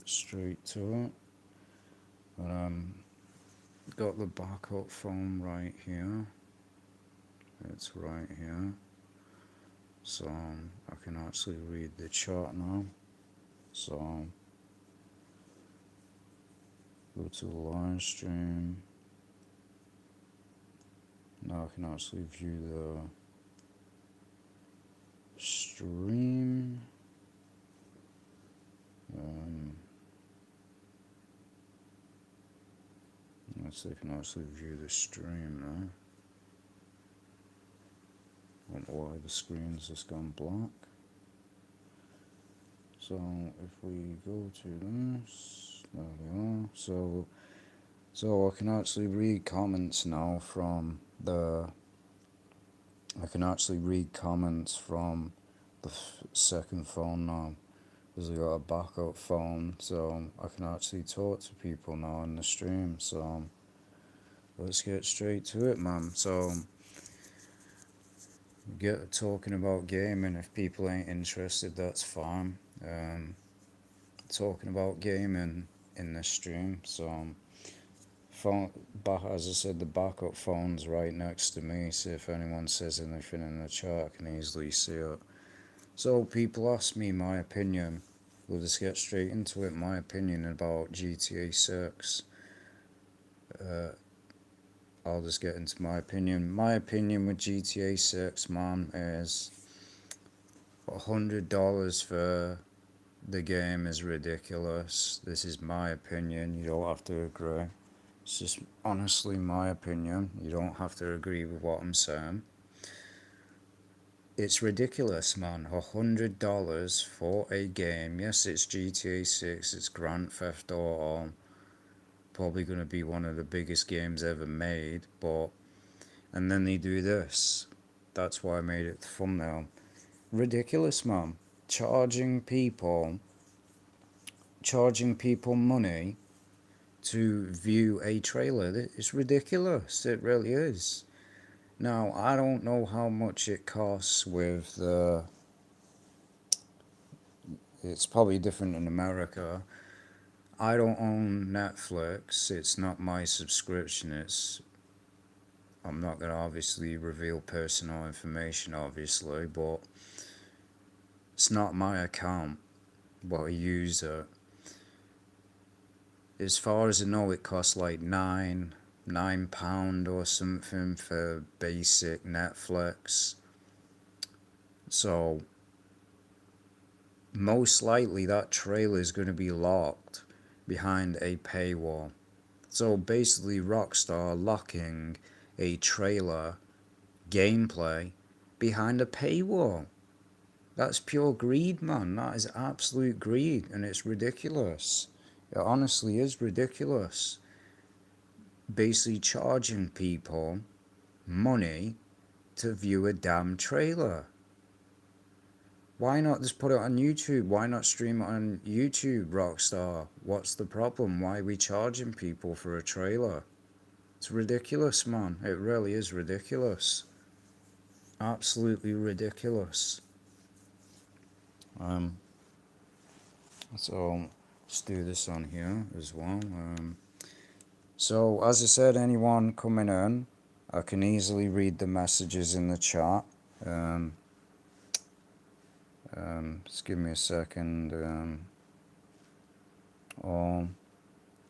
straight to it. Got the backup phone right here. It's right here. So I can actually read the chart now. So go to the live stream. Now I can actually view the stream. Let's see if I can actually view the stream now. I don't know why the screen's just gone black. So if we go to this, there we are. So I can actually read comments now from the. I can actually read comments from the second phone now, because I got a backup phone, so I can actually talk to people now in the stream. So let's get straight to it, man. So get talking about gaming. If people ain't interested, that's fine. Talking about gaming in the stream. So phone, as I said, the backup phone's right next to me. So if anyone says anything in the chat, I can easily see it. So people ask me my opinion. We'll just get straight into it. My opinion about GTA 6. I'll just get into my opinion. My opinion with GTA 6, man, is $100 for the game is ridiculous. This is my opinion. You don't have to agree. It's just honestly my opinion. You don't have to agree with what I'm saying. It's ridiculous, man. $100 for a game. Yes, it's GTA 6. It's Grand Theft Auto. Probably going to be one of the biggest games ever made. And then they do this. That's why I made it the thumbnail. Ridiculous, man. Charging people money to view a trailer. It's ridiculous. It really is. Now, I don't know how much it costs with the. It's probably different in America. I don't own Netflix. It's not my subscription. I'm not going to obviously reveal personal information, obviously, but it's not my account, but I use it. As far as I know, it costs like £9 or something for basic Netflix. So most likely that trailer is going to be locked behind a paywall. So basically Rockstar locking a trailer gameplay behind a paywall. That's pure greed, man. That is absolute greed, and it's ridiculous. It honestly is ridiculous. Basically charging people money to view a damn trailer. Why not just put it on YouTube? Why not stream it on YouTube, Rockstar? What's the problem? Why are we charging people for a trailer? It's ridiculous, man. It really is ridiculous. Absolutely ridiculous. So let's do this on here as well. So as I said, anyone coming in, I can easily read the messages in the chat. Just give me a second.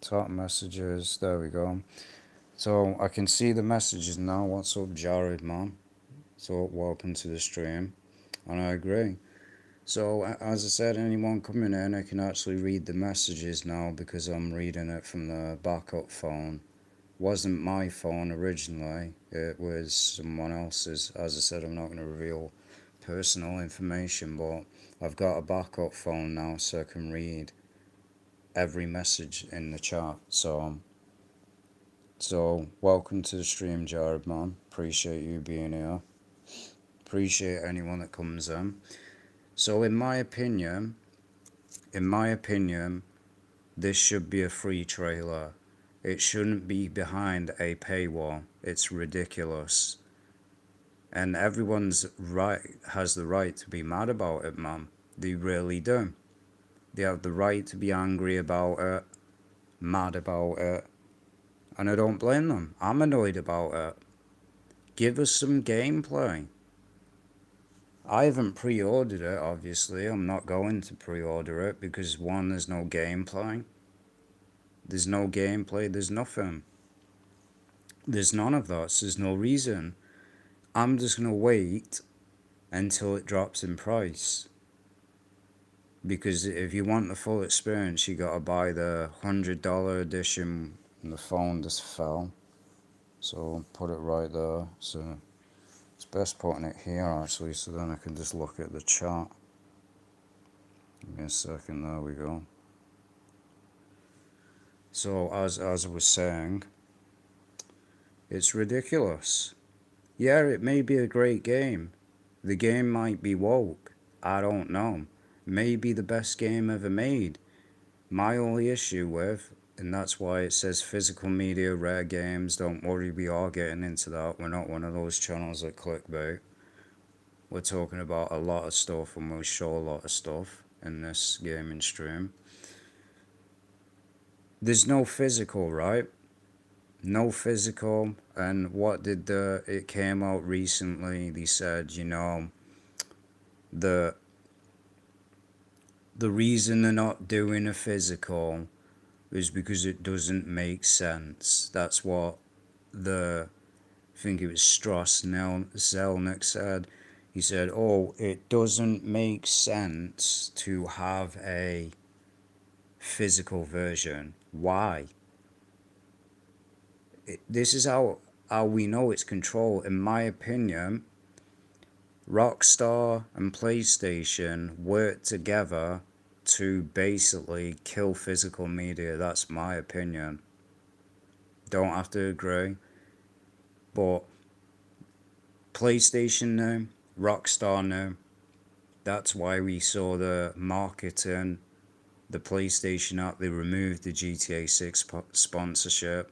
Top messages. There we go. So I can see the messages now. What's up, Jared, man? So welcome to the stream. And I agree. So as I said, anyone coming in, I can actually read the messages now because I'm reading it from the backup phone. Wasn't my phone originally. It was someone else's. As I said, I'm not going to reveal personal information, but I've got a backup phone now so I can read every message in the chat. So welcome to the stream, Jared, man. Appreciate you being here. Appreciate anyone that comes in. So in my opinion, this should be a free trailer. It shouldn't be behind a paywall. It's ridiculous. And everyone's right has the right to be mad about it, man. They really do. They have the right to be angry about it, mad about it, and I don't blame them. I'm annoyed about it. Give us some gameplay. I haven't pre-ordered it, obviously. I'm not going to pre-order it because one, there's no gameplay. There's no gameplay, there's nothing. There's none of that, so there's no reason. I'm just going to wait until it drops in price. Because if you want the full experience, you got to buy the $100 edition, and the phone just fell. So put it right there. So it's best putting it here actually, so then I can just look at the chart. Give me a second, there we go. So as I was saying, it's ridiculous. Yeah, it may be a great game. The game might be woke. I don't know. Maybe the best game ever made. My only issue with, and that's why it says physical media, rare games, don't worry, we are getting into that. We're not one of those channels that clickbait. We're talking about a lot of stuff and we'll show a lot of stuff in this gaming stream. There's no physical, right? No physical. And what did it came out recently, they said, you know, the reason they're not doing a physical is because it doesn't make sense. That's what I think it was Strauss Zelnick said. He said, oh, it doesn't make sense to have a physical version. Why? This is how we know it's control. In my opinion, Rockstar and PlayStation work together to basically kill physical media. That's my opinion. Don't have to agree. But PlayStation knew, Rockstar knew. That's why we saw the marketing, the PlayStation app, they removed the GTA 6 sponsorship.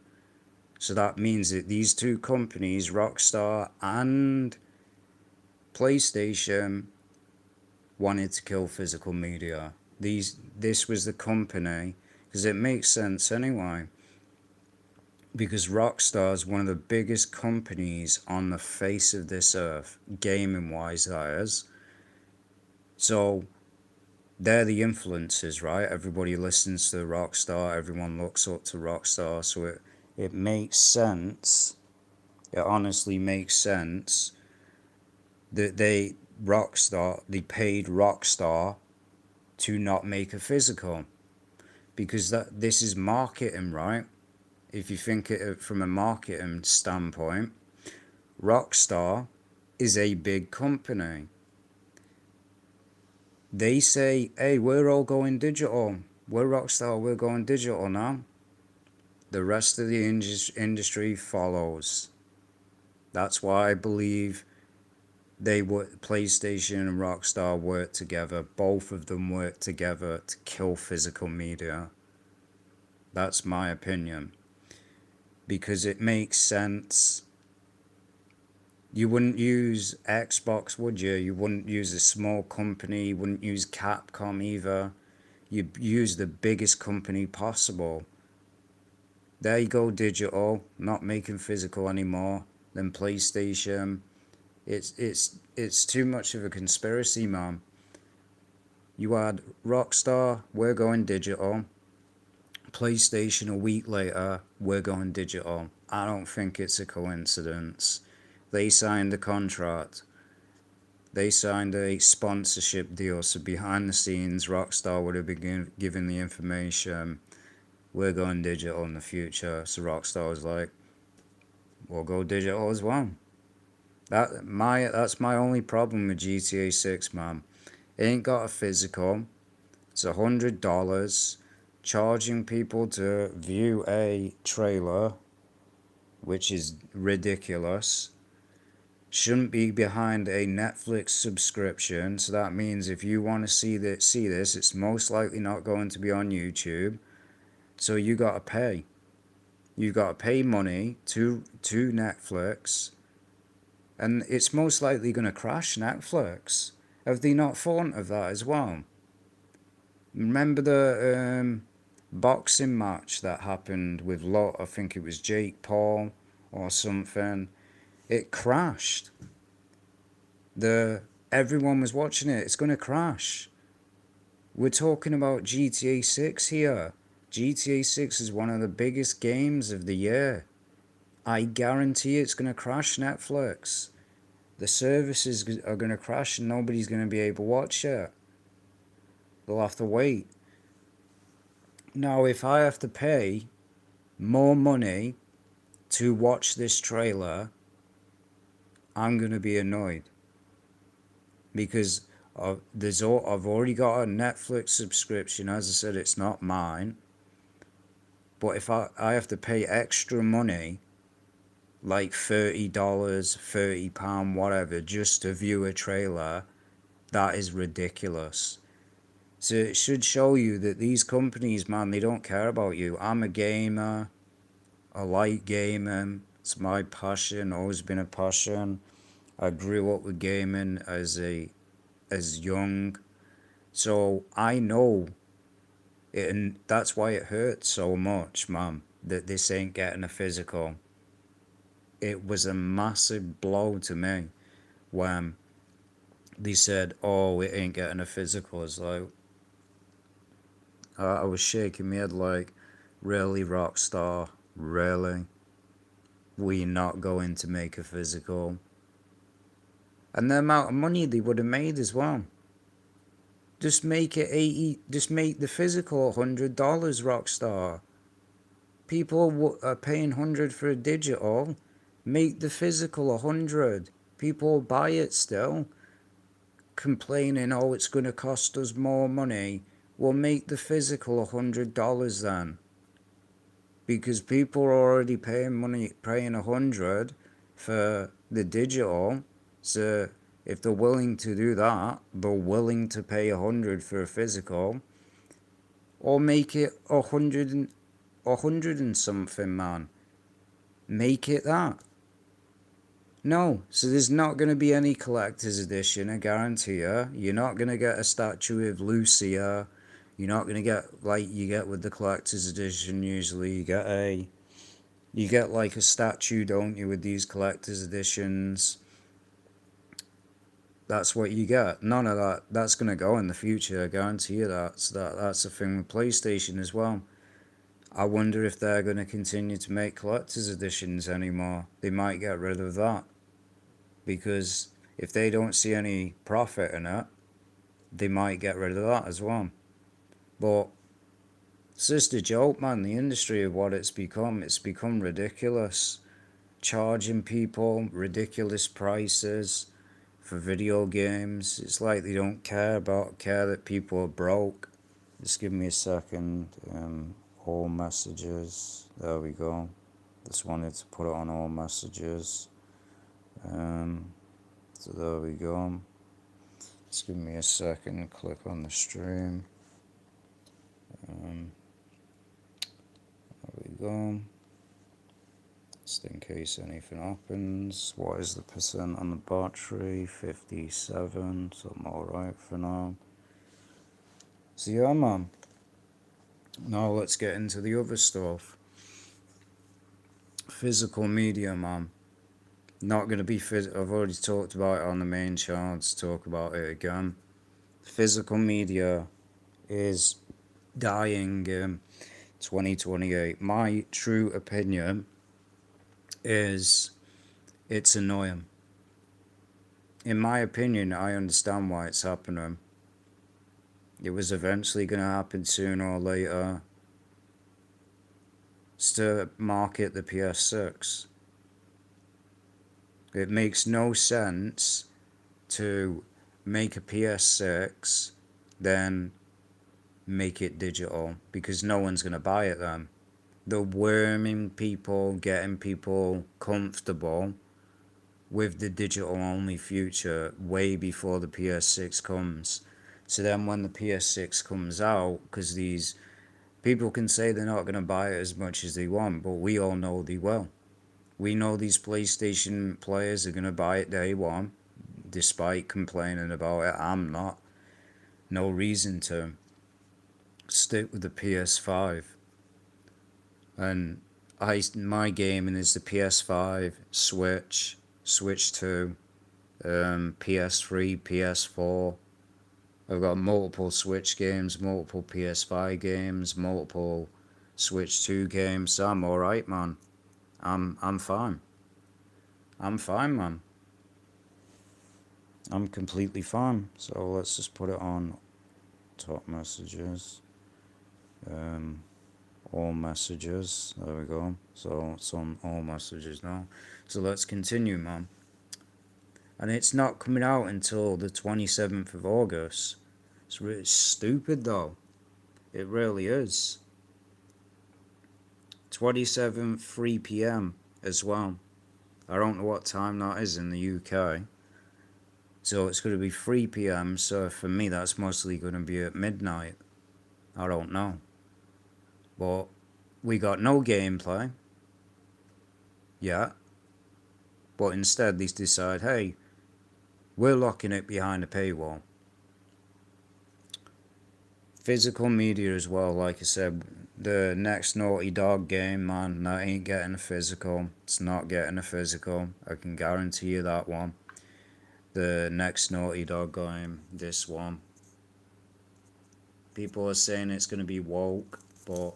So that means that these two companies, Rockstar and PlayStation, wanted to kill physical media. This was the company, because it makes sense anyway, because Rockstar is one of the biggest companies on the face of this earth, gaming wise, that is. So they're the influencers, right? Everybody listens to Rockstar, everyone looks up to Rockstar, so it makes sense. It honestly makes sense that they paid Rockstar to not make a physical, because this is marketing, right? If you think it from a marketing standpoint, Rockstar is a big company. They say, hey, we're all going digital. We're Rockstar, we're going digital now. The rest of the industry follows. That's why I believe PlayStation and Rockstar work together. Both of them work together to kill physical media. That's my opinion. Because it makes sense. You wouldn't use Xbox, would you? You wouldn't use a small company. You wouldn't use Capcom either. You'd use the biggest company possible. There you go, digital, not making physical anymore. Then PlayStation. It's too much of a conspiracy, man. You had Rockstar, we're going digital. PlayStation a week later, we're going digital. I don't think it's a coincidence. They signed a contract. They signed a sponsorship deal, so behind the scenes, Rockstar would have been given the information. We're going digital in the future. So Rockstar was like, we'll go digital as well. That's my only problem with GTA 6, man. It ain't got a physical. It's $100. Charging people to view a trailer, which is ridiculous. Shouldn't be behind a Netflix subscription. So that means if you want to see this, it's most likely not going to be on YouTube. So you gotta pay. You gotta pay money to Netflix, and it's most likely gonna crash Netflix. Have they not thought of that as well? Remember the boxing match that happened with I think it was Jake Paul or something. It crashed. Everyone was watching it. It's gonna crash. We're talking about GTA 6 here. GTA 6 is one of the biggest games of the year. I guarantee it's gonna crash Netflix. The services are gonna crash and nobody's gonna be able to watch it. They'll have to wait. Now, if I have to pay more money to watch this trailer, I'm gonna be annoyed because I've already got a Netflix subscription. As I said, it's not mine. But if I have to pay extra money, like $30, £30, whatever, just to view a trailer, that is ridiculous. So it should show you that these companies, man, they don't care about you. I'm a gamer. I like gaming. It's my passion, always been a passion. I grew up with gaming as young. So I know it, and that's why it hurts so much, man, that this ain't getting a physical. It was a massive blow to me when they said, "Oh, it ain't getting a physical." It's like I was shaking my head, like, really, Rockstar, really? We not going to make a physical? And the amount of money they would have made as well. Just make it 80. Just make the physical $100, Rockstar. People are paying 100 for a digital. Make the physical 100. People buy it still. Complaining, oh, it's going to cost us more money. Well, make the physical $100 then. Because people are already paying 100 for the digital. So if they're willing to do that, they're willing to pay 100 for a physical. Or make it 100 and something, man. Make it that. No, so there's not going to be any collector's edition, I guarantee you. You're not going to get a statue of Lucia. You're not going to get, like you get with the collector's edition usually, you get like a statue, don't you, with these collector's editions. That's what you get. None of that. That's going to go in the future, I guarantee you that. So that's a thing with PlayStation as well. I wonder if they're going to continue to make collector's editions anymore. They might get rid of that. Because if they don't see any profit in it, they might get rid of that as well. But it's just a joke, man. The industry of what it's become ridiculous. Charging people ridiculous prices for video games. It's like they don't care that people are broke. Just give me a second. All messages. There we go. Just wanted to put it on all messages. So there we go. Just give me a second. Click on the stream. There we go. Just in case anything happens. What is the percent on the battery? 57. So I'm alright for now. So yeah, man. Now let's get into the other stuff. Physical media, man. Not going to be I've already talked about it on the main channel. Let's talk about it again. Physical media is dying in 2028. My true opinion is it's annoying. In my opinion, I understand why it's happening. It was eventually going to happen sooner or later. It's to market the PS6. It makes no sense to make a PS6, then make it digital, because no one's going to buy it then. They're worming people, getting people comfortable with the digital only future way before the PS6 comes. So then when the PS6 comes out, because these people can say they're not going to buy it as much as they want, but we all know they will. We know these PlayStation players are going to buy it day one, despite complaining about it. I'm not. No reason to. stick with the PS5. And my gaming is the PS5, Switch, Switch 2, PS3, PS4. I've got multiple Switch games, multiple PS5 games, multiple Switch 2 games. So I'm alright, man. I'm fine. I'm fine, man. I'm completely fine. So let's just put it on top messages. All messages. There we go. So it's on all messages now. So let's continue, man. And it's not coming out until the 27th of August. It's really stupid, though. It really is. 27th, 3 p.m. as well. I don't know what time that is in the UK. So it's going to be 3 p.m. So for me, that's mostly going to be at midnight. I don't know. But we got no gameplay yet. But instead, they decide, hey, we're locking it behind a paywall. Physical media as well, like I said, the next Naughty Dog game, man, that ain't getting a physical. It's not getting a physical. I can guarantee you that one. The next Naughty Dog game, this one. People are saying it's going to be woke, but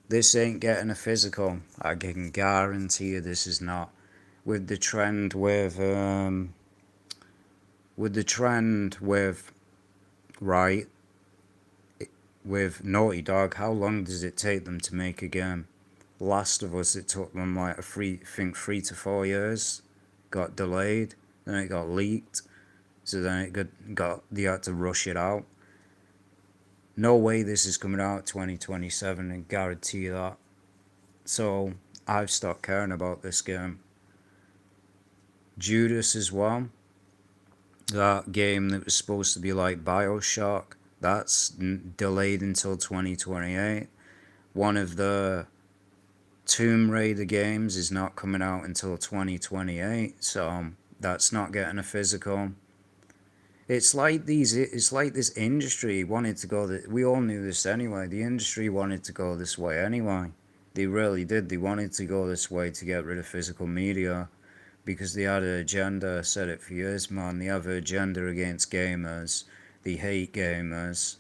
this ain't getting a physical. I can guarantee you this is not. With the trend with right, with Naughty Dog, how long does it take them to make a game? Last of Us, it took them like I think 3 to 4 years. Got delayed, then it got leaked, so then they had to rush it out. No way this is coming out 2027, and guarantee you that. So I've stopped caring about this game. Judas as well. That game that was supposed to be like BioShock, that's delayed until 2028. One of the Tomb Raider games is not coming out until 2028, so that's not getting a physical. It's like this industry wanted to go we all knew this anyway. The industry wanted to go this way anyway. They really did. They wanted to go this way to get rid of physical media because they had an agenda. I said it for years, man. They have an agenda against gamers. They hate gamers.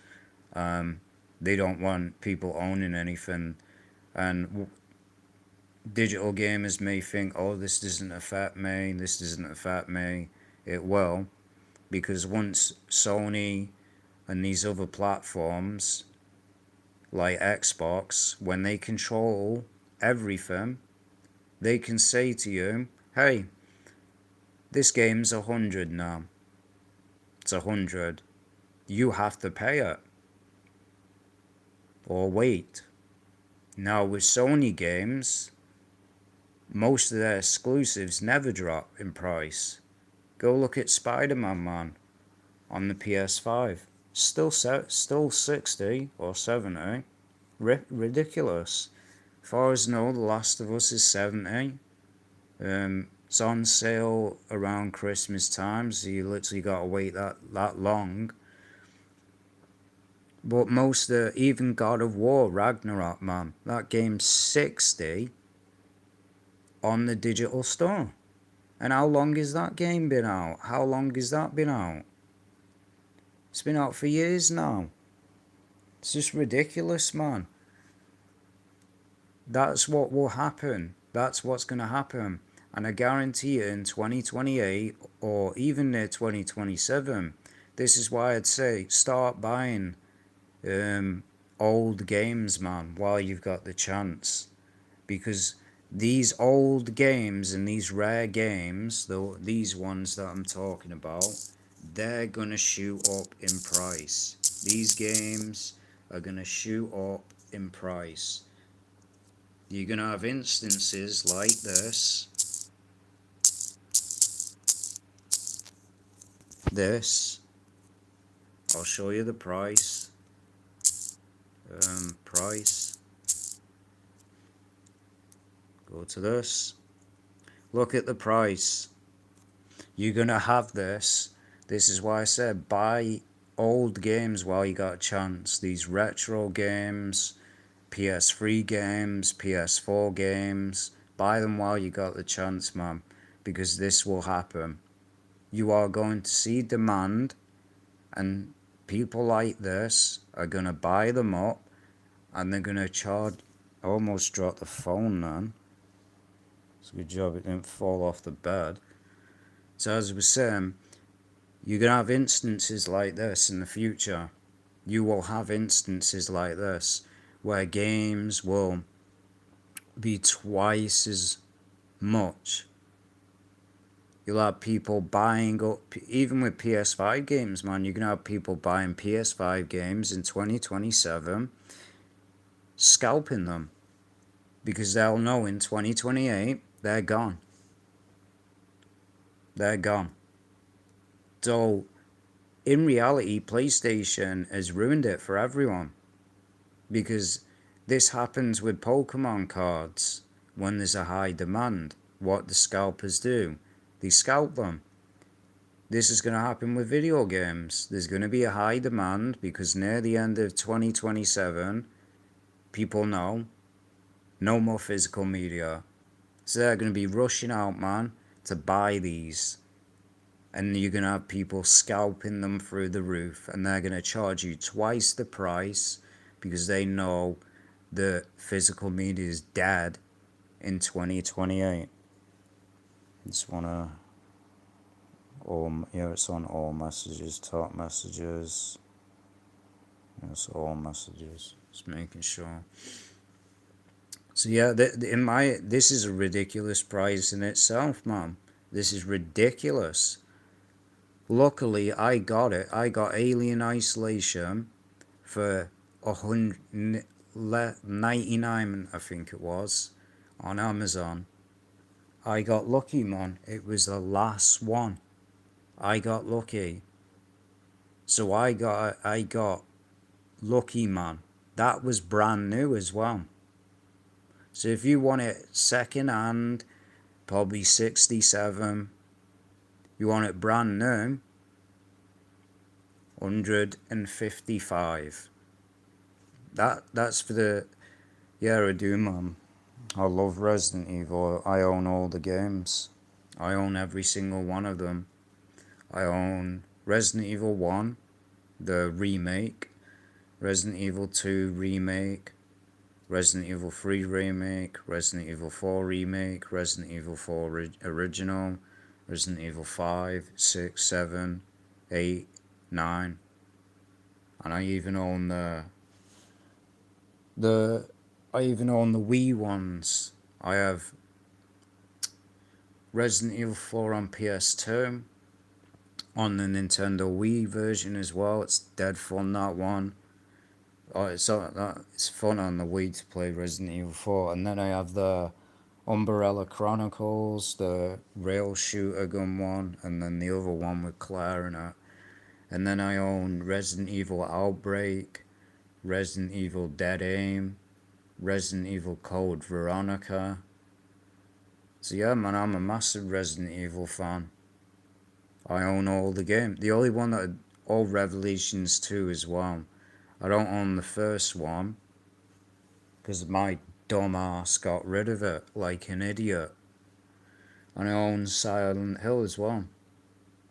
They don't want people owning anything. And digital gamers may think, oh, this doesn't affect me. This doesn't affect me. It will. Because once Sony and these other platforms like Xbox, when they control everything, they can say to you, hey, this game's 100 now. It's 100. You have to pay it. Or wait. Now with Sony games, most of their exclusives never drop in price. Go look at Spider-Man, man, on the PS5. Still 60 or 70. Ridiculous. As far as I know, The Last of Us is 70. It's on sale around Christmas time, so you literally gotta wait that long. But even God of War, Ragnarok, man, that game's 60 on the digital store. And how long has that game been out? How long has that been out? It's been out for years now. It's just ridiculous, man. That's what will happen. That's what's going to happen. And I guarantee you in 2028 or even near 2027, this is why I'd say start buying old games, man, while you've got the chance. Because these old games and these rare games, these ones that I'm talking about, they're gonna shoot up in price. These games are gonna shoot up in price. You're gonna have instances like this. I'll show you the price. Price. Go to this. Look at the price. You're gonna have this. This is why I said buy old games while you got a chance. These retro games, PS3 games, PS4 games. Buy them while you got the chance, man. Because this will happen. You are going to see demand, and people like this are gonna buy them up, and they're gonna charge. I almost dropped the phone then. It's a good job it didn't fall off the bed. So as I was saying, you're going to have instances like this in the future. You will have instances like this where games will be twice as much. You'll have people buying up, even with PS5 games, man, you're going to have people buying PS5 games in 2027, scalping them, because they'll know in 2028 they're gone. They're gone. So, in reality, PlayStation has ruined it for everyone. Because this happens with Pokemon cards when there's a high demand. What the scalpers do, they scalp them. This is going to happen with video games. There's going to be a high demand because near the end of 2027, people know no more physical media. So they're going to be rushing out, man, to buy these. And you're going to have people scalping them through the roof, and they're going to charge you twice the price because they know that physical media is dead in 2028. Just want to, it's on all messages, top messages. It's all messages. Just making sure. So yeah, this is a ridiculous price in itself, man. This is ridiculous. Luckily, I got it. I got Alien Isolation for 199, I think it was, on Amazon. I got lucky, man. It was the last one. I got lucky. So I got lucky, man. That was brand new as well. So if you want it second hand, probably 67. You want it brand new, 155. That's for the, yeah, I do, man. I love Resident Evil. I own all the games. I own every single one of them. I own Resident Evil 1, the remake, Resident Evil 2 remake, Resident Evil 3 remake, Resident Evil 4 remake, Resident Evil 4 original, Resident Evil 5, 6, 7, 8, 9. And I even own the Wii ones. I have Resident Evil 4 on PS2, on the Nintendo Wii version as well. It's dead fun, that one. It's fun on the Wii to play Resident Evil 4. And then I have the Umbrella Chronicles, the rail shooter gun one, and then the other one with Claire in it. And then I own Resident Evil Outbreak, Resident Evil Dead Aim, Resident Evil Code Veronica. So yeah, man, I'm a massive Resident Evil fan. I own all the games. The only one that all Revelations 2 as well. I don't own the first one because my dumb ass got rid of it like an idiot. And I own Silent Hill as well.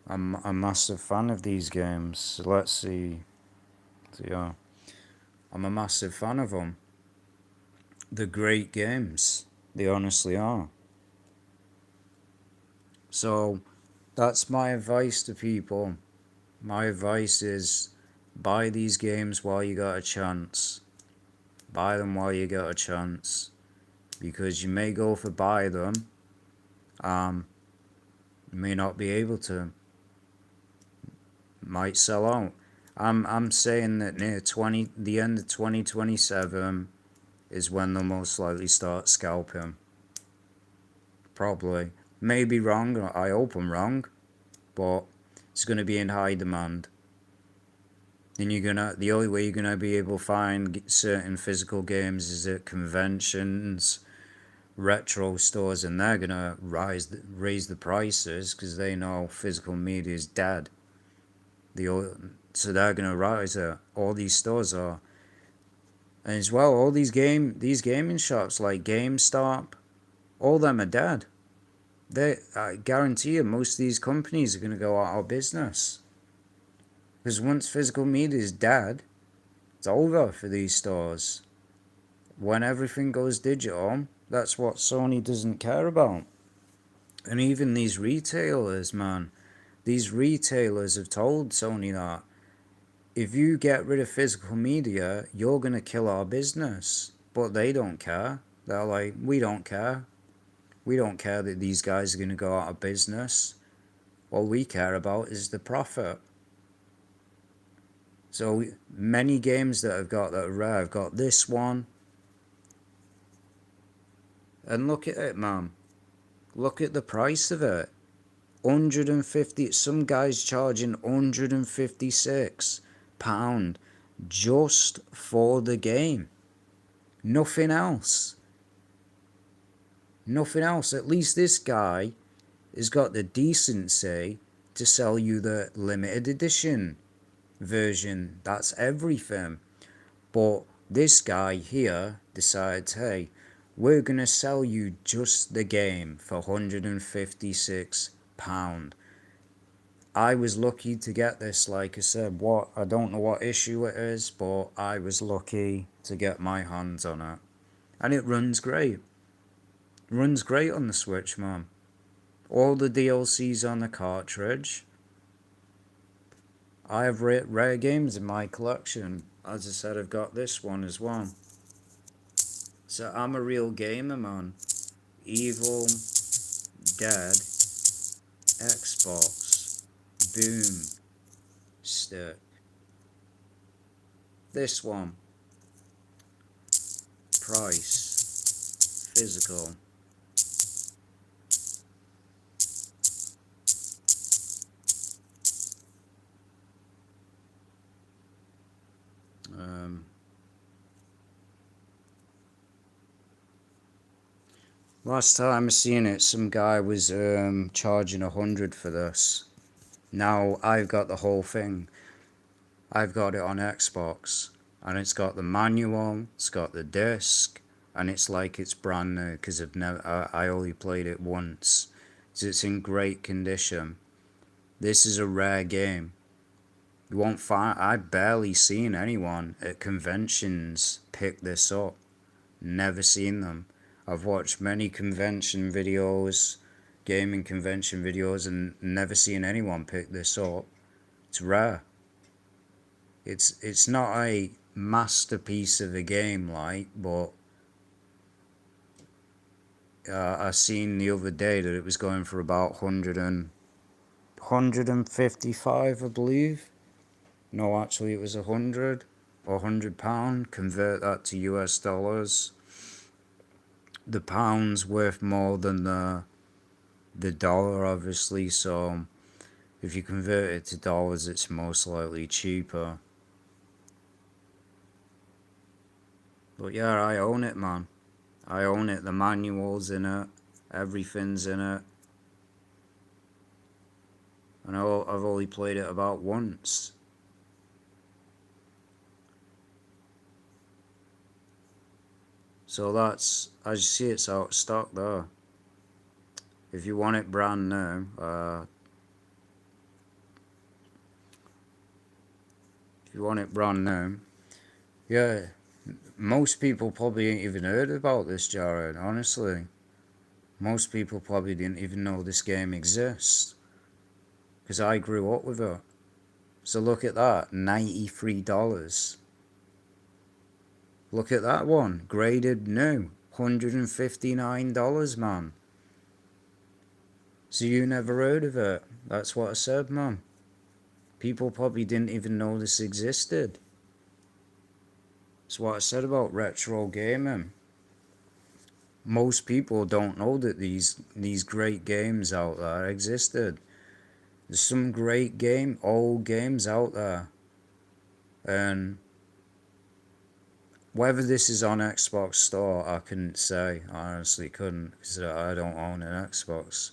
I'm a massive fan of these games. So let's see. So yeah, I'm a massive fan of them. They're great games. They honestly are. So that's my advice to people. My advice is buy these games while you got a chance. Buy them while you got a chance. Because you may go for buy them. You may not be able to. Might sell out. I'm saying that near the end of 2027 is when they'll most likely start scalping. Probably. Maybe wrong. I hope I'm wrong. But it's going to be in high demand. And the only way you're gonna be able to find certain physical games is at conventions, retro stores, and they're gonna raise the prices because they know physical media is dead. So they're gonna rise it. All these stores are, and as well, all these gaming shops like GameStop, all them are dead. I guarantee you, most of these companies are gonna go out of business because once physical media is dead, it's over for these stores. When everything goes digital, that's what Sony doesn't care about. And even these retailers, man, these retailers have told Sony that if you get rid of physical media, you're going to kill our business. But they don't care. They're like, we don't care. We don't care that these guys are going to go out of business. All we care about is the profit. So many games that I've got that are rare, I've got this one. And look at it, man. Look at the price of it. 150, some guys charging £156 just for the game. Nothing else. Nothing else. At least this guy has got the decency to sell you the limited edition version. That's everything. But this guy here decides, hey, we're gonna sell you just the game for £156. I was lucky to get this, like I said. I don't know what issue it is, but I was lucky to get my hands on it. And it runs great. It runs great on the Switch, man. All the DLCs on the cartridge. I have rare games in my collection. As I said, I've got this one as well. So I'm a real gamer, man. Evil Dead Xbox Boom Stick. This one. Price. Physical. Last time I seen it, some guy was charging 100 for this. Now I've got the whole thing. I've got it on Xbox, and it's got the manual, it's got the disc, and it's like it's brand new because I only played it once, so it's in great condition. This is a rare game. You won't find. I've barely seen anyone at conventions pick this up. Never seen them. I've watched many convention videos, gaming convention videos, and never seen anyone pick this up. It's rare. It's not a masterpiece of a game, like, but I seen the other day that it was going for about 155, I believe. No, actually it was 100 or £100. Convert that to US dollars. The pound's worth more than the dollar, obviously, so if you convert it to dollars, it's most likely cheaper. But yeah, I own it, man. I own it. The manual's in it. Everything's in it. And I've only played it about once. So that's, as you see, it's out of stock there. If you want it brand new, yeah, most people probably ain't even heard about this, Jared, honestly. Most people probably didn't even know this game exists, because I grew up with it. So look at that, $93. Look at that one, graded new, $159, man. So you never heard of it. That's what I said, man. People probably didn't even know this existed. That's what I said about retro gaming. Most people don't know that these great games out there existed. There's some great old games out there. And Whether this is on Xbox Store, I couldn't say. I honestly couldn't, because I don't own an Xbox.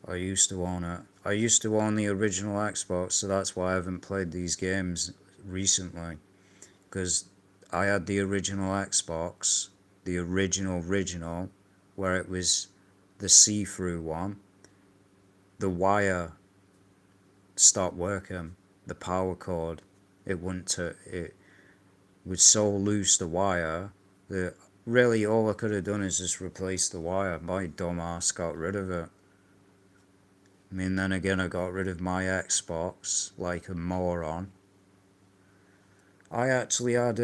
I used to own it. I used to own the original Xbox, so that's why I haven't played these games recently. Because I had the original Xbox, the original, where it was the see-through one. The wire stopped working. The power cord, it was so loose, the wire, that really all I could have done is just replace the wire. My dumb ass got rid of it. I mean, then again, I got rid of my Xbox like a moron. I actually had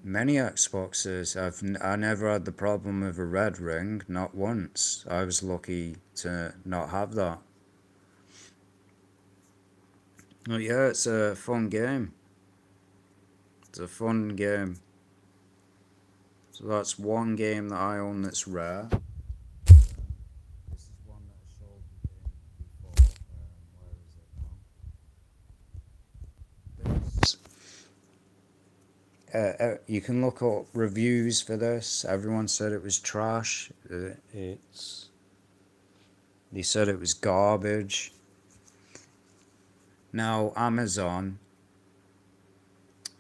many Xboxes. I never had the problem of a red ring, not once. I was lucky to not have that. But yeah, it's a fun game. It's a fun game. So that's one game that I own that's rare. This is one that I showed you before. Where is it now? You can look up reviews for this. Everyone said it was trash. They said it was garbage. Now Amazon,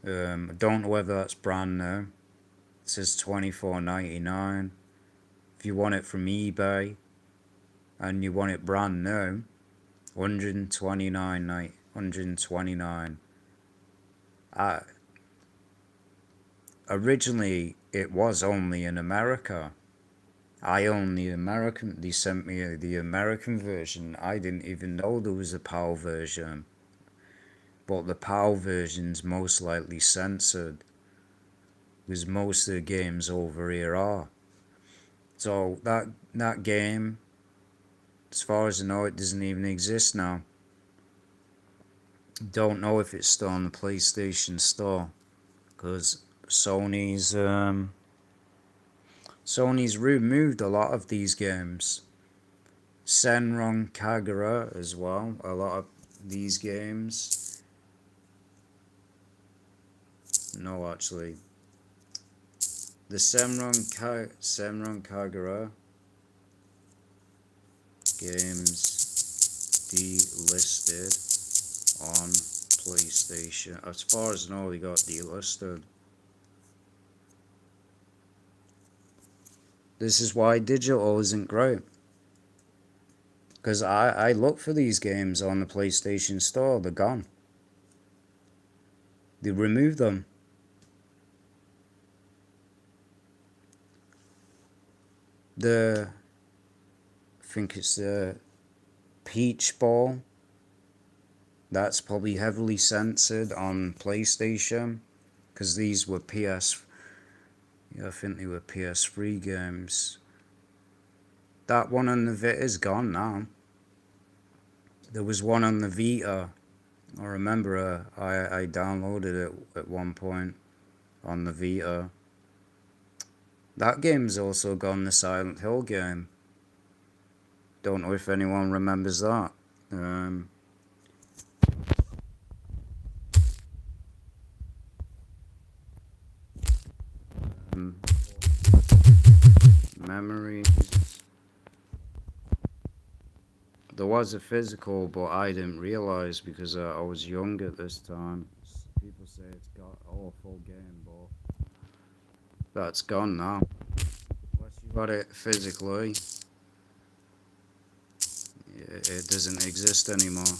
I don't know whether that's brand new. It says $24.99. If you want it from eBay and you want it brand new, $129. Originally it was only in America. I own the American. They sent me the American version. I didn't even know there was a PAL version. But the PAL version's most likely censored, because most of the games over here are. So that game, as far as I know, it doesn't even exist now. Don't know if it's still on the PlayStation Store, because Sony's removed a lot of these games. Senran Kagura as well. A lot of these games. No, actually, the Senran Kagura games delisted on PlayStation. As far as I know, they got delisted. This is why digital isn't great. Because I look for these games on the PlayStation Store, they're gone. They removed them. I think it's the Peach Ball. That's probably heavily censored on PlayStation, because these were I think they were PS3 games. That one on the Vita is gone now. There was one on the Vita. I remember I downloaded it at one point on the Vita. That game's also gone, the Silent Hill game. Don't know if anyone remembers that. Memories. There was a physical, but I didn't realize because I was young at this time. People say it's got awful game, but that's gone now. Unless you got it physically, it doesn't exist anymore.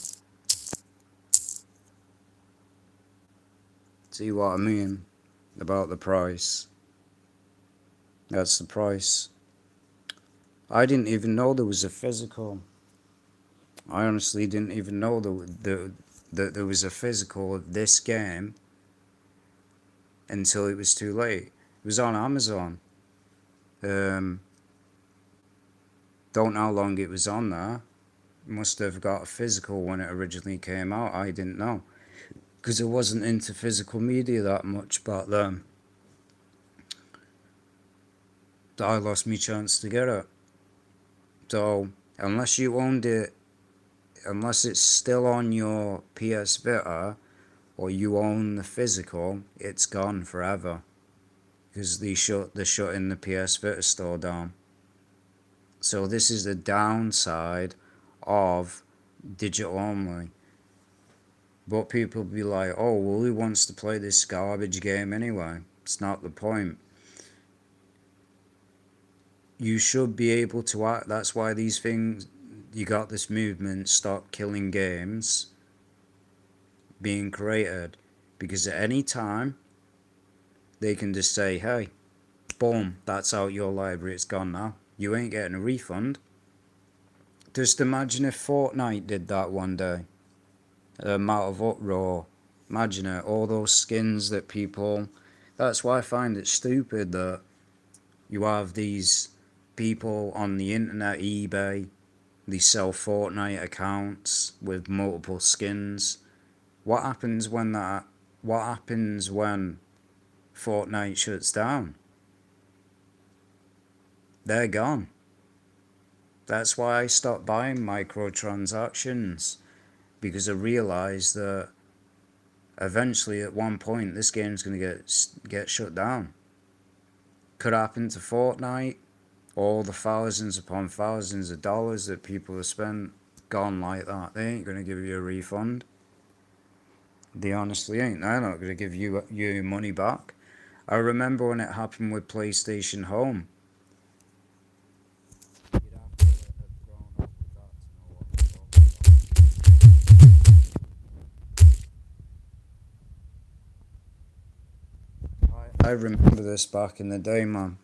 See what I mean about the price? That's the price. I didn't even know there was a physical. I honestly didn't even know that there was a physical of this game until it was too late. It was on Amazon. Don't know how long it was on there. Must have got a physical when it originally came out. I didn't know, because I wasn't into physical media that much back then. I lost my chance to get it. So unless you owned it, unless it's still on your PS Vita or you own the physical, it's gone forever. Because they're shutting the PS Vita store down. So this is the downside of digital only. But people be like, oh, well, who wants to play this garbage game anyway? It's not the point. You should be able to act. That's why these things, you got this movement, stop killing games, being created. Because at any time, they can just say, hey, boom, that's out your library, it's gone now. You ain't getting a refund. Just imagine if Fortnite did that one day. The amount of uproar. Imagine it, all those skins that people... That's why I find it stupid that you have these people on the internet, eBay, they sell Fortnite accounts with multiple skins. What happens when Fortnite shuts down? They're gone. That's why I stopped buying microtransactions, because I realised that eventually at one point this game's going to get shut down. Could happen to Fortnite. All the thousands upon thousands of dollars that people have spent, gone like that. They ain't going to give you a refund. They honestly ain't. They're not going to give you your money back. I remember when it happened with PlayStation Home. I remember this back in the day, man.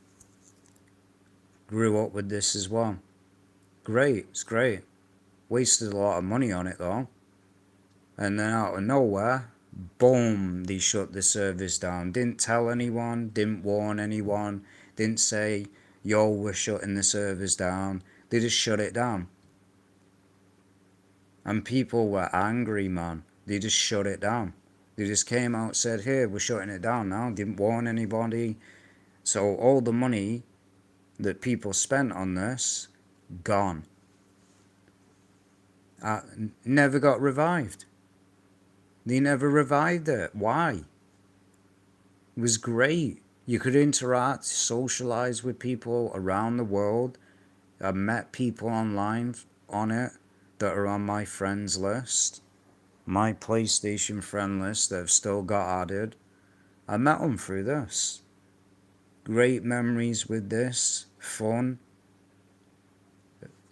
Grew up with this as well. Great, it's great. Wasted a lot of money on it though. And then out of nowhere, boom, they shut the service down. Didn't tell anyone, didn't warn anyone, didn't say, yo, we're shutting the service down. They just shut it down. And people were angry, man. They just shut it down. They just came out and said, here, we're shutting it down now. Didn't warn anybody. So all the money that people spent on this, gone. Never got revived. They never revived it. Why? It was great. You could interact, socialize with people around the world. I met people online on it that are on my friends list. My PlayStation friend list that have still got added. I met them through this. Great memories with this. Fun.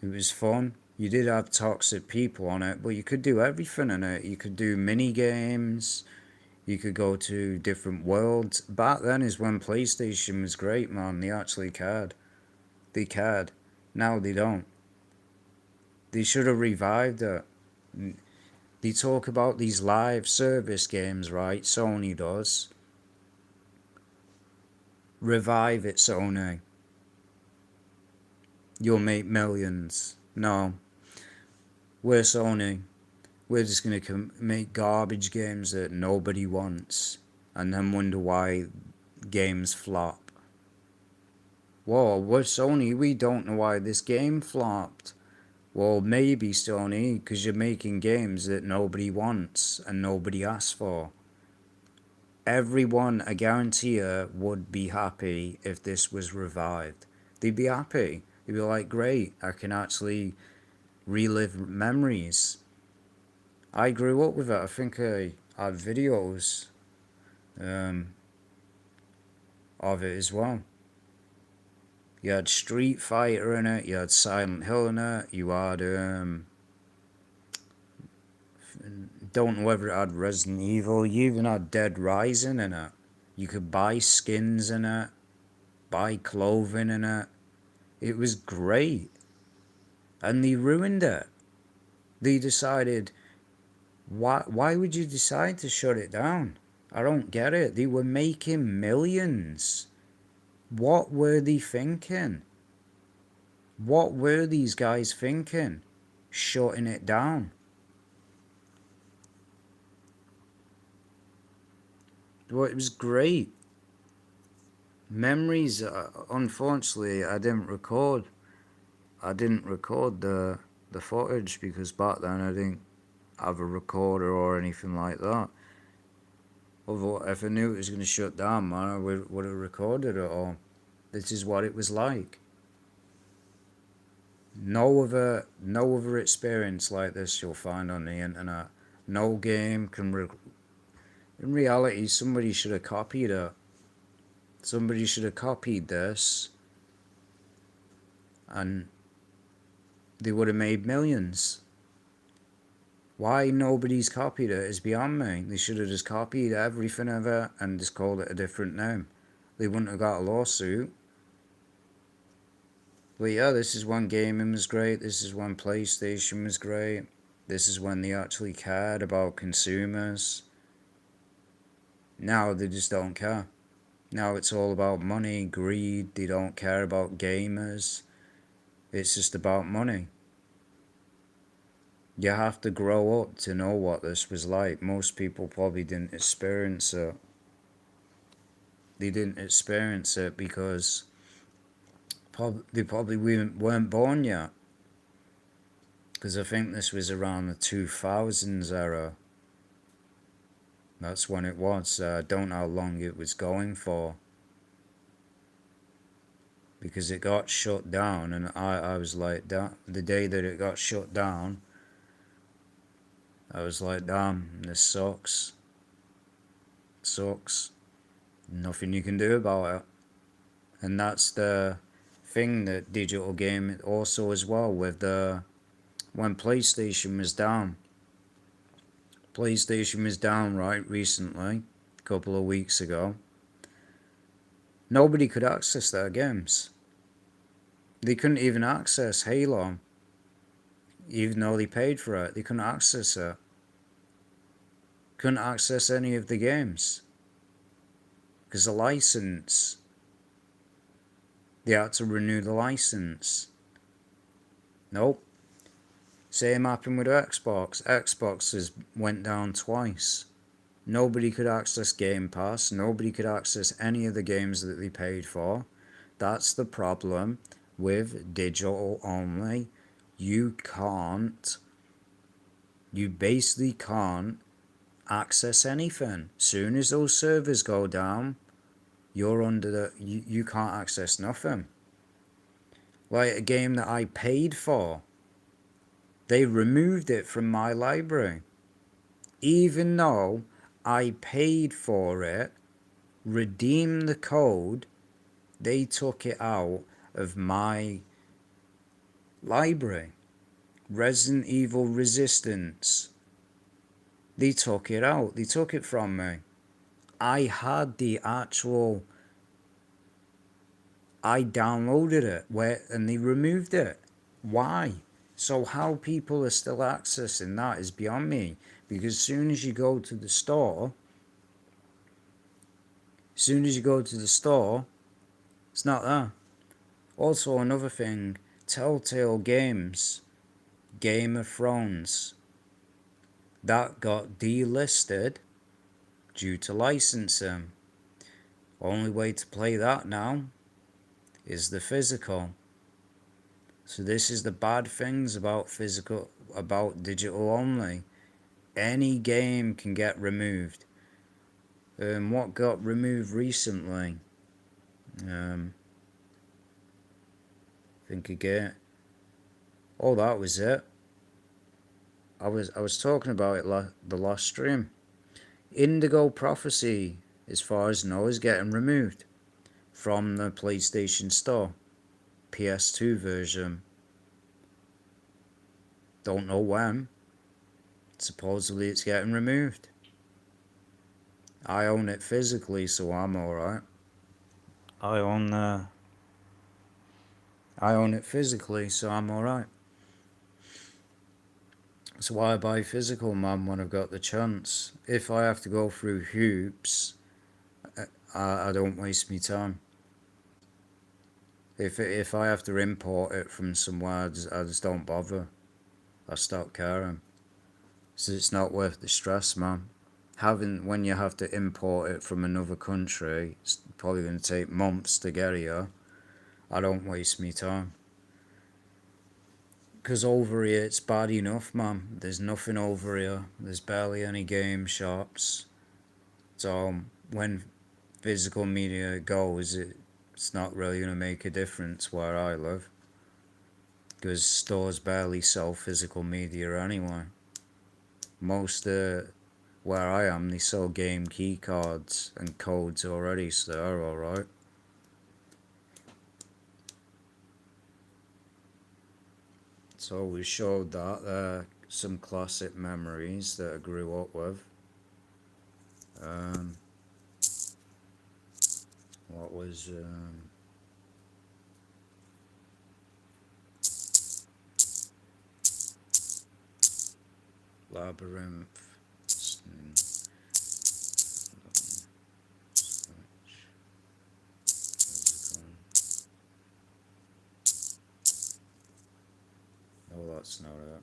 It was fun. You did have toxic people on it, but you could do everything in it. You could do mini games. You could go to different worlds. Back then is when PlayStation was great, man. They actually cared. They cared. Now they don't. They should have revived it. They talk about these live service games, right? Sony does. Revive it, Sony. You'll make millions. No. We're Sony. We're just going to make garbage games that nobody wants, and then wonder why games flop. Whoa, we're Sony, we don't know why this game flopped. Well, maybe, Sony, because you're making games that nobody wants and nobody asks for. Everyone, I guarantee you, would be happy if this was revived. They'd be happy. They'd be like, great, I can actually relive memories. I grew up with it. I think I had videos of it as well. You had Street Fighter in it, you had Silent Hill in it, you had, don't know whether it had Resident Evil, you even had Dead Rising in it. You could buy skins in it, buy clothing in it. It was great. And they ruined it. They decided, why would you decide to shut it down? I don't get it. They were making millions. What were they thinking? What were these guys thinking? Shutting it down. Well, it was great. Memories, unfortunately, I didn't record. I didn't record the footage because back then I didn't have a recorder or anything like that. Although if I knew it was going to shut down, man, I would have recorded it all. This is what it was like. No other experience like this you'll find on the internet. No game can. In reality, somebody should have copied it. Somebody should have copied this, and they would have made millions. Why nobody's copied it is beyond me. They should have just copied everything of it and just called it a different name. They wouldn't have got a lawsuit. But yeah, this is when gaming was great. This is when PlayStation was great. This is when they actually cared about consumers. Now they just don't care. Now it's all about money, greed. They don't care about gamers. It's just about money. You have to grow up to know what this was like. Most people probably didn't experience it. They didn't experience it because they probably weren't born yet. Because I think this was around the 2000s era. That's when it was. I don't know how long it was going for. Because it got shut down, and I was like, the day that it got shut down, I was like, damn, this sucks. It sucks. Nothing you can do about it. And that's the thing that digital game also as well with when PlayStation was down. PlayStation was down right recently, a couple of weeks ago. Nobody could access their games. They couldn't even access Halo. Even though they paid for it, they couldn't access it. Couldn't access any of the games. Because the license, they had to renew the license. Nope. Same happened with Xbox. Xbox went down twice. Nobody could access Game Pass. Nobody could access any of the games that they paid for. That's the problem with digital only. You basically can't access anything. Soon as those servers go down, you're under you can't access nothing. Like a game that I paid for, they removed it from my library. Even though I paid for it, redeemed the code, they took it out of my library. Resident Evil Resistance. They took it out. They took it from me. I had the actual. I downloaded it and they removed it. Why? So how people are still accessing that is beyond me. Because as soon as you go to the store, it's not there. Also another thing, Telltale Games, Game of Thrones, that got delisted due to licensing. Only way to play that now is the physical. So this is the bad things about digital only. Any game can get removed. What got removed recently? Think again. Oh, that was it. I was talking about it the last stream. Indigo Prophecy, as far as I know, is getting removed from the PlayStation Store. PS2 version. Don't know when. Supposedly it's getting removed. I own it physically, so I'm alright. I own it physically, so I'm alright. That's why I buy physical, man, when I've got the chance. If I have to go through hoops, I don't waste my time. If I have to import it from somewhere, I just don't bother. I stop caring. So it's not worth the stress, man. When you have to import it from another country, it's probably going to take months to get here. I don't waste my time. Because over here it's bad enough, man. There's nothing over here. There's barely any game shops. So when physical media goes, it's not really going to make a difference where I live, because stores barely sell physical media anyway. Most where I am, they sell game key cards and codes already, so they're alright. So we showed that some classic memories that I grew up with. Um, what was Labyrinth, no, that's not it.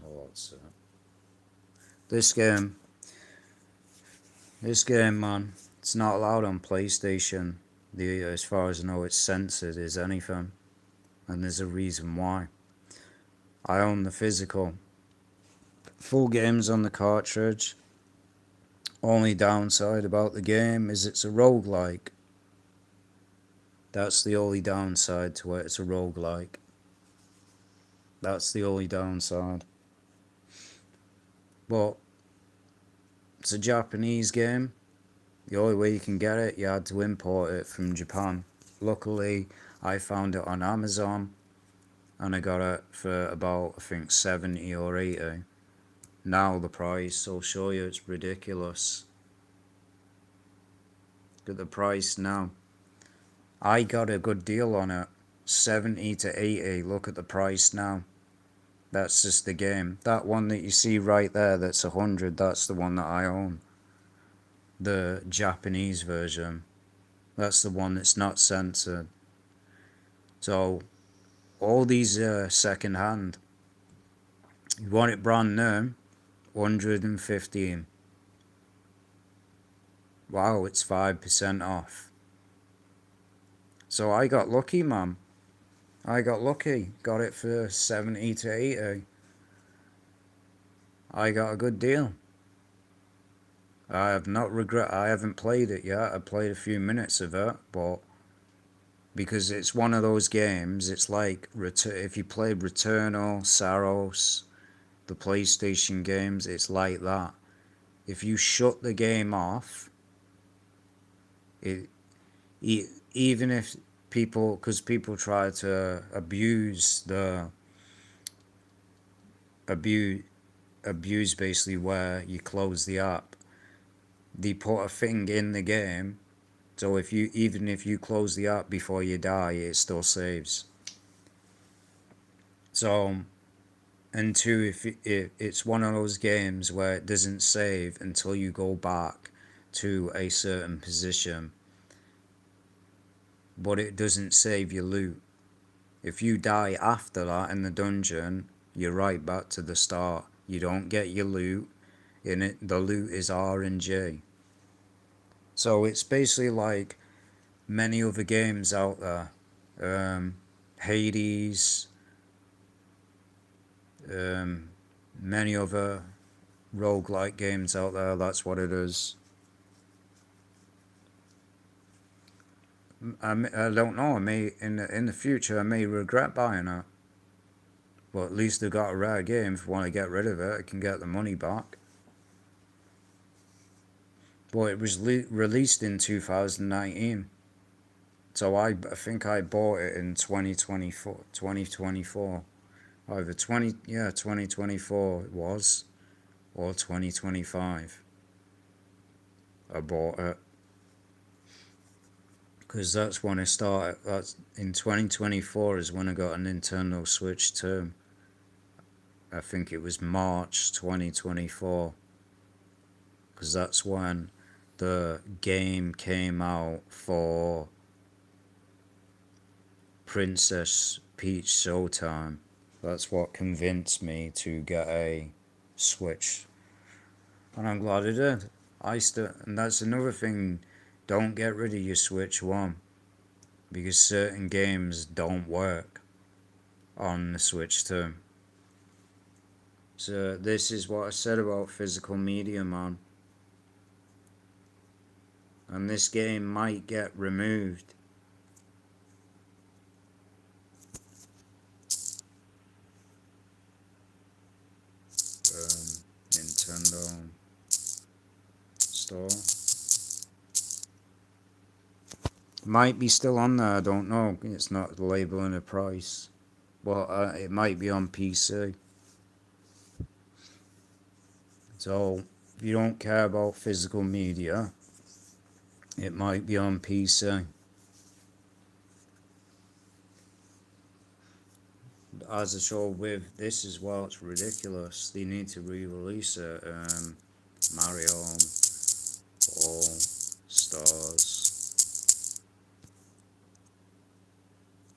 Oh, that's it. This game, man, it's not allowed on PlayStation. As far as I know, it's censored as anything, and there's a reason why. I own the physical. Full game's on the cartridge. Only downside about the game is it's a roguelike. That's the only downside to it. It's a roguelike. That's the only downside. But it's a Japanese game. The only way you can get it, you had to import it from Japan. Luckily, I found it on Amazon, and I got it for about, I think, 70 or 80. Now the price, I'll show you, it's ridiculous. Look at the price now. I got a good deal on it. 70 to 80, look at the price now. That's just the game. That one that you see right there, that's 100, that's the one that I own. The Japanese version. That's the one that's not censored. So, all these are second hand. You want it brand new, 115. Wow, it's 5% off. So I got lucky, man. I got lucky. Got it for 70 to 80. I got a good deal. I have not regret. I haven't played it yet. I played a few minutes of it, but because it's one of those games, it's like if you played Returnal, Saros, the PlayStation games, it's like that. If you shut the game off, it even if people, because people try to abuse basically where you close the app. They put a thing in the game, so even if you close the app before you die, it still saves. So, and two, if it's one of those games where it doesn't save until you go back to a certain position, but it doesn't save your loot. If you die after that in the dungeon, you're right back to the start. You don't get your loot. In it, the loot is RNG. So it's basically like many other games out there. Hades, many other roguelike games out there, that's what it is. I don't know, I may, in the future, I may regret buying it. But at least I got a rare game. If I want to get rid of it, I can get the money back. But it was released in 2019. So I think I bought it in 2024. Either 2024 it was, or 2025. I bought it. Because that's when I started. That's in 2024 is when I got a Nintendo Switch 2. I think it was March 2024. Because that's when the game came out for Princess Peach Showtime. That's what convinced me to get a Switch. And I'm glad I did. And that's another thing, don't get rid of your Switch One, because certain games don't work on the Switch 2. So this is what I said about physical media, man. And this game might get removed. Nintendo Store. Might be still on there, I don't know. It's not labeling a price. But it might be on PC. So if you don't care about physical media, it might be on PC. As I showed with this as well, it's ridiculous. They need to re-release it. Mario All Stars.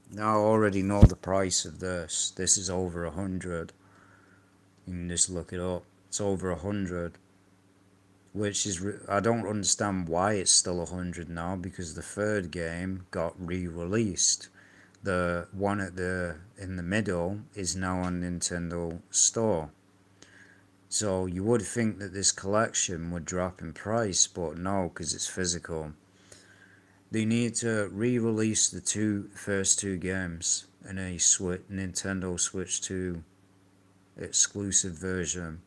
Now I already know the price of this. This is over 100. You can just look it up. It's over 100. Which is, I don't understand why it's still 100 now, because the third game got re-released. The one in the middle is now on Nintendo Store. So you would think that this collection would drop in price, but no, because it's physical. They need to re-release the first two games in a Nintendo Switch 2 exclusive version.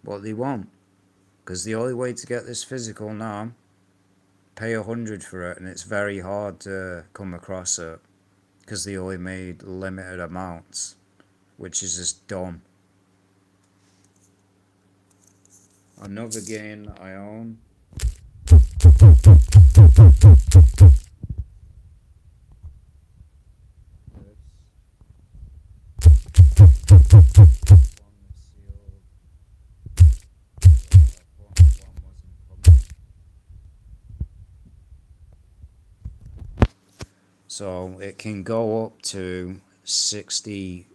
But they won't, because the only way to get this physical now, pay 100 for it, and it's very hard to come across it, because they only made limited amounts, which is just dumb. Another game I own. So it can go up to 68.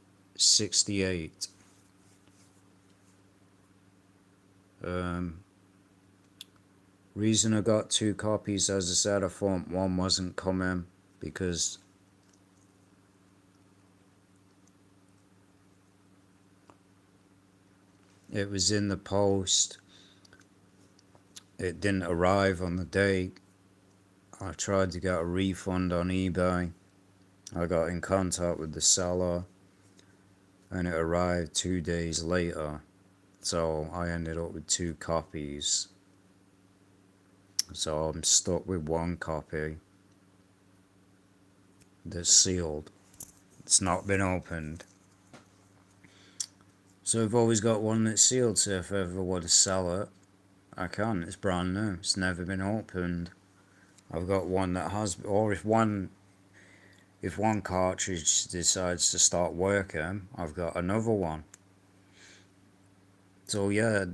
Reason I got two copies, as I said, I thought one wasn't coming because it was in the post. It didn't arrive on the date. I tried to get a refund on eBay. I got in contact with the seller and it arrived 2 days later. So I ended up with two copies. So I'm stuck with one copy that's sealed. It's not been opened. So I've always got one that's sealed, so if I ever want to sell it, I can. It's brand new. It's never been opened. I've got one that has, or if one cartridge decides to start working, I've got another one. So yeah,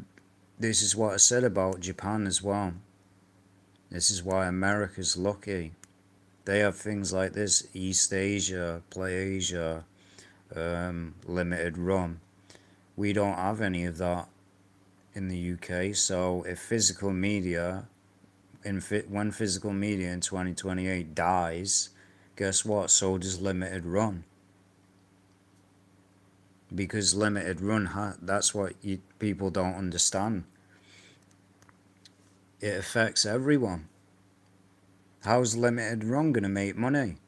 this is what I said about Japan as well. This is why America's lucky. They have things like this, East Asia, Play Asia, limited run. We don't have any of that in the UK, so if physical media, when physical media in 2028 dies, guess what? So does limited run. Because limited run, that's what people don't understand. It affects everyone. How's limited run gonna make money?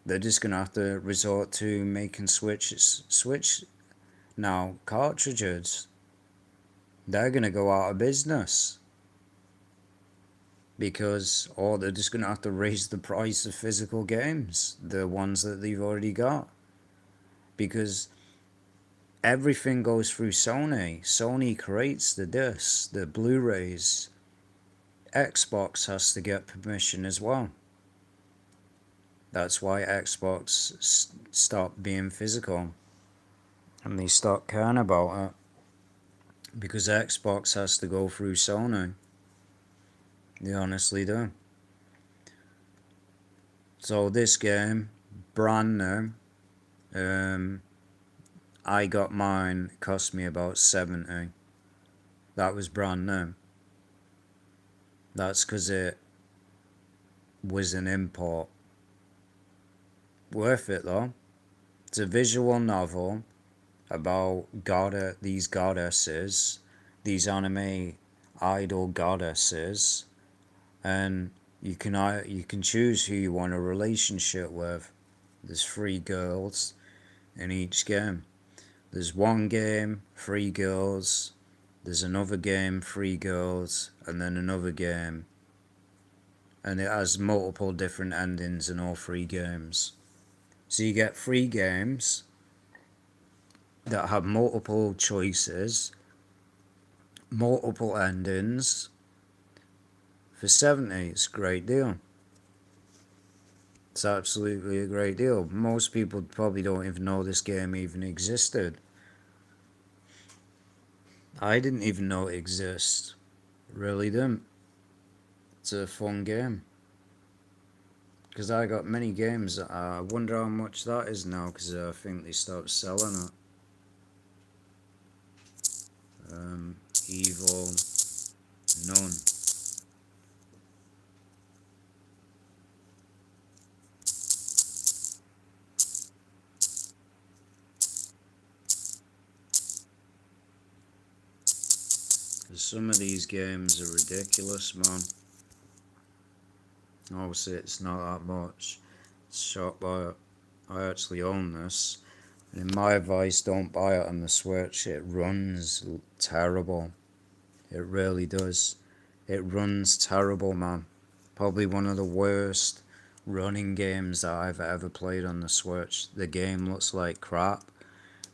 They're just gonna have to resort to making Switch now cartridges. They're gonna go out of business. Because, or they're just gonna have to raise the price of physical games, the ones that they've already got. Because everything goes through Sony. Sony creates the discs, the Blu-rays. Xbox has to get permission as well. That's why Xbox stopped being physical. And they stopped caring about it. Because Xbox has to go through Sony. They honestly do. So this game, brand new. I got mine, it cost me about 70. That was brand new. That's because it was an import. Worth it though. It's a visual novel about these goddesses, these anime idol goddesses, and you can choose who you want a relationship with. There's 3 girls in each game. There's one game, 3 girls. There's another game, 3 girls, and then another game. And it has multiple different endings in all 3 games. So you get 3 games that have multiple choices, multiple endings. For 70, it's a great deal. It's absolutely a great deal. Most people probably don't even know this game even existed. I didn't even know it exists. Really didn't. It's a fun game. Because I got many games. I wonder how much that is now, because I think they stopped selling it. Evil None. Some of these games are ridiculous, man. Obviously, it's not that much. It's shot by. I actually own this. And in my advice, don't buy it on the Switch. It runs terrible. It really does. It runs terrible, man. Probably one of the worst running games that I've ever played on the Switch. The game looks like crap.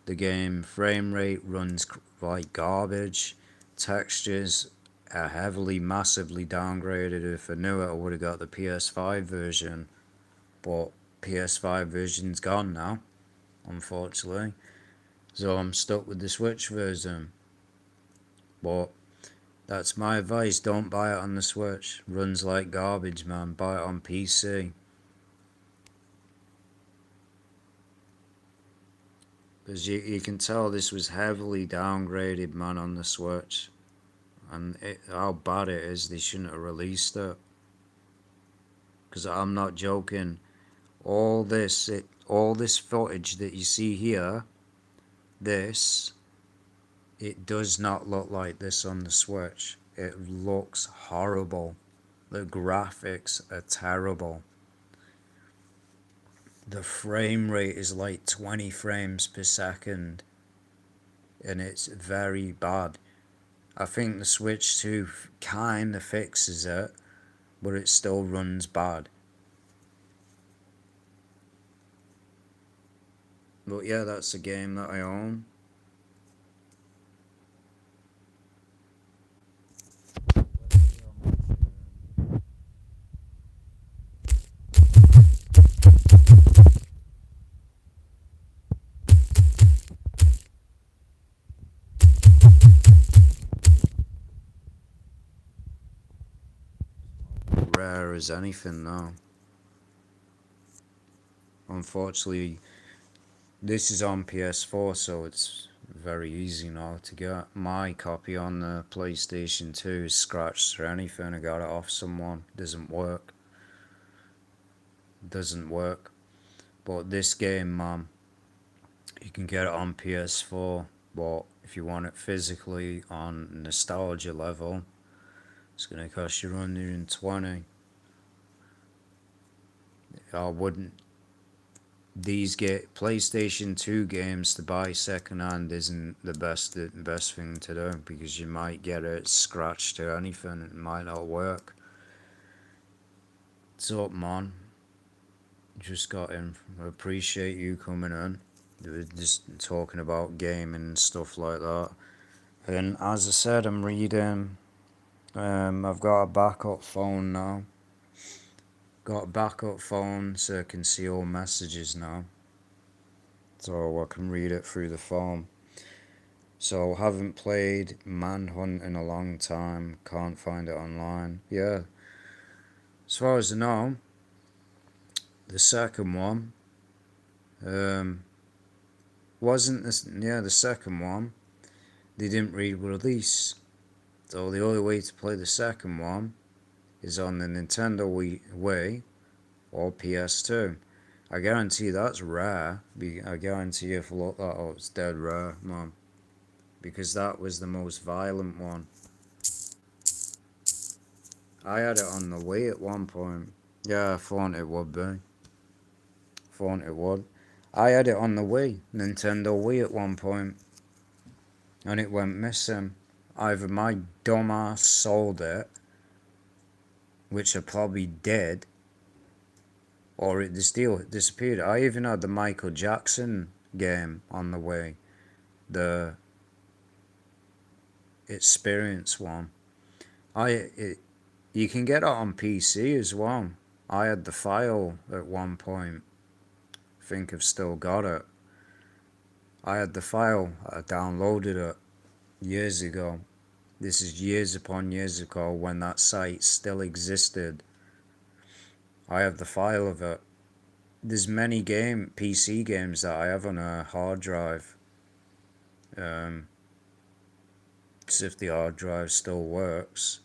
The game frame rate runs like garbage. Textures are heavily, massively downgraded. If I knew it, I would have got the PS5 version. But PS5 version's gone now, unfortunately. So I'm stuck with the Switch version. But that's my advice. Don't buy it on the Switch. Runs like garbage, man. Buy it on PC. Because you can tell this was heavily downgraded, man, on the Switch. And how bad it is, they shouldn't have released it. Because I'm not joking. All this footage that you see here, it does not look like this on the Switch. It looks horrible. The graphics are terrible. The frame rate is like 20 frames per second, and it's very bad. I think the Switch 2 kinda fixes it, but it still runs bad. But yeah, that's a game that I own. Rare as anything now. Unfortunately, this is on PS4, so it's very easy now to get. My copy on the PlayStation 2 is scratched or anything. I got it off someone. Doesn't work. Doesn't work. But this game, man, you can get it on PS4. But if you want it physically on nostalgia level, it's gonna cost you 120. I wouldn't. These get PlayStation 2 games to buy secondhand isn't the best thing to do, because you might get it scratched or anything. It might not work. What's up, man? Just got in. I appreciate you coming in. We were just talking about gaming and stuff like that. And as I said, I'm reading. I've got a backup phone now. Got a backup phone so I can see all messages now. So I can read it through the phone. So haven't played Manhunt in a long time. Can't find it online. Yeah. As far as I know, the second one wasn't this. Yeah, the second one they didn't re-release. So the only way to play the second one is on the Nintendo Wii or PS2. I guarantee that's rare. I guarantee if you look that up, it's dead rare, man. Because that was the most violent one. I had it on the Wii at one point. Yeah, I thought it would be. Thought it would. I had it on the Wii, Nintendo Wii at one point, and it went missing. Either my dumbass sold it, which I probably did, or it disappeared. I even had the Michael Jackson game on the Wii, the Experience one. You can get it on PC as well. I had the file at one point. I think I've still got it. I had the file. I downloaded it years ago. This is years upon years ago when that site still existed. I have the file of it. There's many PC games that I have on a hard drive. As if the hard drive still works.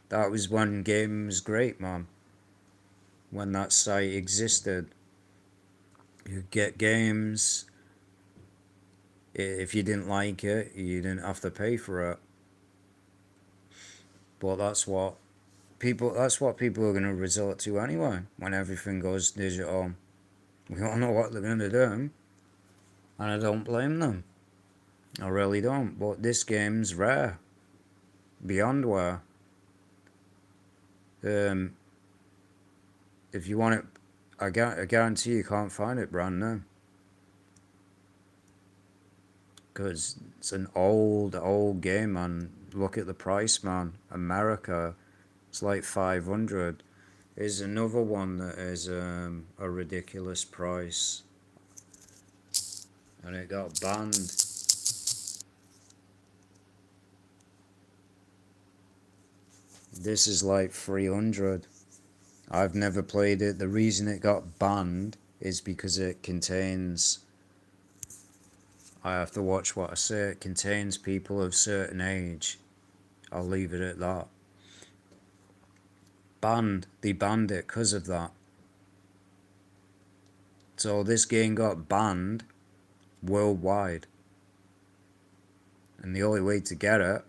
That was when gaming was great, man. When that site existed. You'd get games. If you didn't like it, you didn't have to pay for it. But that's what people are gonna resort to anyway, when everything goes digital. We all know what they're gonna do. And I don't blame them. I really don't. But this game's rare. Beyond rare. If you want it, I guarantee you can't find it brand new. Because it's an old game, man. Look at the price, man. America, it's like 500. There's another one that is a ridiculous price. And it got banned. This is like 300. I've never played it. The reason it got banned is because it contains, I have to watch what I say, it contains people of certain age. I'll leave it at that. They banned it because of that. So this game got banned worldwide. And the only way to get it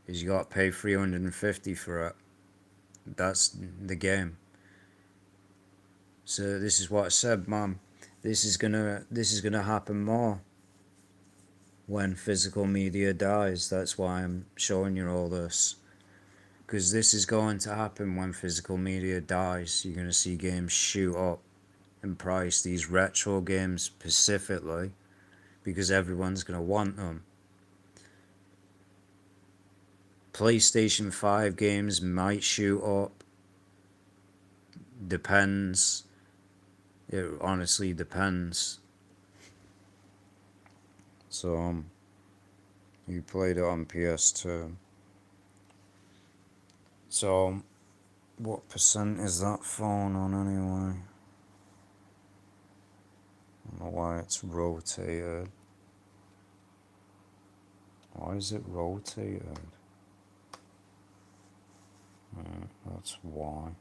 is you gotta pay $350 for it. That's the game. So this is what I said, man. This is gonna happen more when physical media dies. That's why I'm showing you all this. Because this is going to happen when physical media dies. You're gonna see games shoot up in price. These retro games specifically, because everyone's gonna want them. PlayStation 5 games might shoot up. Depends. It honestly depends. So, you played it on PS2. So, what percent is that phone on anyway? I don't know why it's rotated. Why is it rotated? That's why.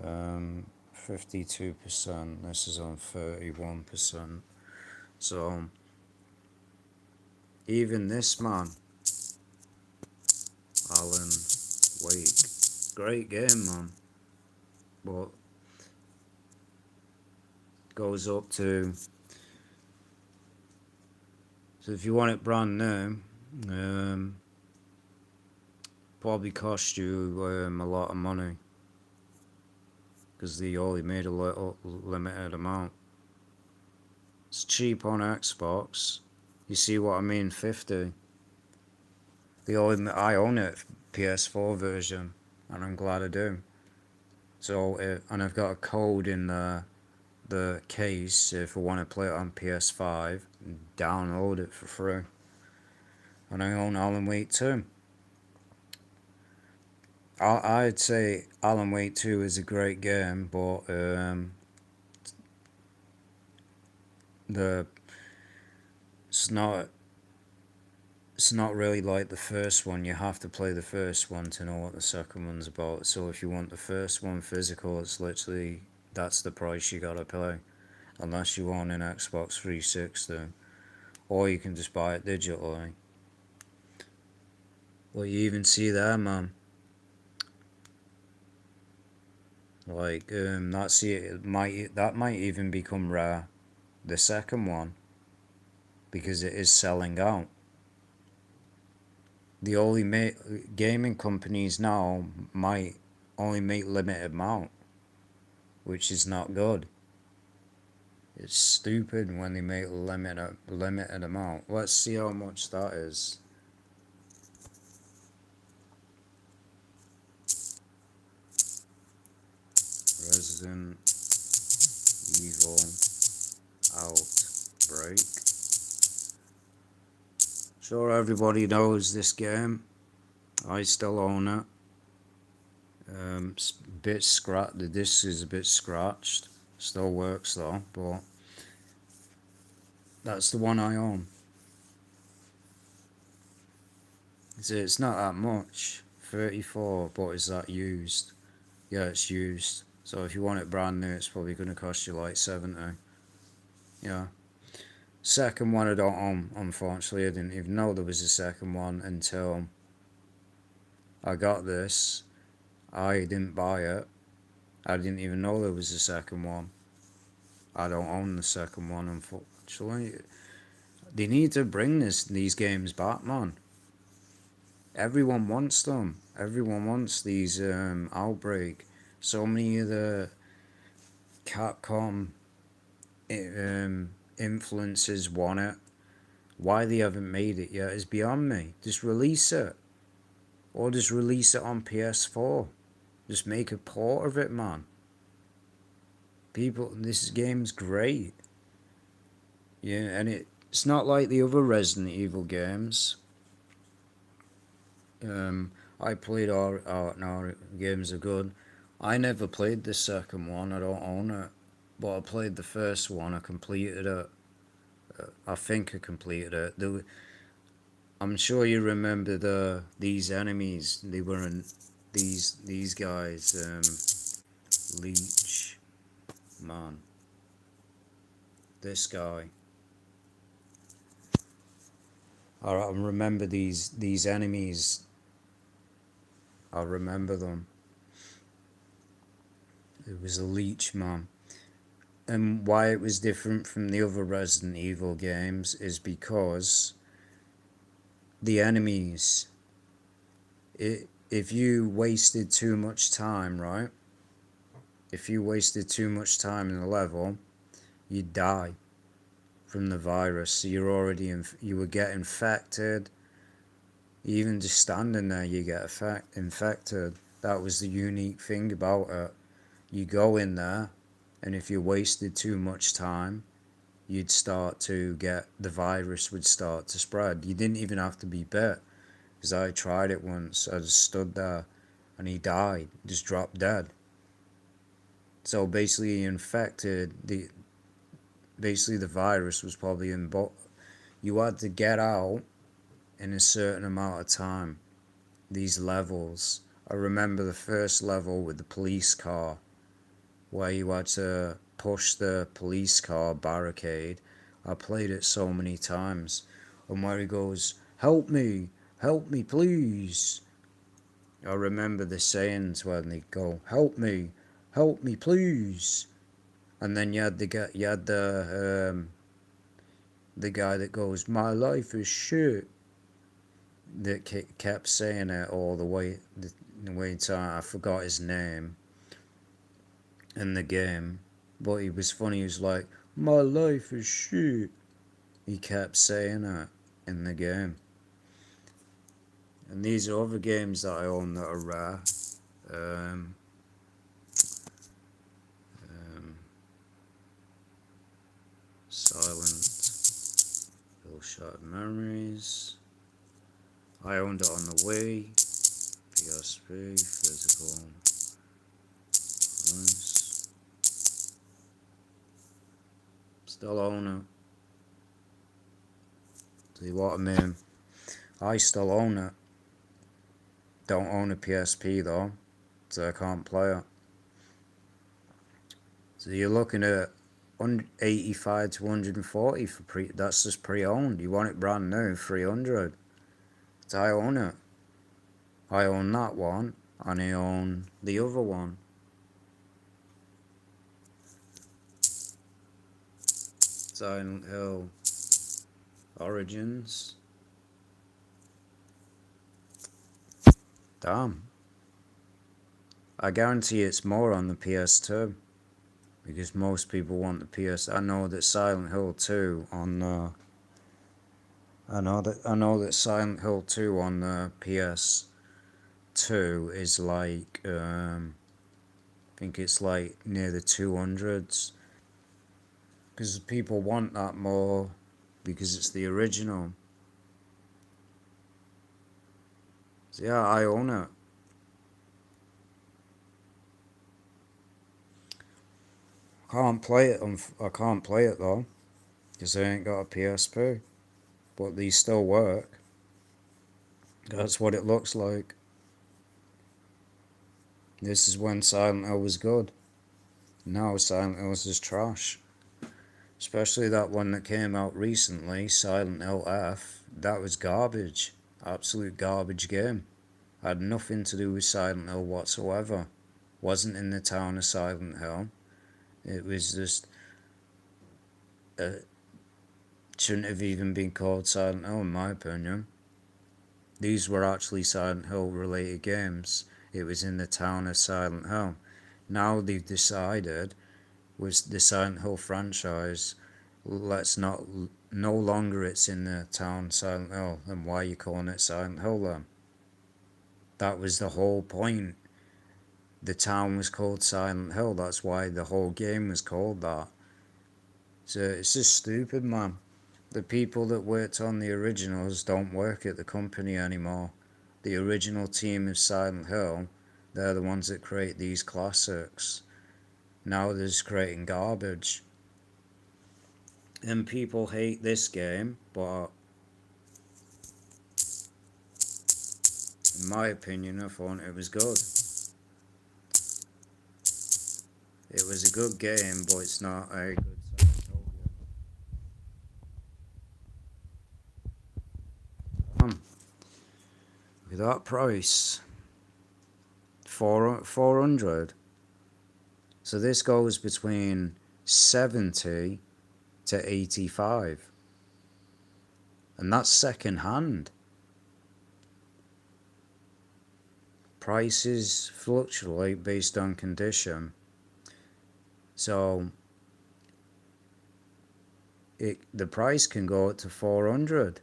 52%. This is on 31%. So, even this man, Alan Wake, great game, man. But goes up to. So if you want it brand new, probably cost you a lot of money. Because they only made a little limited amount. It's cheap on Xbox. You see what I mean? 50. I own it, PS4 version, and I'm glad I do. So, and I've got a code in the case if I want to play it on PS5. Download it for free. And I own Alan Wake 2. I'd say Alan Wake 2 is a great game, but it's not it's not really like the first one. You have to play the first one to know what the second one's about. So if you want the first one physical, it's literally that's the price you gotta pay, unless you own an Xbox 360, or you can just buy it digitally. Well, you even see there, man. Like that's it. That might even become rare. The second one, because it is selling out. The only gaming companies now might only make limited amount, which is not good. It's stupid when they make limited amount. Let's see how much that is. Resident Evil Outbreak. Sure, everybody knows this game. I still own it. It's a bit scratched. The disc is a bit scratched. Still works though, but that's the one I own. It's not that much. 34, but is that used? Yeah, it's used. So if you want it brand new, it's probably going to cost you like 70. Yeah. Second one I don't own, unfortunately. I didn't even know there was a second one until I got this. I didn't buy it. I didn't even know there was a second one. I don't own the second one, unfortunately. They need to bring these games back, man. Everyone wants them. Everyone wants these Outbreak. So many of the Capcom influencers want it. Why they haven't made it yet is beyond me. Just release it. Or just release it on PS4. Just make a port of it, man. People, this game's great. Yeah, and it's not like the other Resident Evil games. I played all no, games are good. I never played the second one. I don't own it, but I played the first one. I completed it. I think I completed it. I'm sure you remember these enemies. They were in these guys. Leech, man. This guy. I remember these enemies. I remember them. It was a leech, man. And why it was different from the other Resident Evil games is because the enemies, if you wasted too much time, right? If you wasted too much time in the level, you'd die from the virus. So you're already you would get infected. Even just standing there, you get infected. That was the unique thing about it. You go in there, and if you wasted too much time, you'd start to get, the virus would start to spread. You didn't even have to be bit, because I tried it once. I just stood there, and he died, just dropped dead. So basically, he infected basically the virus was probably in, but you had to get out in a certain amount of time. These levels. I remember the first level with the police car, where you had to push the police car barricade. I played it so many times. And where he goes, help me, please. I remember the sayings when they go, help me, please. And then you had the guy that goes, my life is shit. That kept saying it all the way I forgot his name in the game, but he was funny. He was like, my life is shit. He kept saying it in the game. And these are other games that I own that are rare. Silent Hill Shattered Memories. I owned it on the Wii, PSP, physical. Nice. Still own it. See what I mean? I still own it. Don't own a PSP though, so I can't play it. So you're looking at 85 to 140 for that's just pre-owned. You want it brand new, 300. So I own it. I own that one, and I own the other one. Silent Hill Origins. Damn. I guarantee it's more on the PS2. Because most people want the PS. I know that Silent Hill 2 on the. I know that Silent Hill 2 on the PS2 is like I think it's like near the 200s. Because people want that more because it's the original. So yeah, I own it. I can't play it though, because I ain't got a PSP. But these still work. That's what it looks like. This is when Silent Hill was good. Now Silent Hill is just trash. Especially that one that came out recently, Silent Hill F. That was garbage. Absolute garbage game. Had nothing to do with Silent Hill whatsoever. Wasn't in the town of Silent Hill. It was just shouldn't have even been called Silent Hill in my opinion. These were actually Silent Hill related games. It was in the town of Silent Hill. Now they've decided with the Silent Hill franchise, let's not, no longer it's in the town Silent Hill. And why are you calling it Silent Hill then? That was the whole point. The town was called Silent Hill. That's why the whole game was called that. So it's just stupid, man. The people that worked on the originals don't work at the company anymore. The original team of Silent Hill, they're the ones that create these classics. Now they're just creating garbage. And people hate this game, but in my opinion, I thought it was good. It was a good game, but it's not a good Silent Hill game. Look at that price. 400. So this goes between 70 to 85. And that's second hand. Prices fluctuate based on condition. So the price can go up to 400.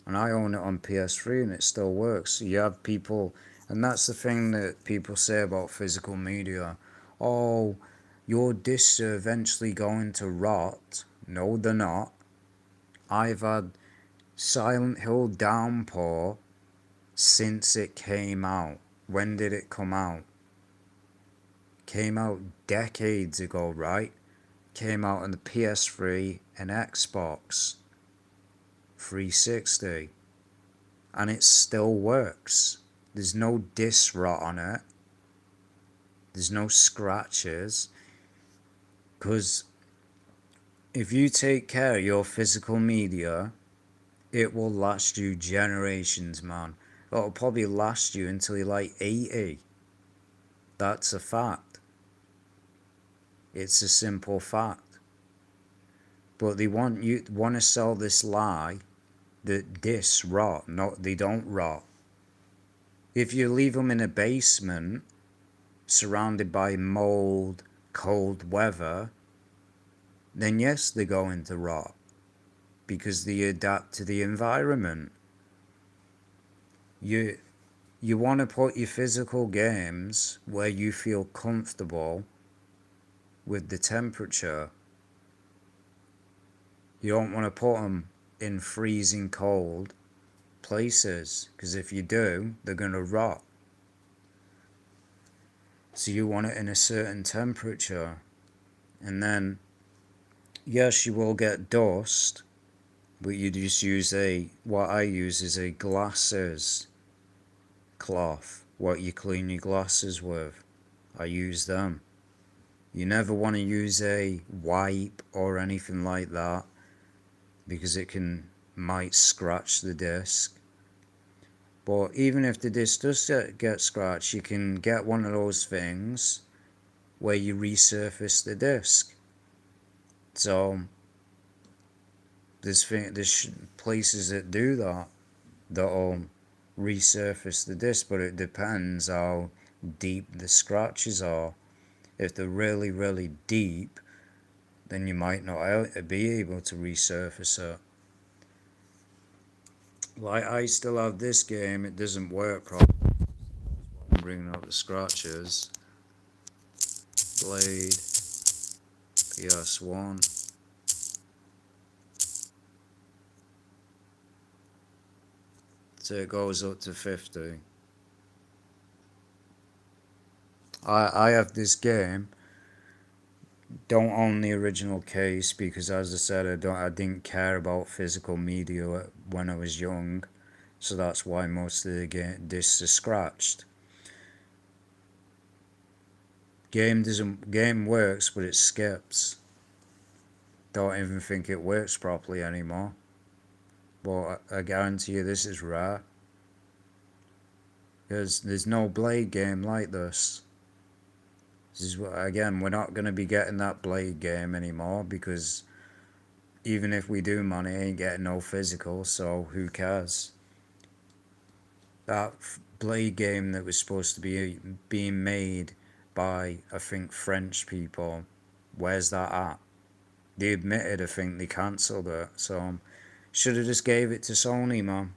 And I own it on PS3 and it still works. You have people, and that's the thing that people say about physical media. Oh, your discs are eventually going to rot. No, they're not. I've had Silent Hill Downpour since it came out. When did it come out? Came out decades ago, right? Came out on the PS3 and Xbox 360. And it still works. There's no disc rot on it. There's no scratches. Because if you take care of your physical media, it will last you generations, man. It'll probably last you until you're like 80. That's a fact. It's a simple fact. But they want to sell this lie that discs rot. No, they don't rot. If you leave them in a basement, surrounded by mold, cold weather, then yes, they're going to rot. Because they adapt to the environment. You want to put your physical games where you feel comfortable with the temperature. You don't want to put them in freezing cold places, because if you do, they're going to rot. So you want it in a certain temperature. And then, yes, you will get dust But you just use what I use is a glasses cloth, what you clean your glasses with. I use them. You never want to use a wipe or anything like that because it might scratch the disc. But even if the disc does get scratched, you can get one of those things where you resurface the disc. So there's places that do that'll resurface the disc, but it depends how deep the scratches are. If they're really, really deep, then you might not be able to resurface it. Like, I still have this game, it doesn't work properly. I'm bringing up the scratches. Blade, PS1. So it goes up to 50. I have this game. Don't own the original case because, as I said, I didn't care about physical media when I was young, so that's why most of the discs are scratched. Game works, but it skips. Don't even think it works properly anymore. But I guarantee you, this is rare. There's no Blade game like this. Again, we're not going to be getting that Blade game anymore because even if we do, man, it ain't getting no physical, so who cares? That Blade game that was supposed to be being made by, I think, French people, where's that at? They admitted, I think, they cancelled it, so should have just gave it to Sony, man.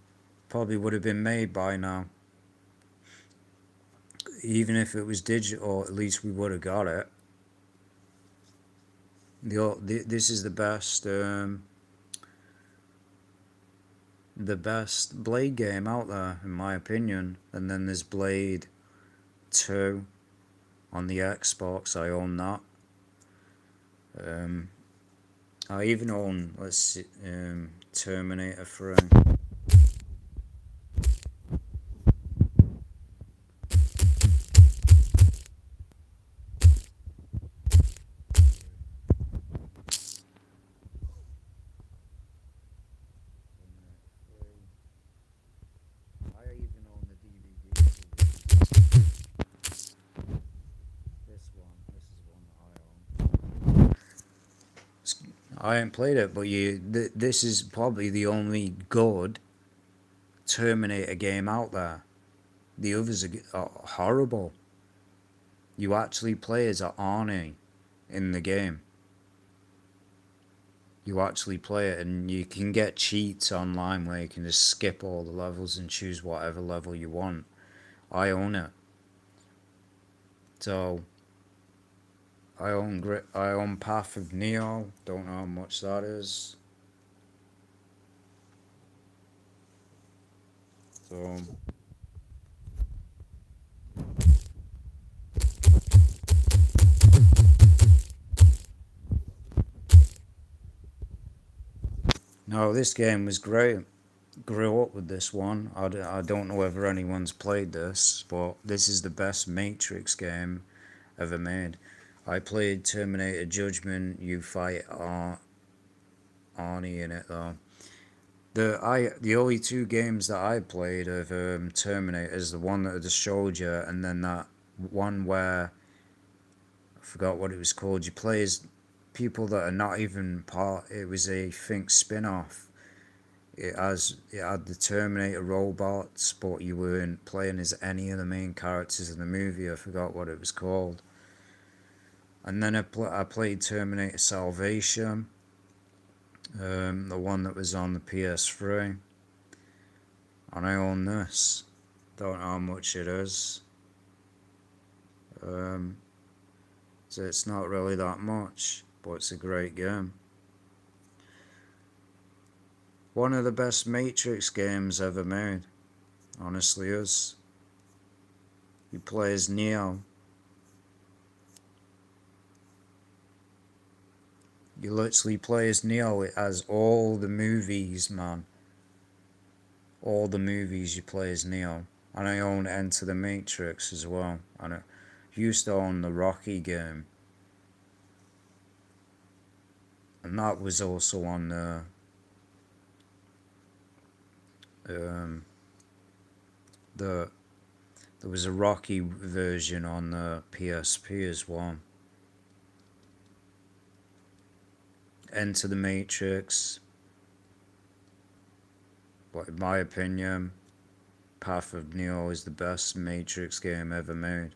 Probably would have been made by now. Even if it was digital, at least we would have got it. This is the best Blade game out there, in my opinion. And then there's Blade 2 on the Xbox. I own that. I even own, let's see, Terminator 3. I even own the DVD. This is one that I own. I ain't played it, but this is probably the only good Terminator game out there. The others are horrible. You actually play as Arnie in the game. You actually play it, and you can get cheats online where you can just skip all the levels and choose whatever level you want. I own it. So I own Path of Neo. Don't know how much that is. So no, this game was great. Grew up with this one. I don't know whether anyone's played this, but this is the best Matrix game ever made. I played Terminator Judgment. You fight Arnie in it though. The only two games that I played of Terminator is the one that I just showed you, and then that one where I forgot what it was called. You play as people that are not even part. It was a spin-off. It had the Terminator robots, but you weren't playing as any of the main characters in the movie. I forgot what it was called. And then I played Terminator Salvation, the one that was on the PS3. And I own this. Don't know how much it is. So it's not really that much, but it's a great game. One of the best Matrix games ever made, honestly is. You play as Neo. You literally play as Neo. It has all the movies, man. All the movies you play as Neo. And I own Enter the Matrix as well. And I used to own the Rocky game. And that was also on the there was a Rocky version on the PSP as well. Enter the Matrix, but in my opinion, Path of Neo is the best Matrix game ever made.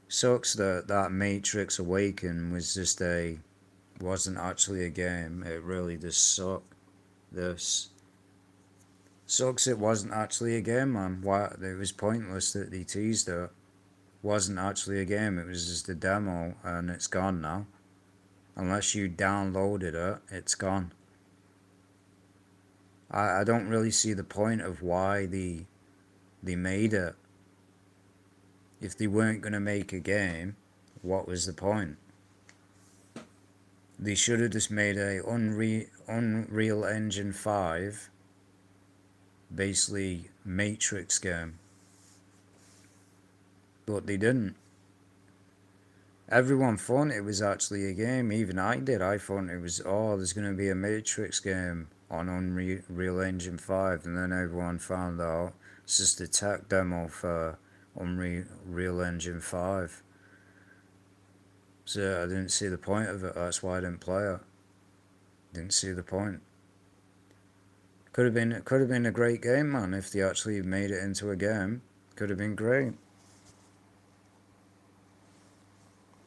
Sucks that that Matrix Awaken wasn't actually a game. It really just sucked. This sucks. It wasn't actually a game, man. Why? It was pointless that they teased it. Wasn't actually a game. It was just a demo, and it's gone now. Unless you downloaded it, it's gone. I don't really see the point of why they made it. If they weren't gonna make a game, what was the point? They should have just made a Unreal Engine 5, basically Matrix game. But they didn't. Everyone thought it was actually a game. Even I did. I thought it was, oh, there's going to be a Matrix game on Unreal Engine 5. And then everyone found out it's just a tech demo for Unreal Engine 5. So I didn't see the point of it. That's why I didn't play it. Didn't see the point. Could have been a great game, man, if they actually made it into a game. Could have been great.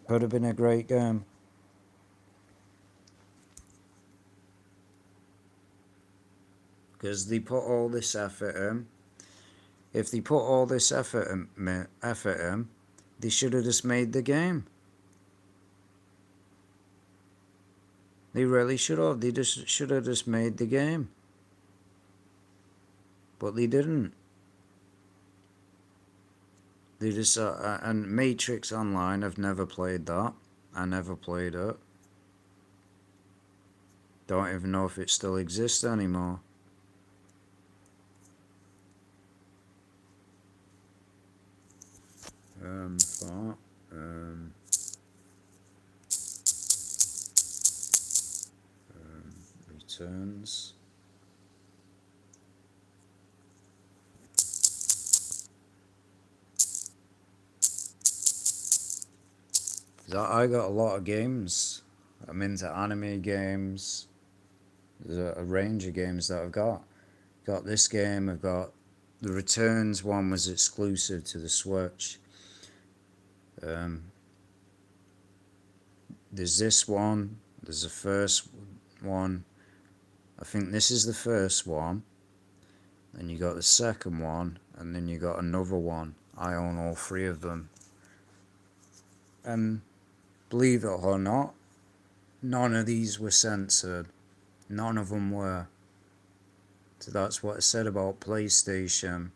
Could have been a great game. Because they put all this effort in. If they put all this effort in, they should have just made the game. They really should have. They just should have just made the game. But they didn't. They just and Matrix Online, I've never played that. I never played it. Don't even know if it still exists anymore. Thought. Returns. I got a lot of games. I'm into anime games. There's a range of games that I've got. Got this game. I've got the Returns one was exclusive to the Switch. There's this one. There's the first one. I think this is the first one. Then you got the second one, and then you got another one. I own all three of them. And believe it or not, none of these were censored. None of them were. So that's what I said about PlayStation.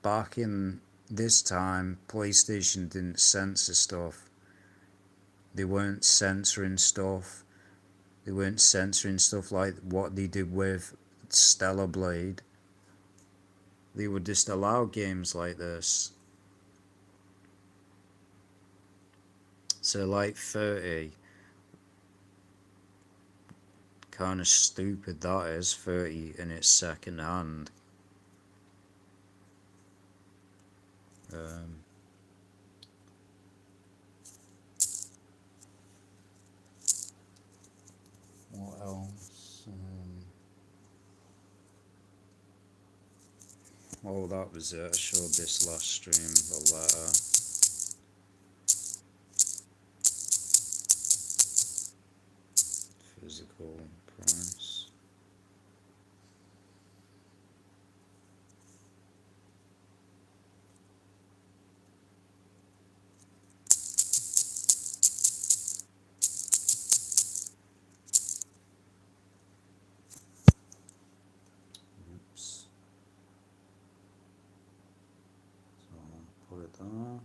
Back in this time, PlayStation didn't censor stuff. They weren't censoring stuff. They weren't censoring stuff like what they did with Stellar Blade. They would just allow games like this. So like 30. Kind of stupid that is, 30 in its second hand. What else? Oh, that was it. I showed this last stream, the letter. Physical price. Oops. So I'll put it there.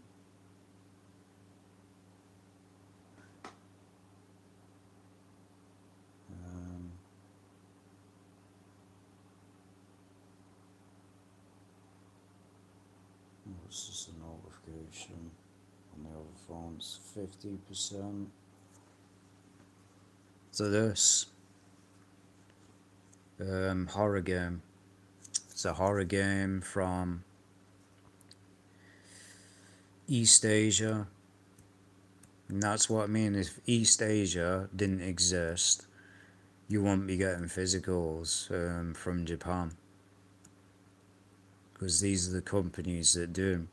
resolution. On the other phones, 50%. So this horror game. It's a horror game from East Asia. And that's what I mean. If East Asia didn't exist, you won't be getting physicals from Japan. Because these are the companies that do.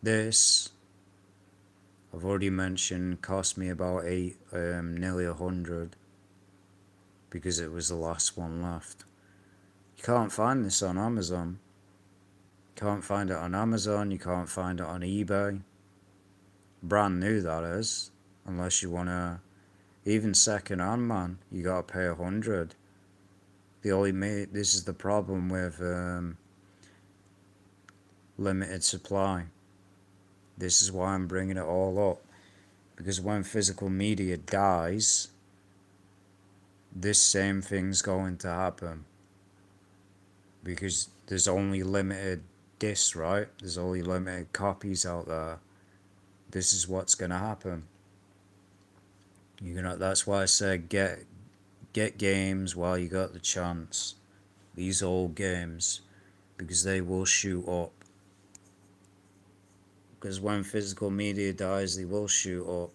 This, I've already mentioned, cost me about nearly 100. Because it was the last one left. You can't find this on Amazon. You can't find it on Amazon, you can't find it on eBay. Brand new, that is. Unless you wanna, even second hand, man, you gotta pay 100. This is the problem with limited supply. This is why I'm bringing it all up. Because when physical media dies, this same thing's going to happen. Because there's only limited discs, right? There's only limited copies out there. This is what's gonna happen. That's why I said get games while you got the chance. These old games, because they will shoot up. Because when physical media dies, they will shoot up.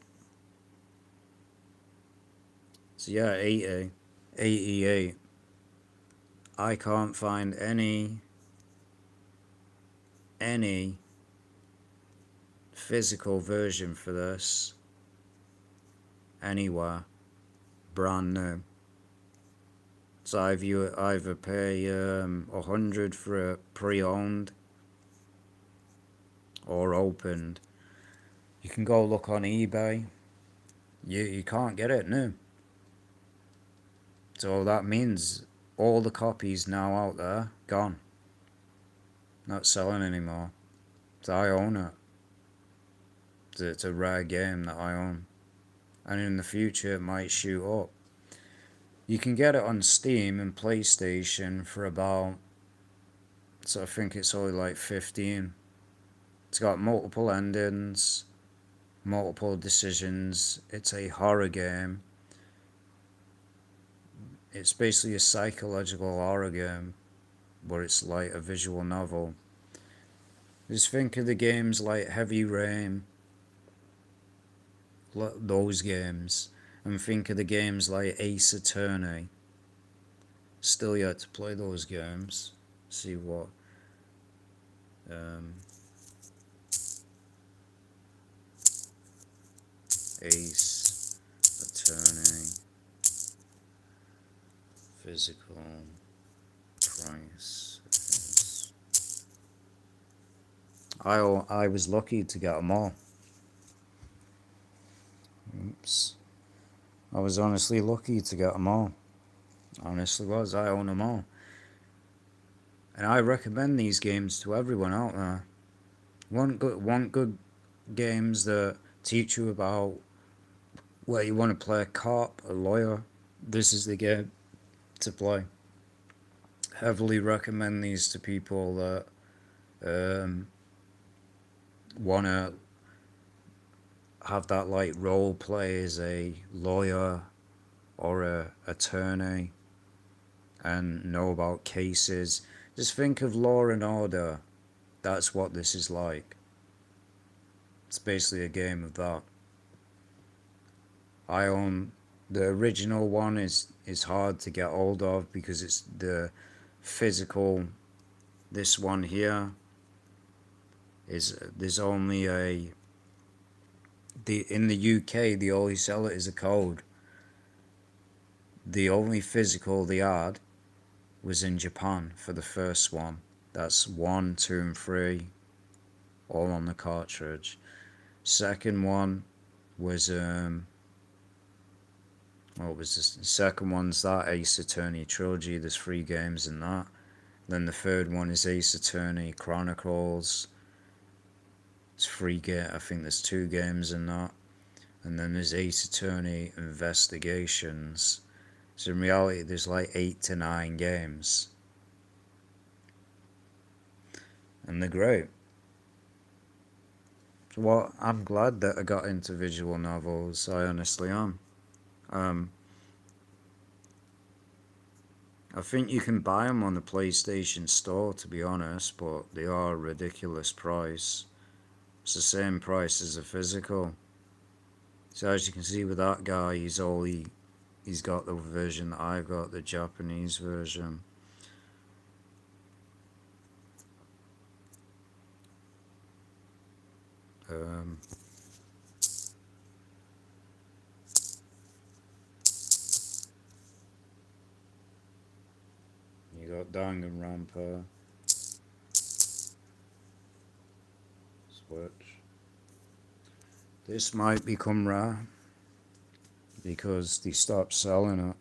So yeah, 88. I can't find any physical version for this anywhere, brand new. So either pay 100 for it pre-owned or opened. You can go look on eBay. You can't get it new. So that means all the copies now out there, gone. Not selling anymore. So I own it. It's a rare game that I own. And in the future it might shoot up. You can get it on Steam and PlayStation for about, so I think it's only like 15. It's got multiple endings, multiple decisions. It's a horror game. It's basically a psychological horror game, but it's like a visual novel. Just think of the games like Heavy Rain, those games, and think of the games like Ace Attorney. Still yet to play those games. See what Ace Attorney physical price is. I was lucky to get them all. Oops. I was honestly lucky to get them all. Honestly was. I own them all. And I recommend these games to everyone out there. Want good games that teach you about where you want to play a cop, a lawyer. This is the game to play. Heavily recommend these to people that want to have that like role play as a lawyer or a attorney and know about cases. Just think of Law and Order. That's what this is like. It's basically a game of that. I own the original one. Is hard to get hold of because it's the physical. This one here is there's only in the UK they only sell it as a code. The only physical they had was in Japan for the first one. That's 1, 2, and 3, all on the cartridge. Second one was what was this? The second one's that Ace Attorney trilogy. There's 3 games in that. Then the third one is Ace Attorney Chronicles. It's 3 I think there's 2 games in that. And then there's Ace Attorney Investigations. So in reality, there's like 8 to 9 games. And they're great. Well, I'm glad that I got into visual novels. I honestly am. Um, I think you can buy them on the PlayStation Store, to be honest, but they are a ridiculous price. It's the same price as a physical. So as you can see with that guy, he's got the version that I got, the Japanese version. Um, you got Danganronpa, Switch. This might become rare because they stopped selling it.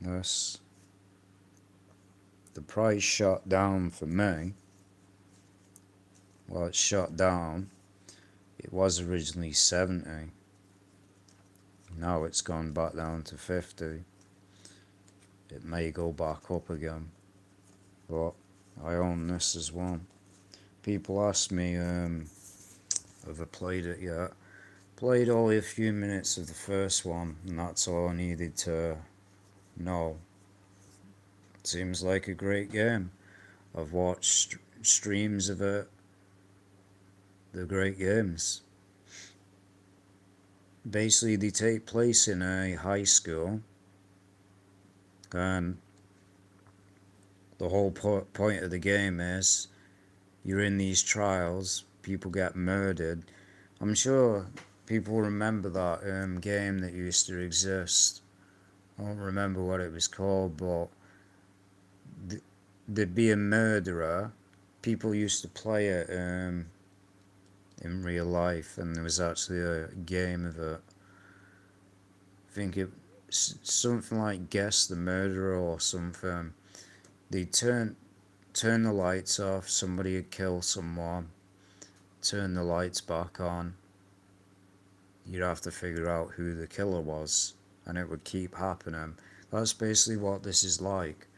Yes, the price shot down for me. Well, it shot down. It was originally 70. Now it's gone back down to 50. It may go back up again. But I own this as well. People ask me, have I played it yet? Played only a few minutes of the first one, and that's all I needed to know. Seems like a great game. I've watched streams of it. They're great games. Basically, they take place in a high school, and the whole point of the game is you're in these trials, people get murdered. I'm sure people remember that game that used to exist. I don't remember what it was called, but there'd be a murderer. People used to play it in real life, and there was actually a game of it. I think it something like Guess the Murderer or something. They turn the lights off. Somebody would kill someone. Turn the lights back on. You'd have to figure out who the killer was, and it would keep happening. That's basically what this is like.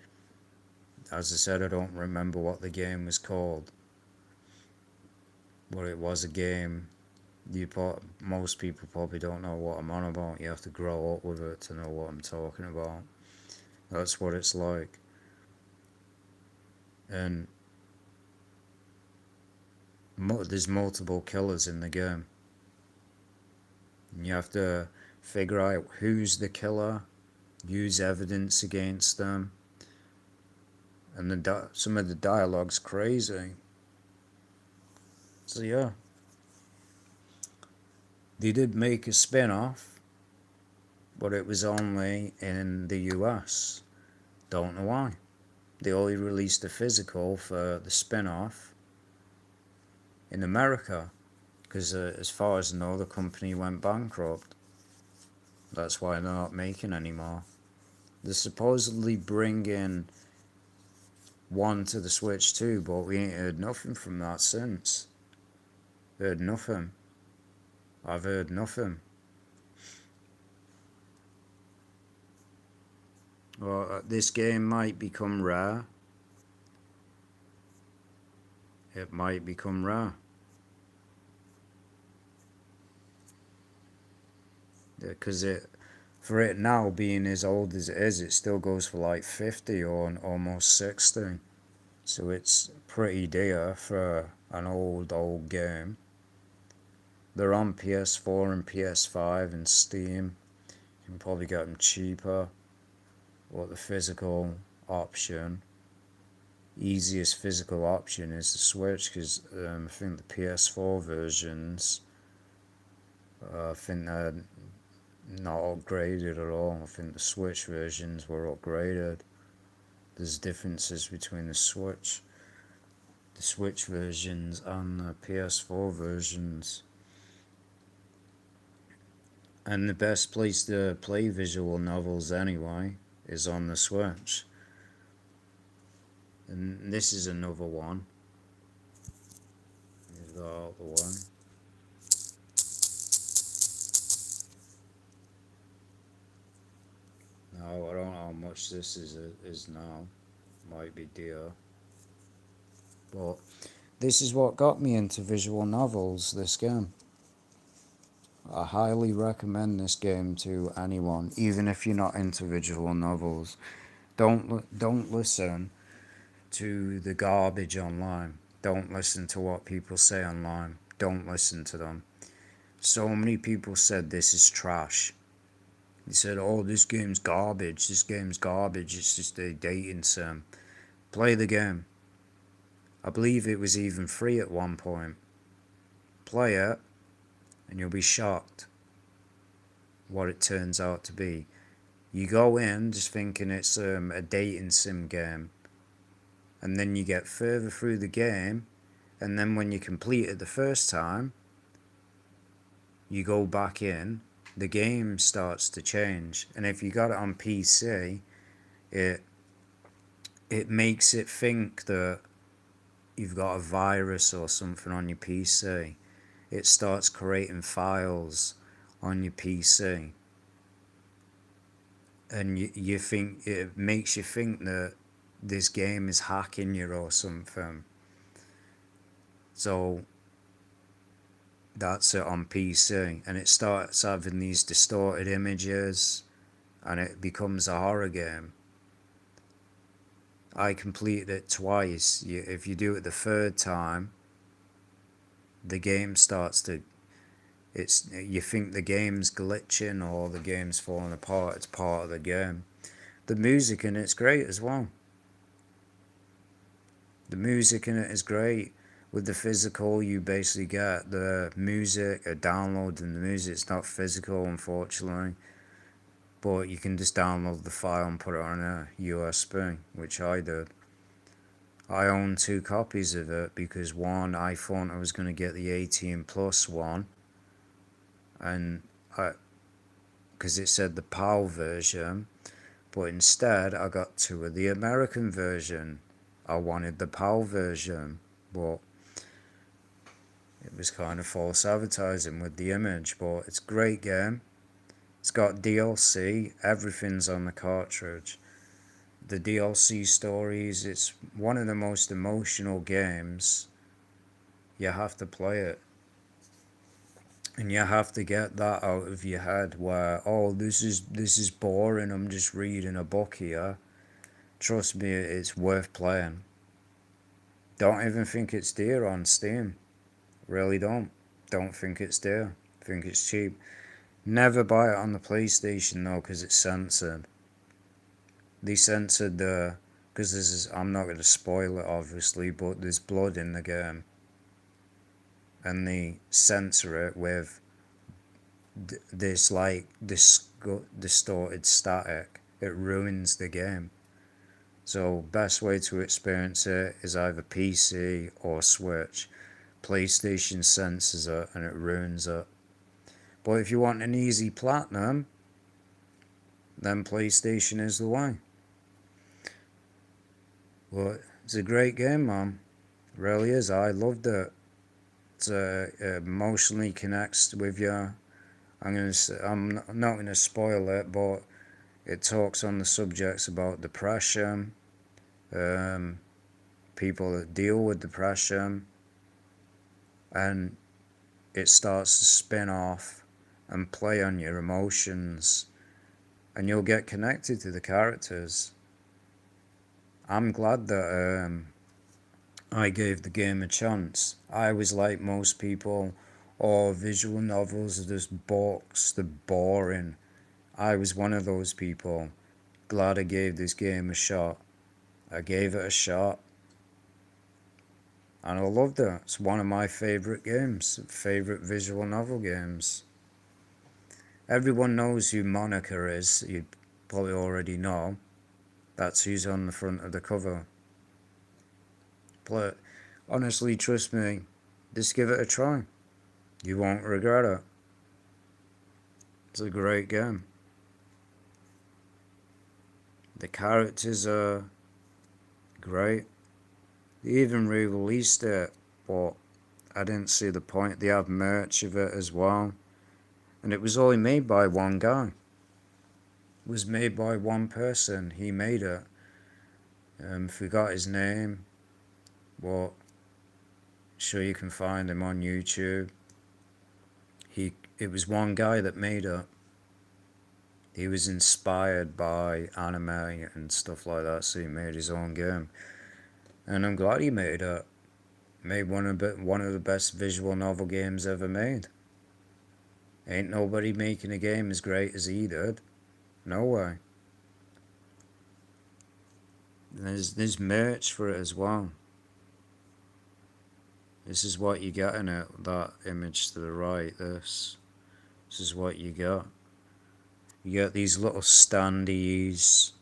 As I said, I don't remember what the game was called, but it was a game. Most people probably don't know what I'm on about. You have to grow up with it to know what I'm talking about. That's what it's like. And there's multiple killers in the game. And you have to figure out who's the killer, use evidence against them. And some of the dialogue's crazy. So yeah, they did make a spin-off, but it was only in the US. Don't know why. They only released a physical for the spin-off in America, because as far as I know, the company went bankrupt. That's why they're not making anymore. They're supposedly bringing one to the Switch too, but we ain't heard nothing from that since. Heard nothing. I've heard nothing. Well, this game might become rare. It might become rare. Because for it now being as old as it is, it still goes for like 50 or almost 60. So it's pretty dear for an old game. They're on PS4 and PS5 and Steam. You can probably get them cheaper. Or the physical option, easiest physical option is the Switch, because I think the PS4 versions, I think they're not upgraded at all. I think the Switch versions were upgraded. There's differences between the Switch versions and the PS4 versions. And the best place to play visual novels anyway is on the Switch. And this is another one. Move that out of the way. No, I don't know how much this is now. Might be dear. But This is what got me into visual novels, this game. I highly recommend this game to anyone, even if you're not into visual novels. Don't listen to the garbage online. Don't listen to what people say online. Don't listen to them. So many people said this is trash. They said, "Oh, this game's garbage. This game's garbage. It's just a dating sim." Play the game. I believe it was even free at one point. Play it, and you'll be shocked what it turns out to be. You go in just thinking it's a dating sim game, and then you get further through the game, and then when you complete it the first time, you go back in, the game starts to change. And if you got it on PC, it makes it think that you've got a virus or something on your PC. It starts creating files on your PC. And you think, it makes you think that this game is hacking you or something. So that's it on PC, and it starts having these distorted images, and it becomes a horror game. I completed it twice. If you do it the third time, the game starts to, you think the game's glitching or the game's falling apart. It's part of the game. The music in it's great as well. The music in it is great. With the physical, you basically get the music, a download, and the music. It's not physical, unfortunately, but you can just download the file and put it on a USB, which I did. I own 2 copies of it because one, I thought I was going to get the 18 plus one, and because it said the PAL version, but instead I got 2 of the American version. I wanted the PAL version, but it was kind of false advertising with the image. But it's a great game. It's got DLC, everything's on the cartridge. The DLC stories, it's one of the most emotional games. You have to play it. And you have to get that out of your head where, oh, this is boring, I'm just reading a book here. Trust me, it's worth playing. Don't even think it's dear on Steam. Really don't. Don't think it's dear. Think it's cheap. Never buy it on the PlayStation though, because it's censored. They censored the, because this is, I'm not going to spoil it obviously, but there's blood in the game. And they censor it with this like distorted static. It ruins the game. So best way to experience it is either PC or Switch. PlayStation censors it and it ruins it. But if you want an easy platinum, then PlayStation is the way. But it's a great game, man. It really is. I loved it. It emotionally connects with you. I'm not gonna spoil it, but it talks on the subjects about depression, people that deal with depression, and it starts to spin off and play on your emotions, and you'll get connected to the characters. I'm glad that I gave the game a chance. I was like most people, oh, visual novels are just books, they're boring. I was one of those people. Glad I gave this game a shot. I gave it a shot, and I loved it. It's one of my favourite games, favourite visual novel games. Everyone knows who Monica is, you probably already know. That's who's on the front of the cover. But honestly, trust me, just give it a try. You won't regret it. It's a great game. The characters are great. They even re-released it, but I didn't see the point. They have merch of it as well. And it was only made by one guy. It was made by one person. He made it. Forgot his name. But Sure, you can find him on YouTube. It was one guy that made it. He was inspired by anime and stuff like that, so he made his own game. And I'm glad he made it. Made one of the best visual novel games ever made. Ain't nobody making a game as great as he did. No way. There's merch for it as well. This is what you get in it. That image to the right. This is what you get. You get these little standees.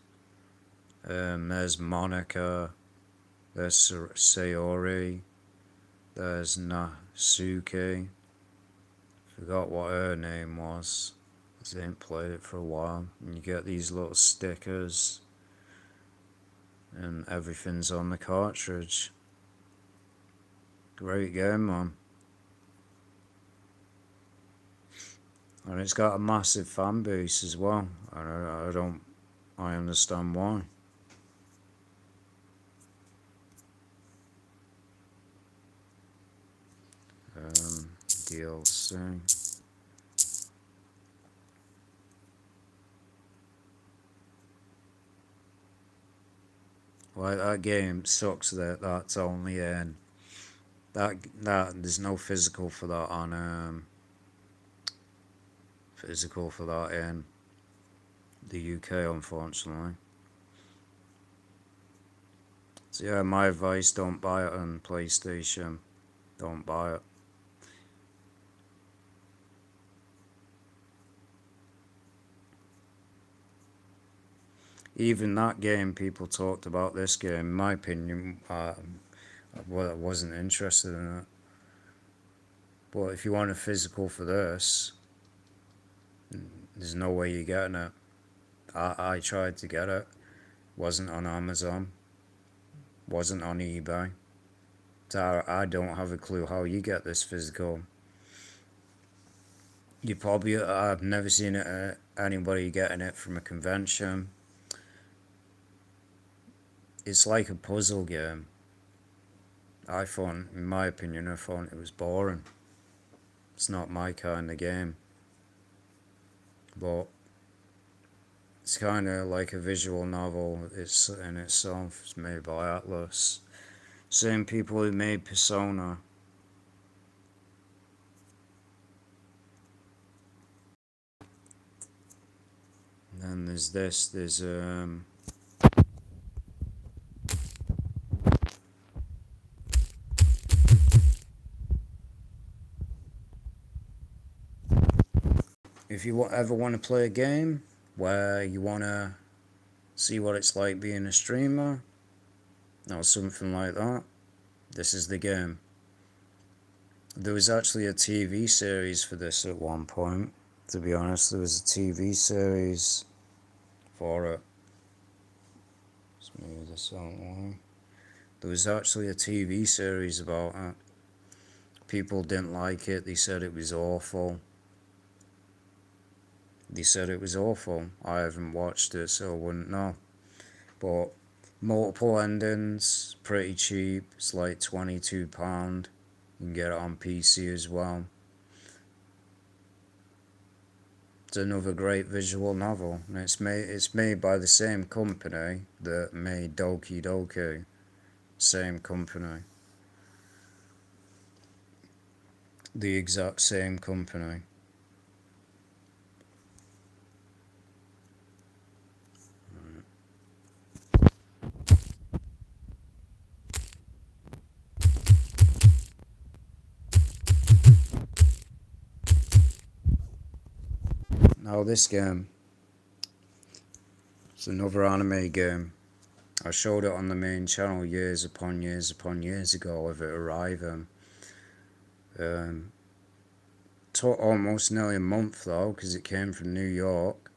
There's Monica. There's Sayori. There's Natsuki. Forgot what her name was. I ain't played it for a while. And you get these little stickers. And everything's on the cartridge. Great game, man. And it's got a massive fan base as well. I understand why. DLC. Well, that game sucks that that's only in that there's no physical for that on in the UK, unfortunately. So yeah, my advice: don't buy it on PlayStation. Don't buy it. Even that game, people talked about this game. In my opinion, I wasn't interested in it. But if you want a physical for this, there's no way you're getting it. I tried to get it. Wasn't on Amazon. Wasn't on eBay. So I don't have a clue how you get this physical. I've never seen it, anybody getting it from a convention. It's like a puzzle game. In my opinion, I thought it was boring. It's not my kind of game. But it's kind of like a visual novel. It's in itself. It's made by Atlas. Same people who made Persona. And then there's this. There's if you ever want to play a game where you want to see what it's like being a streamer or something like that, this is the game. There was actually a TV series for this at one point, to be honest. There was a TV series for it. Let's move this out. There was actually a TV series about it. People didn't like it. They said it was awful. I haven't watched it, so I wouldn't know. But multiple endings, pretty cheap. It's like £22. You can get it on PC as well. It's another great visual novel, and it's made by the same company that made Doki Doki. Same company. The exact same company. Now this game, it's another anime game. I showed it on the main channel years upon years ago of it arriving. Took almost nearly a month though, because it came from New York.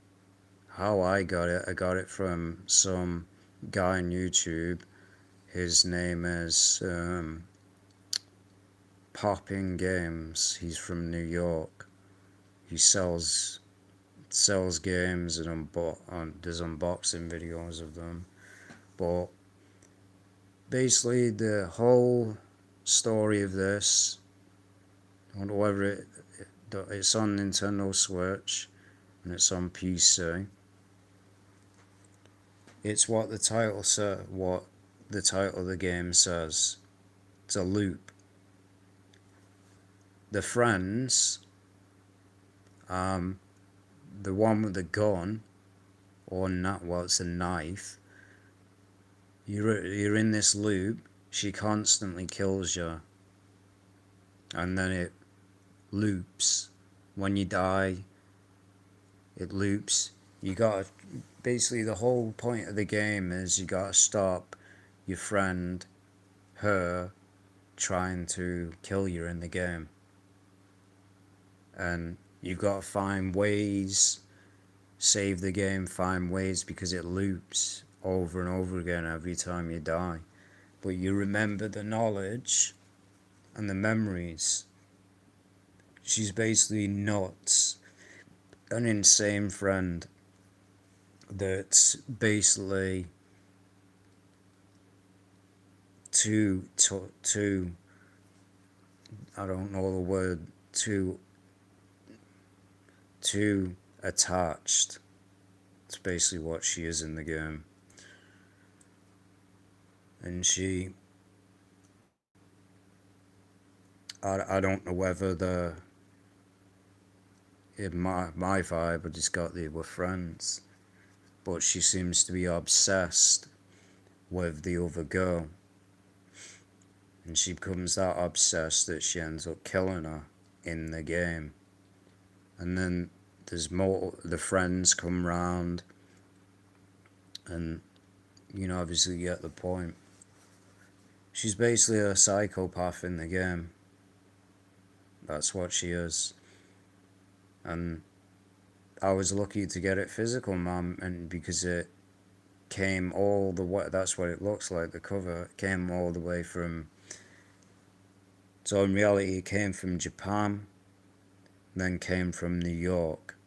How I got it from some guy on YouTube. His name is Popping Games. He's from New York. He sells games and does unboxing videos of them. But basically the whole story of this. I wonder whether it's on Nintendo Switch and it's on PC. It's what the title what the title of the game says. It's a loop. The friends, the one with the gun, or not, well, it's a knife. You're in this loop. She constantly kills you, and then it loops. When you die, it loops. You gotta, basically the whole point of the game is you gotta stop your friend, her, trying to kill you in the game. And you've got to find ways, save the game, find ways, because it loops over and over again every time you die. But you remember the knowledge and the memories. She's basically nuts. An insane friend that's basically too I don't know the word, too attached. It's basically what she is in the game. And she, I don't know whether in my vibe, I just got they were friends, but she seems to be obsessed with the other girl, and she becomes that obsessed that she ends up killing her in the game. And then there's more, the friends come round, and you know, obviously you get the point. She's basically a psychopath in the game. That's what she is. And I was lucky to get it physical, man, and because it came all the way, that's what it looks like, the cover, it came all the way from, so in reality it came from Japan, then came from New York.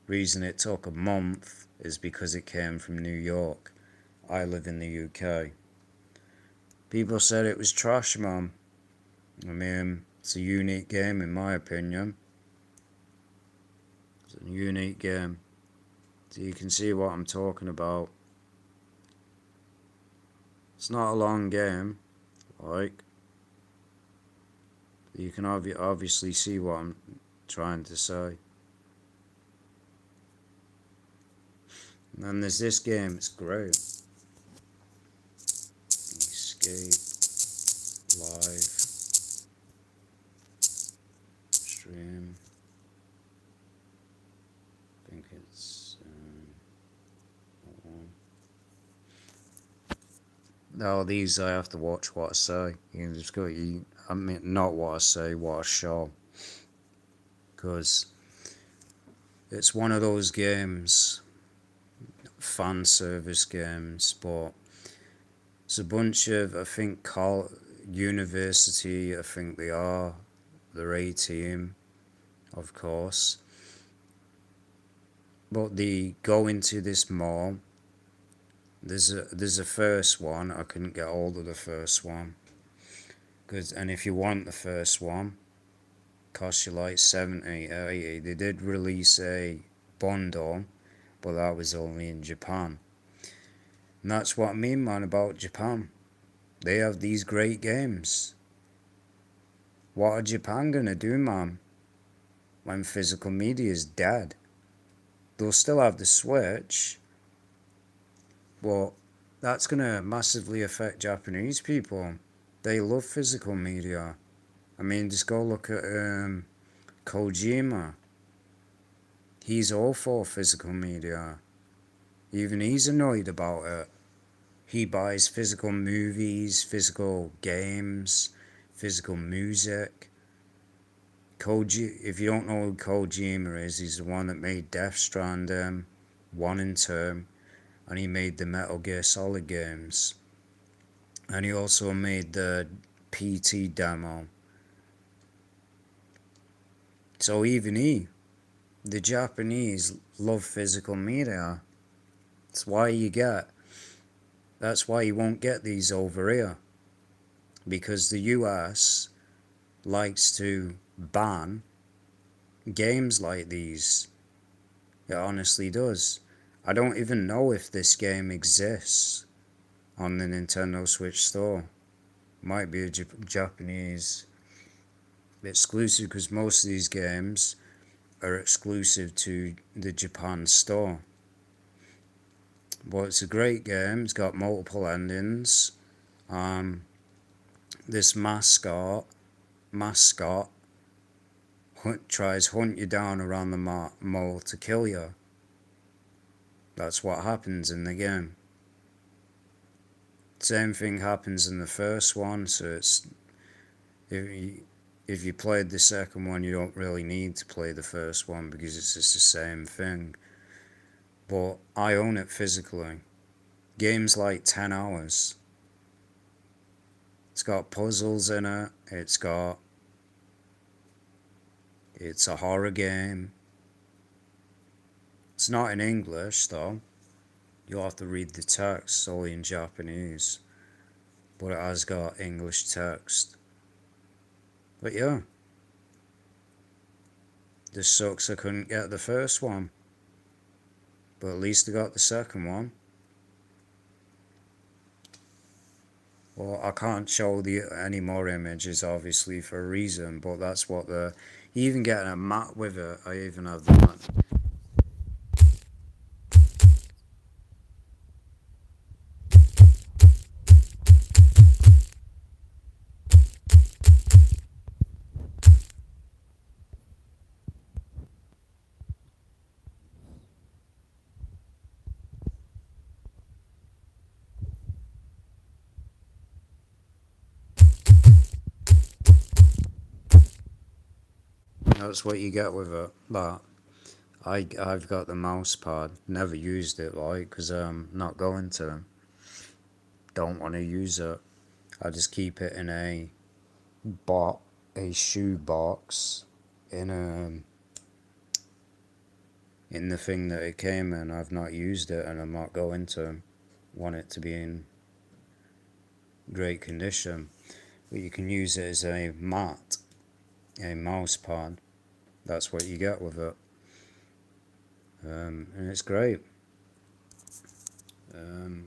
Reason it took a month is because it came from New York. I live in the UK. People said it was trash, man. I mean, it's a unique game in my opinion. It's a unique game. So you can see what I'm talking about. It's not a long game, like. You can obviously see what I'm trying to say. And then there's this game, it's great. Escape live stream. I think it's that one. No, these I have to watch what I say. You can just go. I mean, not what I say, what I show. Because it's one of those games, fan service games, but it's a bunch of, I think, university, I think they are, they're A team, of course. But they go into this mall. There's a first one. I couldn't get hold of the first one. And if you want the first one, costs you like 70, 80. They did release a bundle, but that was only in Japan. And that's what I mean, man, about Japan. They have these great games. What are Japan gonna do, man, when physical media is dead? They'll still have the Switch, but that's gonna massively affect Japanese people. They love physical media. I mean, just go look at Kojima. He's all for physical media. Even he's annoyed about it. He buys physical movies, physical games, physical music. If you don't know who Kojima is, he's the one that made Death Stranding 1 and 2, and he made the Metal Gear Solid games. And he also made the PT demo. So even the Japanese love physical media. That's why you won't get these over here. because the US likes to ban games like these. It honestly does. I don't even know if this game exists on the Nintendo Switch store. Might be a Japanese exclusive, because most of these games are exclusive to the Japan store. But it's a great game. It's got multiple endings. This mascot tries hunt you down around the mall to kill you. That's what happens in the game. Same thing happens in the first one, so it's if you played the second one, you don't really need to play the first one because it's just the same thing. But I own it physically. Game's like 10 hours. It's got puzzles in it. It's a horror game. It's not in English though. You'll have to read the text solely in Japanese. But it has got English text. But yeah. This sucks I couldn't get the first one. But at least I got the second one. Well, I can't show any more images, obviously, for a reason, but that's what you even getting a mat with it. I even have the mat. That's what you get with it. But I've got the mouse pad. Never used it, like, because I'm not going to. Don't want to use it. I just keep it in a shoe box in the thing that it came in. I've not used it, and I'm not going to. Want it to be in great condition. But you can use it as a mat, a mouse pad. That's what you get with it. And it's great.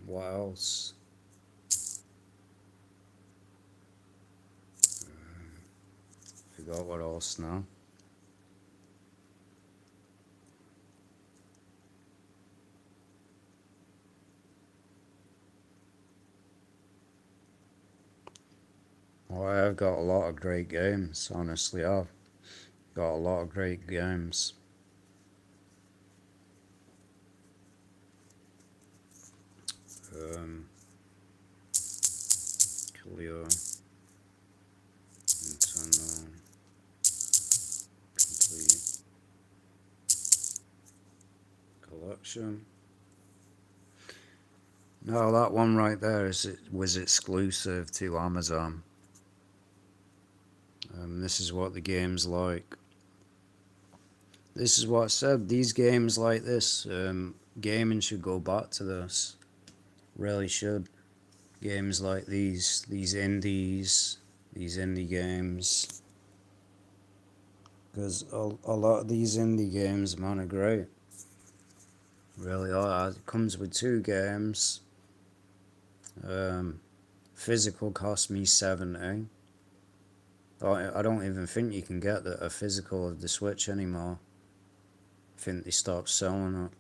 What else? Forgot what else now. Well, I've got a lot of great games, honestly. I've got a lot of great games. Clear Nintendo Complete Collection. No, that one right there was exclusive to Amazon. This is what the game's like. This is what I said. These games like this, gaming should go back to this. Really should. Games like these indie games. Because a lot of these indie games, man, are great. Really are. It comes with 2 games. Physical cost me $70. I don't even think you can get a physical of the Switch anymore. I think they stopped selling it.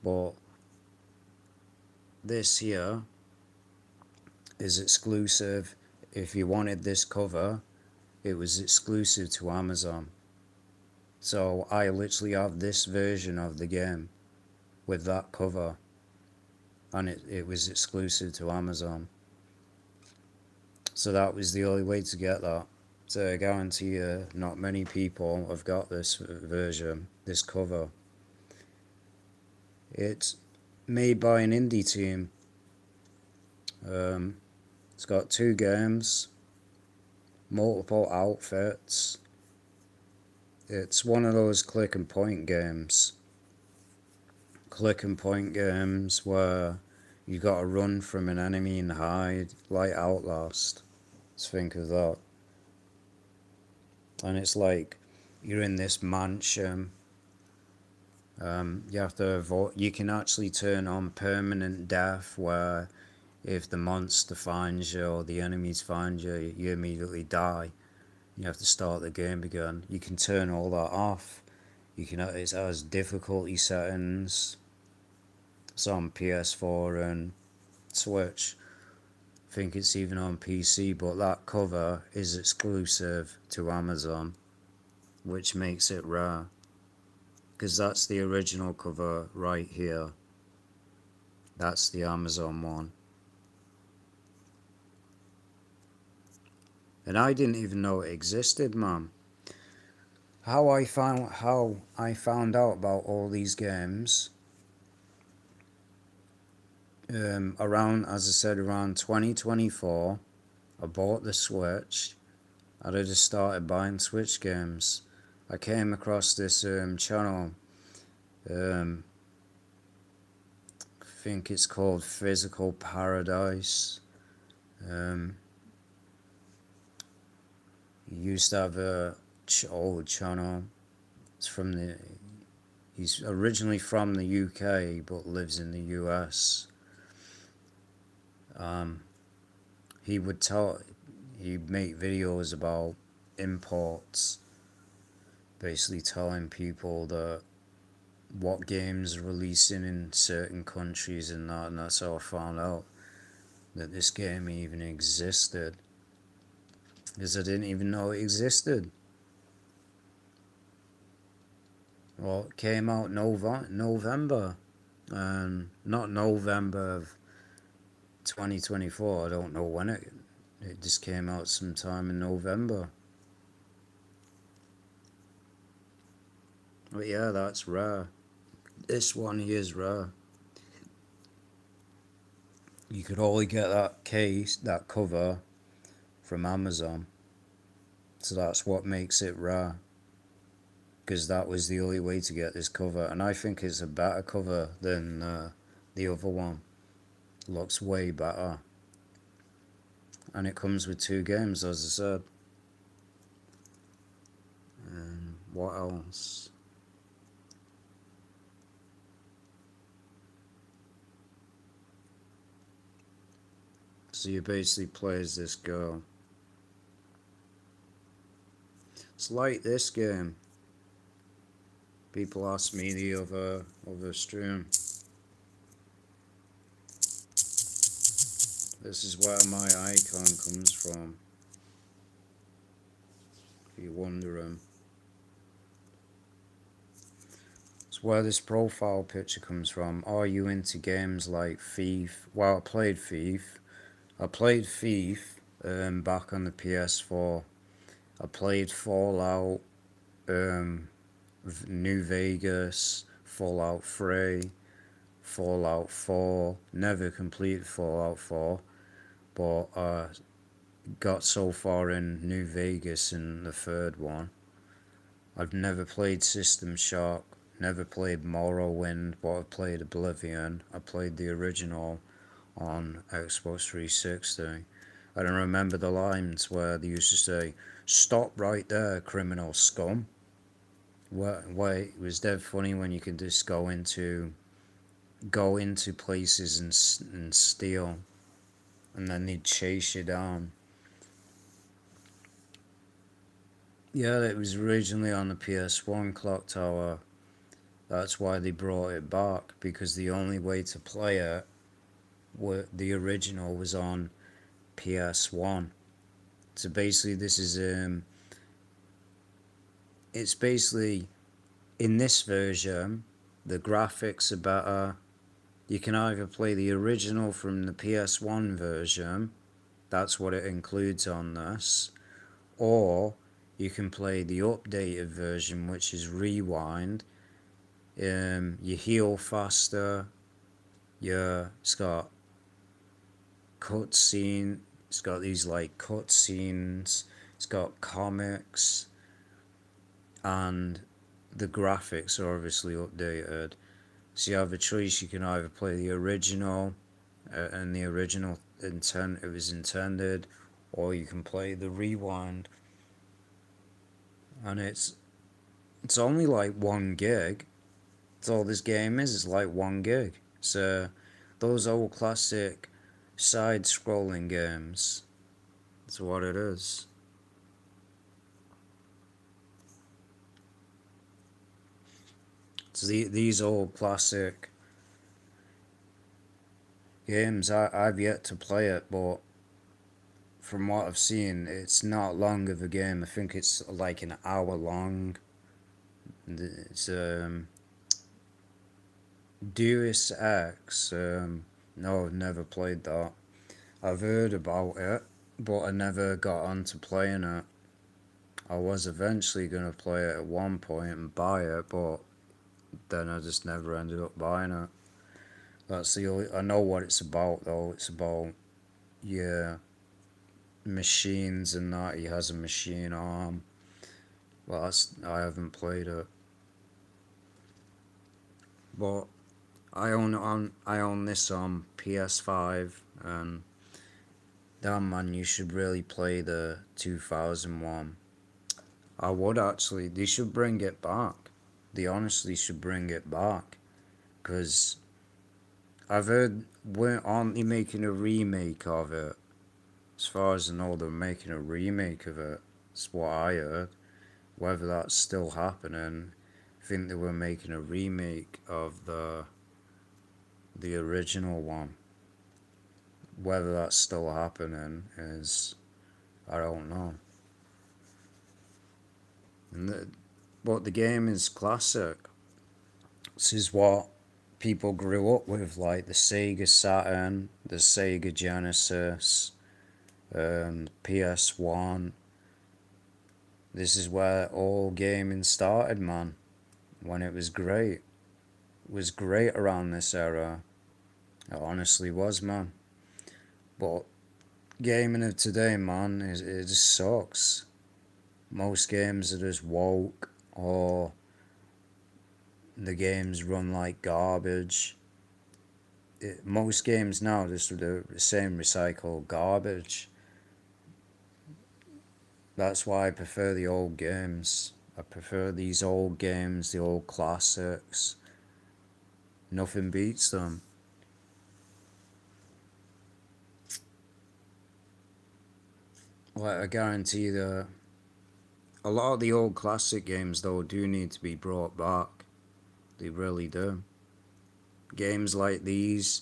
But this here is exclusive. If you wanted this cover, it was exclusive to Amazon. So I literally have this version of the game with that cover, and it was exclusive to Amazon. So that was the only way to get that. So I guarantee you, not many people have got this version, this cover. It's made by an indie team. It's got 2 games, multiple outfits. It's one of those click and point games. Click and point games where you gotta run from an enemy and hide, like Outlast. Let's think of that. And it's like you're in this mansion. You have to avoid. You can actually turn on permanent death, where if the monster finds you or the enemies find you, you immediately die. You have to start the game again. You can turn all that off. You can. It has difficulty settings. It's on PS4 and Switch. I think it's even on PC, but that cover is exclusive to Amazon, which makes it rare. Because that's the original cover right here. That's the Amazon one. And I didn't even know it existed, man. How I found out about all these games, around, as I said, around 2024, I bought the Switch, and I just started buying Switch games. I came across this channel, I think it's called Physical Paradise. He used to have a old channel. It's from the. He's originally from the UK but lives in the US. He would tell. He'd make videos about imports, basically telling people that what games are releasing in certain countries and that, and that's how I found out that this game even existed. Because I didn't even know it existed. Well, it came out November, not November of 2024. I don't know when it just came out sometime in November. But yeah, that's rare. This one here is rare. You could only get that case, that cover, from Amazon. So that's what makes it rare. Because that was the only way to get this cover. And I think it's a better cover than the other one. Looks way better. And it comes with 2 games, as I said. And what else? So you basically play as this girl. It's like this game. People asked me the other stream. This is where my icon comes from, if you're wondering. It's where this profile picture comes from. Are you into games like Thief? Well, I played Thief. Back on the PS4. I played Fallout, New Vegas, Fallout 3, Fallout 4. Never completed Fallout 4, but got so far in New Vegas in the 3rd one. I've never played System Shock, never played Morrowind, but I've played Oblivion. I played the original on Xbox 360. I don't remember the lines where they used to say, "Stop right there, criminal scum." Wait, it was dead funny when you could just go into places and steal, and then they'd chase you down. Yeah, it was originally on the PS1 clock tower. That's why they brought it back, because the only way to play it, the original, was on PS1. So basically, this is it's basically, in this version, the graphics are better. You can either play the original from the PS1 version, that's what it includes on this, or you can play the updated version, which is Rewind. You heal faster. It's got cutscene. It's got these like cutscenes. It's got comics, and the graphics are obviously updated. So you have a choice. You can either play the original, and the original intent it was intended, or you can play the Rewind, and it's only like 1 gig. That's all this game is. It's like 1 gig. So those old classic side-scrolling games. That's what it is. So these old classic games, I've yet to play it, but from what I've seen, it's not long of a game. I think it's like an hour long. It's Deus Ex. No, I've never played that. I've heard about it, but I never got on to playing it. I was eventually gonna play it at one point and buy it, but then I just never ended up buying it. That's the only. I know what it's about though. It's about, yeah, machines and that. He has a machine arm. Well, I haven't played it, but I own this on PS5, and damn man, you should really play the 2001. I would actually. They should bring it back. They honestly should bring it back, because I've heard, aren't they making a remake of it? As far as I know, they're making a remake of it. That's what I heard. Whether that's still happening, I think they were making a remake of the original one. Whether that's still happening is, I don't know. But the game is classic. This is what people grew up with, like the Sega Saturn, the Sega Genesis, PS1. This is where all gaming started, man. When it was great. It was great around this era. It honestly was, man. But gaming of today, man, it just sucks. Most games are just woke, or the games run like garbage. Most games now just the same recycled garbage. That's why I prefer the old games. I prefer these old games, the old classics. Nothing beats them. Like, I guarantee that a lot of the old classic games, though, do need to be brought back. They really do. Games like these,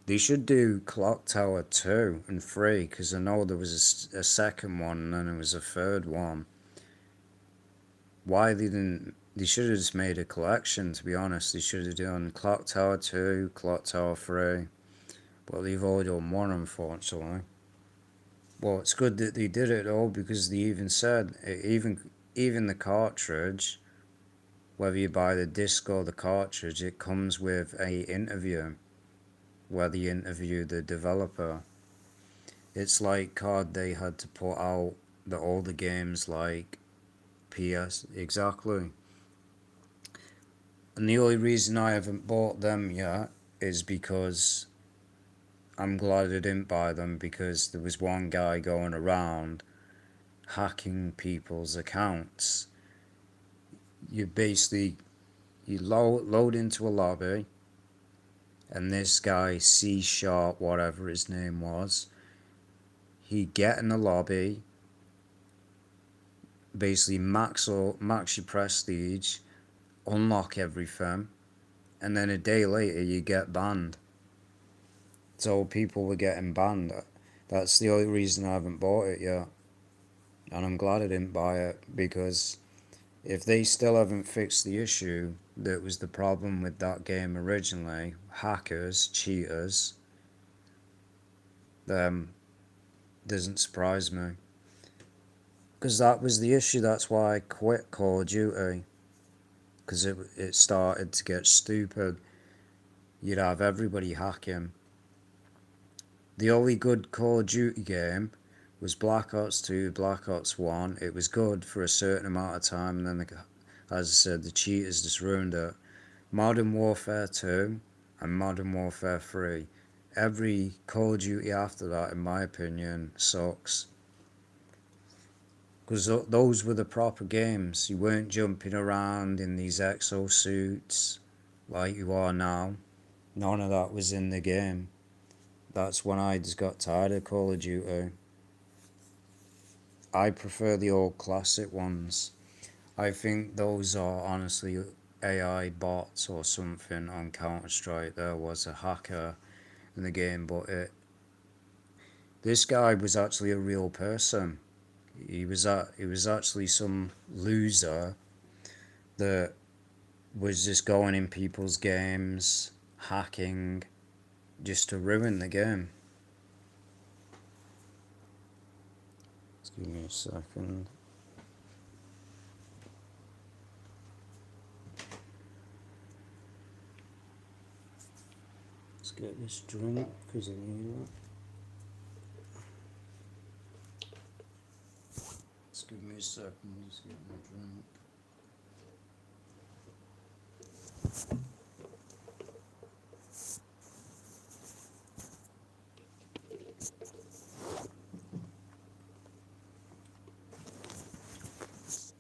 they should do Clock Tower 2 and 3, because I know there was a second one and then there was a third one. Why they didn't. They should have just made a collection, to be honest. They should have done Clock Tower 2, Clock Tower 3. But they've only done one, unfortunately. Well, it's good that they did it though, because they even said, even the cartridge, whether you buy the disc or the cartridge, it comes with a interview where they interview the developer. It's like COD, they had to put out the older games like PS, exactly. And the only reason I haven't bought them yet is because I'm glad I didn't buy them, because there was one guy going around hacking people's accounts. You basically, you load into a lobby, and this guy, C Sharp, whatever his name was, he'd get in the lobby, basically max your prestige, unlock everything, and then a day later you get banned. So people were getting banned. That's the only reason I haven't bought it yet. And I'm glad I didn't buy it, because if they still haven't fixed the issue that was the problem with that game originally, hackers, cheaters, then doesn't surprise me. Because that was the issue, that's why I quit Call of Duty. Because it started to get stupid. You'd have everybody hacking. The only good Call of Duty game was Black Ops 2, Black Ops 1. It was good for a certain amount of time, and then, as I said, the cheaters just ruined it. Modern Warfare 2 and Modern Warfare 3. Every Call of Duty after that, in my opinion, sucks. Because those were the proper games. You weren't jumping around in these exosuits like you are now. None of that was in the game. That's when I just got tired of Call of Duty. I prefer the old classic ones. I think those are honestly AI bots or something on Counter Strike. There was a hacker in the game, but this guy was actually a real person. He was actually some loser that was just going in people's games, hacking, just to ruin the game. Just give me a second. Let's get this drink because I need it. Just give me a second. Just get my drink.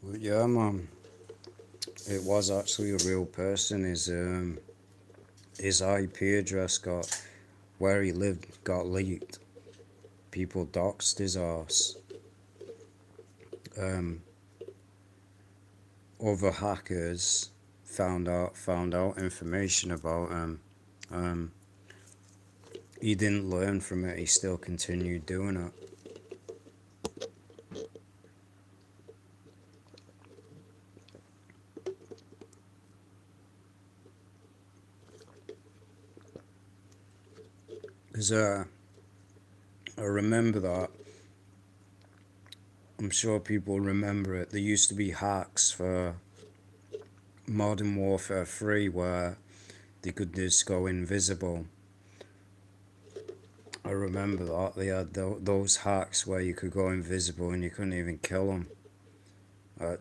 But yeah, man, it was actually a real person. His IP address where he lived got leaked. People doxed his ass. Other hackers found out information about him. He didn't learn from it. He still continued doing it. Because I remember that. I'm sure people remember it. There used to be hacks for Modern Warfare 3 where they could just go invisible. I remember that. They had those hacks where you could go invisible and you couldn't even kill them.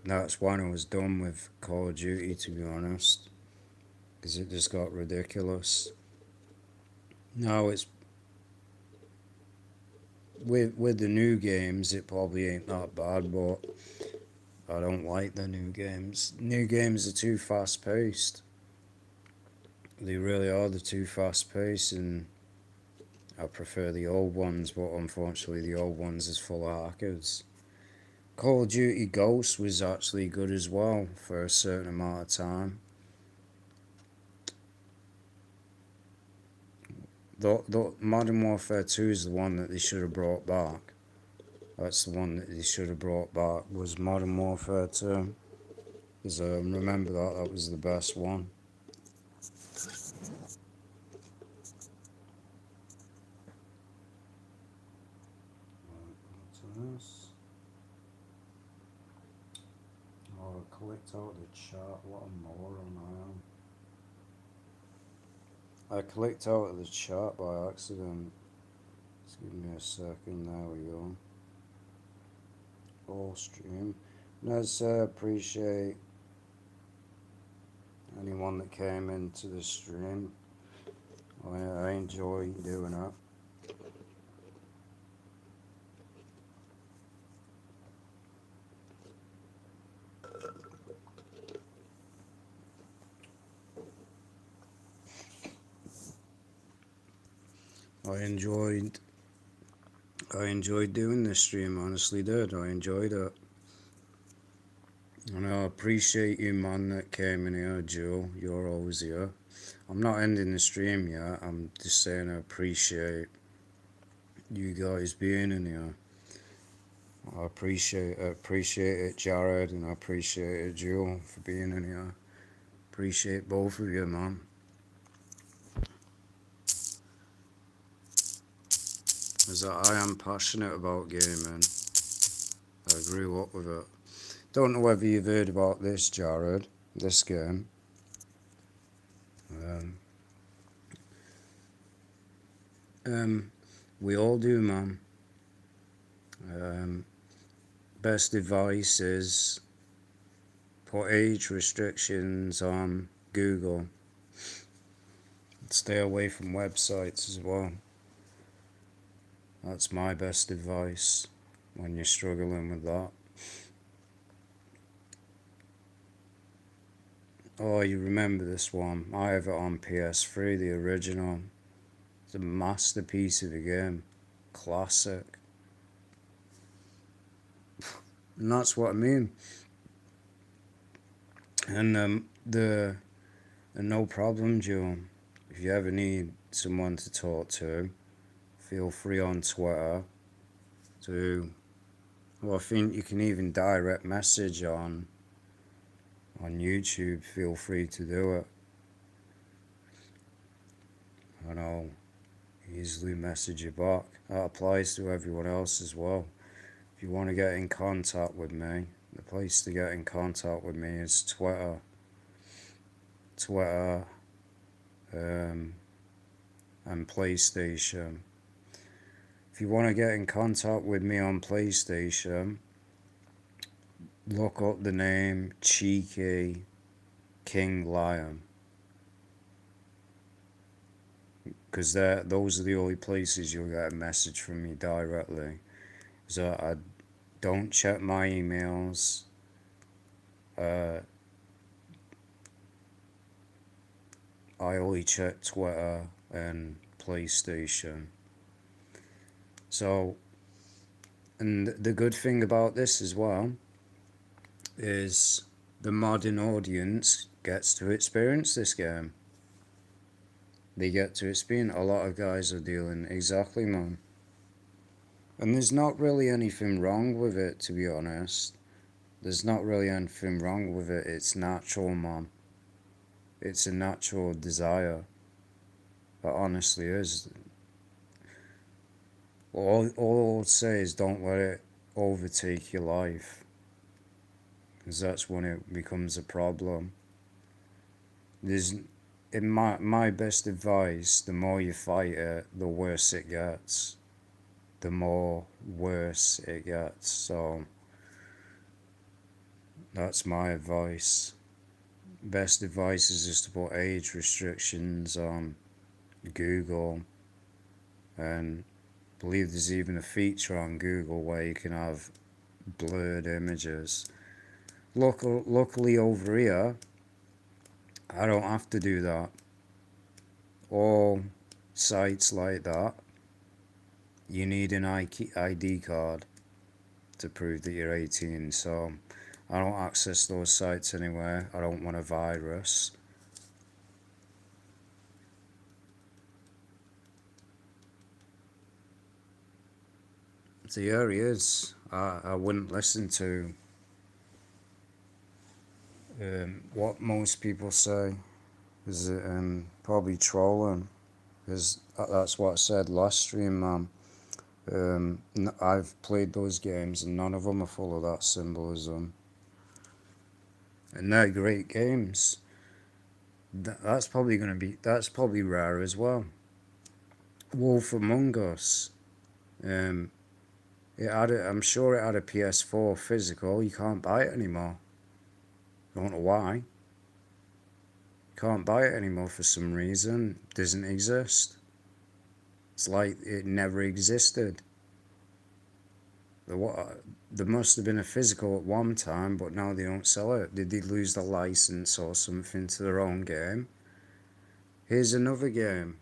That's when I was done with Call of Duty, to be honest. Because it just got ridiculous. Now it's with the new games, it probably ain't that bad, but I don't like the new games. New games are too fast paced. They really are. They're too fast paced, and I prefer the old ones. But unfortunately, the old ones is full of hackers. Call of Duty Ghosts was actually good as well for a certain amount of time. The Modern Warfare 2 is the one that they should have brought back. That's the one that they should have brought back, was Modern Warfare 2. Because remember that was the best one. Oh, I clicked out the chat. What a moron I am. I clicked out of the chat by accident. Just give me a second. There we go. All stream. Let's appreciate anyone that came into the stream. I enjoy doing that. I enjoyed doing this stream, honestly did. I enjoyed it. And I appreciate you, man, that came in here, Joe. You're always here. I'm not ending the stream yet. I'm just saying I appreciate you guys being in here. I appreciate it, Jared, and I appreciate it, Joe, for being in here. Appreciate both of you, man. As I am passionate about gaming. I grew up with it. Don't know whether you've heard about this, Jared, this game. We all do, man. Best advice is put age restrictions on Google. Stay away from websites as well. That's my best advice when you're struggling with that. Oh, you remember this one? I have it on PS3, the original. It's a masterpiece of a game. Classic. And that's what I mean. And no problem, Joe. If you ever need someone to talk to, feel free on Twitter to, well, I think you can even direct message on YouTube. Feel free to do it. And I'll easily message you back. That applies to everyone else as well. If you want to get in contact with me, the place to get in contact with me is Twitter. And PlayStation. If you want to get in contact with me on PlayStation, look up the name Cheeky King Lion. Because those are the only places you'll get a message from me directly. So I don't check my emails. I only check Twitter and PlayStation. So, and the good thing about this as well is the modern audience gets to experience this game. They get to experience. A lot of guys are dealing exactly, man. And there's not really anything wrong with it, to be honest. There's not really anything wrong with it. It's natural, man. It's a natural desire. It honestly is. All I would say is don't let it overtake your life. Because that's when it becomes a problem. In my best advice, the more you fight it, the worse it gets. The more worse it gets. So that's my advice. Best advice is just to put age restrictions on Google, and I believe there's even a feature on Google where you can have blurred images. Luckily over here, I don't have to do that. All sites like that, you need an ID card to prove that you're 18, so I don't access those sites anywhere. I don't want a virus. So here he is. I wouldn't listen to what most people say. Is it probably trolling? Because that's what I said last stream, man. I've played those games and none of them are full of that symbolism. And they're great games. That's probably rare as well. Wolf Among Us. I'm sure it had a PS4 physical. You can't buy it anymore. I don't know why. Can't buy it anymore for some reason. It doesn't exist. It's like it never existed. There must have been a physical at one time, but now they don't sell it. Did they lose the license or something to their own game? Here's another game.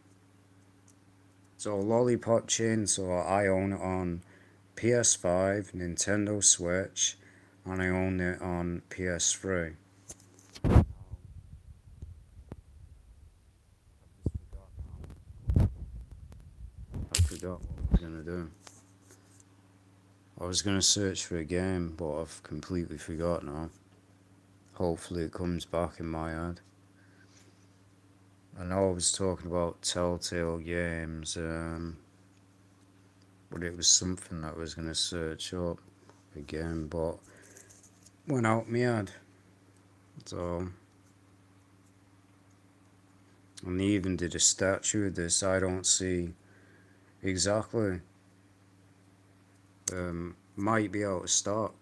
So Lollipop Chainsaw, I own it on PS5, Nintendo Switch, and I own it on PS3. I forgot what I was gonna do. I was gonna search for a game, but I've completely forgot now. Hopefully it comes back in my head. I know I was talking about Telltale Games, but it was something that I was gonna search up again, but went out my head. So, and they even did a statue of this. I don't see exactly. Might be out of stock.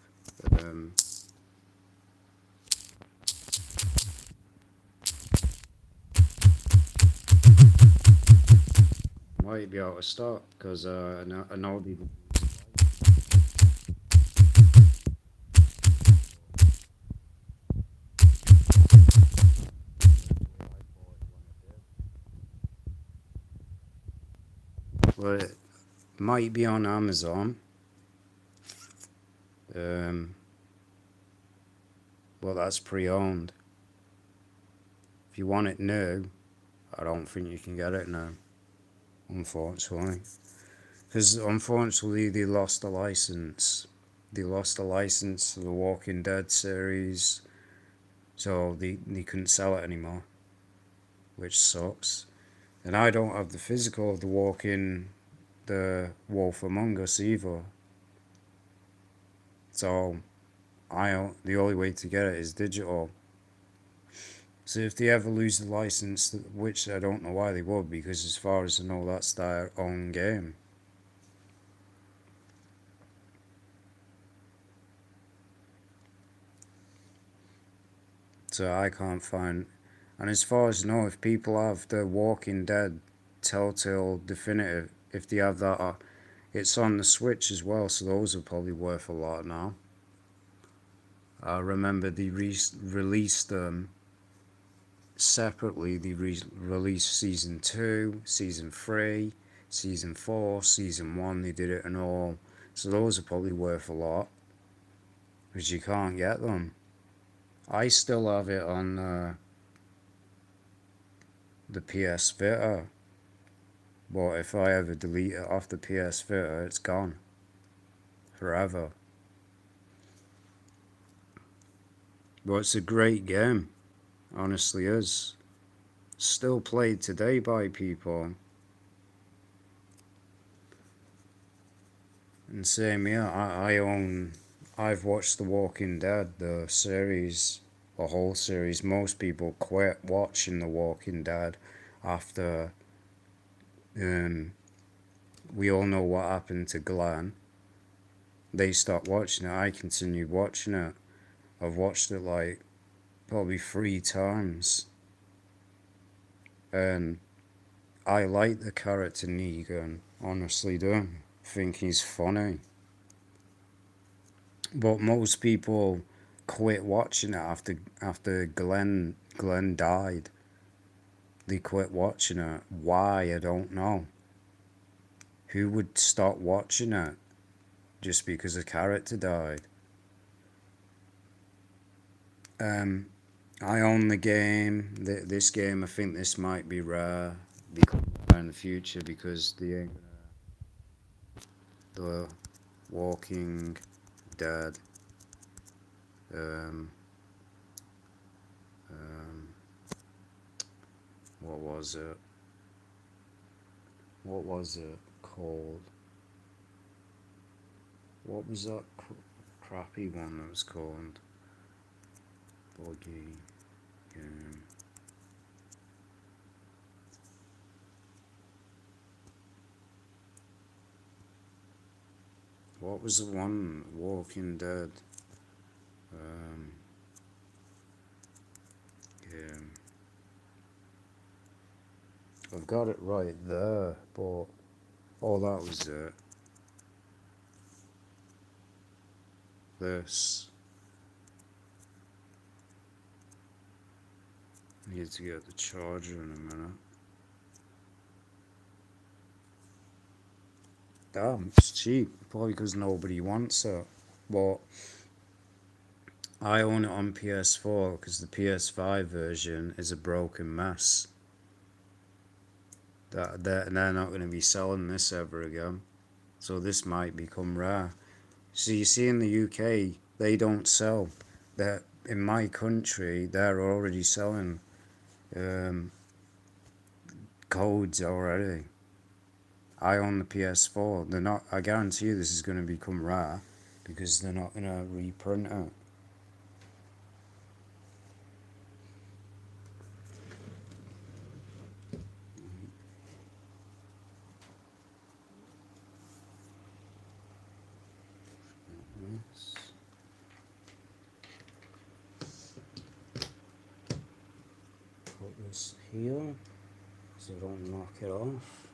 Might be out of stock because I know they. Well, it might be on Amazon. Well, that's pre-owned. If you want it new, I don't think you can get it now, unfortunately. Because unfortunately, they lost the license. They lost the license to the Walking Dead series, so they couldn't sell it anymore, which sucks. And I don't have the physical of the Wolf Among Us either. So the only way to get it is digital. So if they ever lose the license, which I don't know why they would, because as far as I know, that's their own game. So I can't find. And as far as I know, if people have the Walking Dead Telltale Definitive, if they have that, it's on the Switch as well, so those are probably worth a lot now. I remember they released them separately. They released Season 2, Season 3, Season 4, Season 1, they did it and all. So those are probably worth a lot, because you can't get them. I still have it on the PS Vita, but if I ever delete it off the PS Vita, it's gone forever. But it's a great game, honestly is. Still played today by people. And same here, I've watched The Walking Dead, the series, the whole series. Most people quit watching The Walking Dead after we all know what happened to Glenn. They stopped watching it. I continued watching it. I've watched it like probably 3 times. And I like the character Negan, honestly do. Think he's funny. But most people quit watching it after Glenn died. They quit watching it. Why, I don't know. Who would stop watching it just because a character died? I own the game. This game, I think this might be rare in the future, because the Walking Dead um, what was it? What was it called? What was that crappy one that was called? Buggy game. What was the one? Walking Dead game. I've got it right there, but oh, that was it. This. I need to get the charger in a minute. Damn, it's cheap. Probably because nobody wants it. But I own it on PS4 because the PS5 version is a broken mess. They're not going to be selling this ever again. So this might become rare. So you see in the UK, they don't sell. That in my country, they're already selling codes already. I own the PS4. They're not. I guarantee you, this is going to become rare because they're not going to reprint it. Put this here so don't knock it off.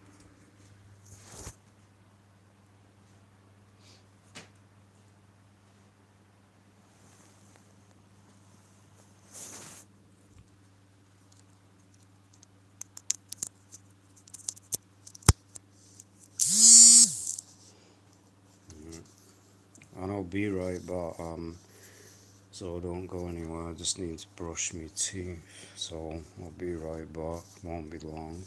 be right back. So don't go anywhere. I just need to brush my teeth. So I'll be right back. Won't be long.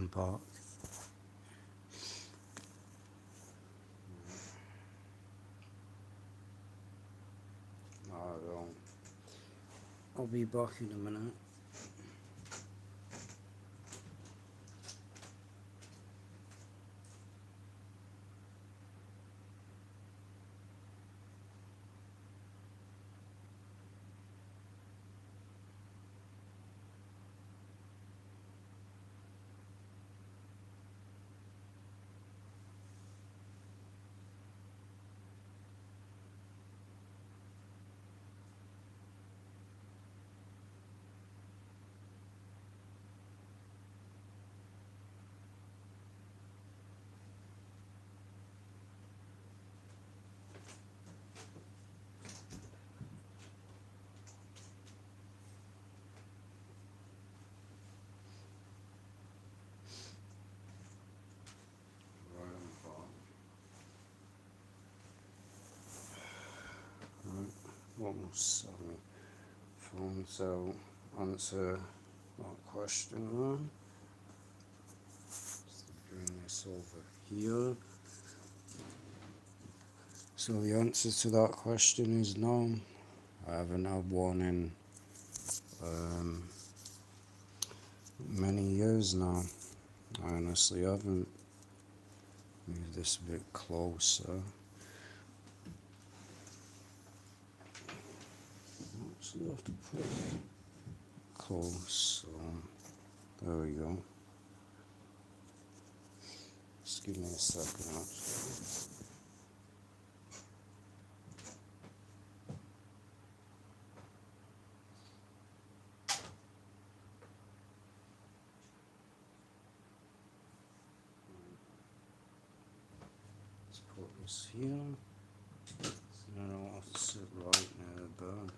welcome back. I'll be back in a minute. What was my phone? So answer that question then. Bring this over here. So the answer to that question is no. I haven't had one in many years now. I honestly haven't. Move this a bit closer. Actually, I have to put it close. So there we go. Just give me a second, actually. Let's put this here. So I don't have to sit right near the bed.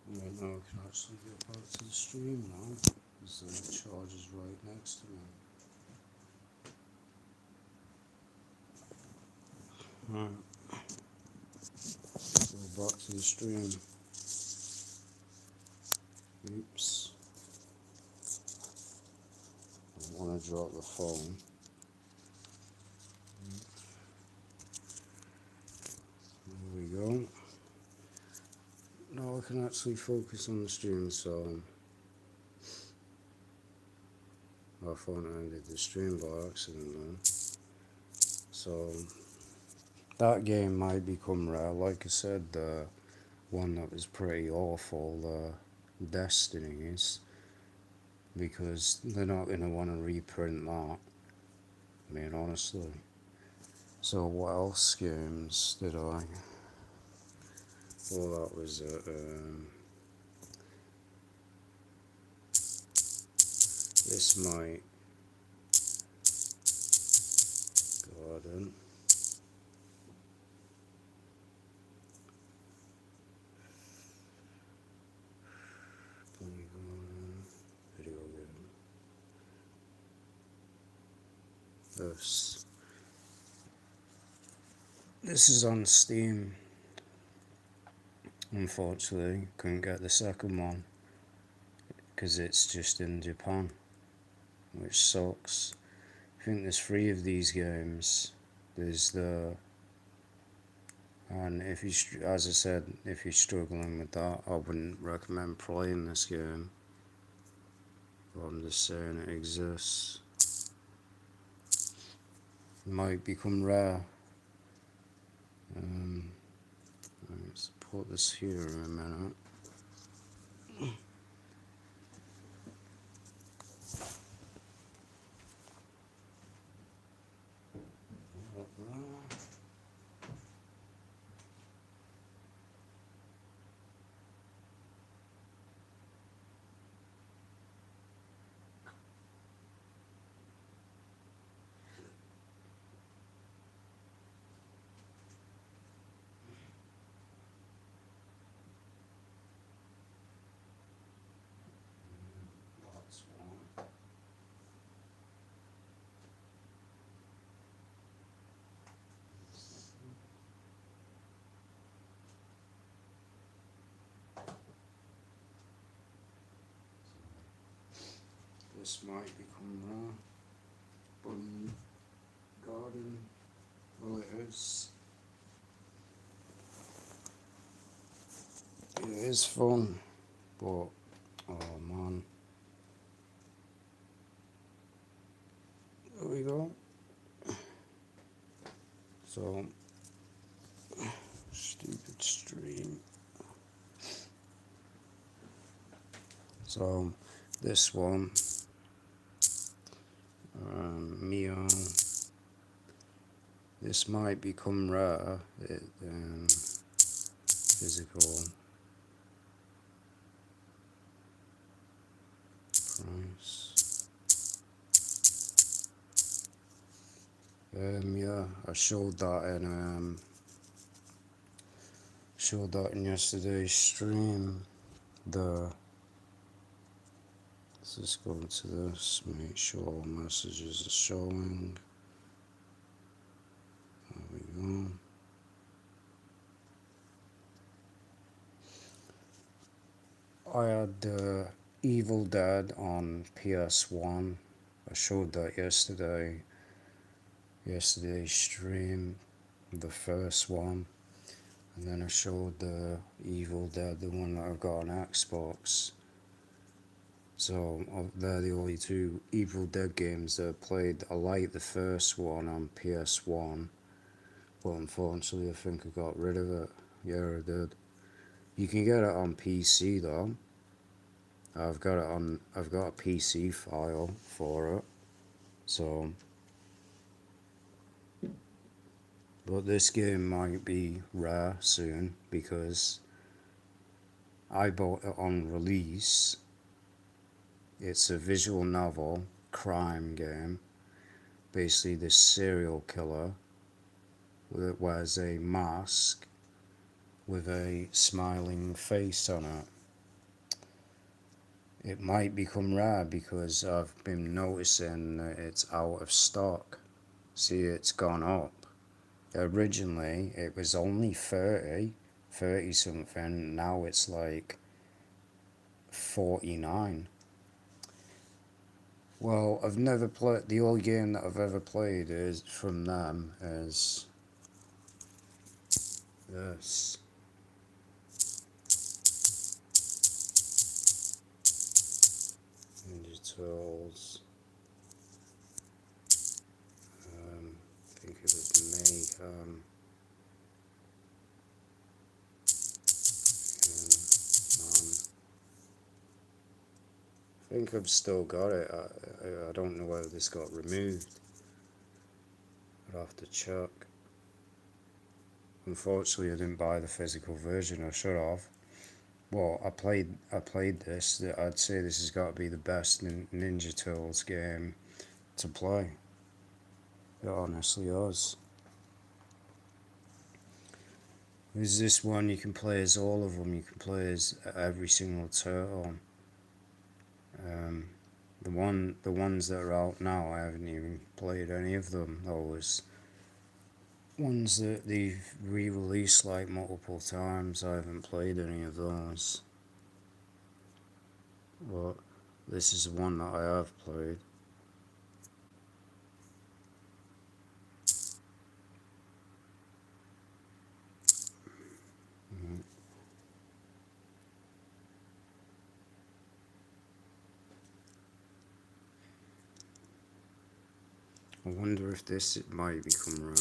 Right now I can actually get back to the stream now, because the charge is right next to me. Right. Go back to the stream. Oops. I want to drop the phone. There we go. Now I can actually focus on the stream, so I thought I ended the stream by accident then. So that game might become rare. Like I said, the one that was pretty awful, Destinies, because they're not going to want to reprint that. I mean, honestly. So what else games did I? Well, that was this might Garden. Video game. This is on Steam. Unfortunately, couldn't get the second one because it's just in Japan, which sucks. I think there's 3 of these games. There's and if you, as I said, if you're struggling with that, I wouldn't recommend playing this game. But I'm just saying it exists. It might become rare. Let's put this here in a minute. this might become rare. Bunny Garden. Well, it is. It is fun, but oh man. There we go. So, stupid stream. So, this one, Meow. This might become rare. Physical price. Yeah, I showed that in yesterday's stream. Let's just go to this, make sure all messages are showing. There we go. I had Evil Dead on PS1. I showed that yesterday's stream, the first one. And then I showed the Evil Dead, the one that I've got on Xbox. So they're the only two Evil Dead games that I played. I liked the first one on PS1, but unfortunately I think I got rid of it. Yeah, I did. You can get it on PC though. I've got a PC file for it. So, but this game might be rare soon because I bought it on release. It's a visual novel crime game. Basically, this serial killer that wears a mask with a smiling face on it. It might become rare because I've been noticing that it's out of stock. See, it's gone up. Originally, it was only 30 something. Now it's like 49. Well, I've never played, the only game that I've ever played is from them is this. Ninja Turtles. I think it was Mayhem. I think I've still got it. I don't know whether this got removed. I'd have to check. Unfortunately, I didn't buy the physical version. I should have. Well, I played this. I'd say this has got to be the best Ninja Turtles game to play. It honestly is. There's this one you can play as all of them. You can play as every single turtle. The ones that are out now, I haven't even played any of them. Those ones that they've re-released like multiple times, I haven't played any of those. But this is the one that I have played. I wonder if this might become rare.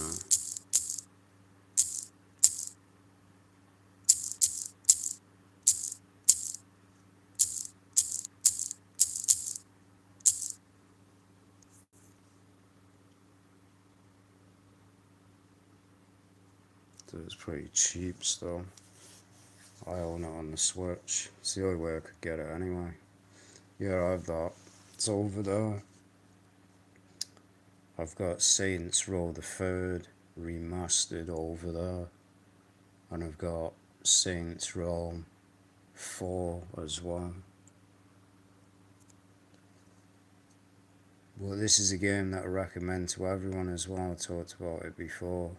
So it's pretty cheap still. I own it on the Switch. It's the only way I could get it anyway. Yeah, I have that. It's over there. I've got Saints Row the Third remastered over there. And I've got Saints Row 4 as well. Well, this is a game that I recommend to everyone as well. I talked about it before.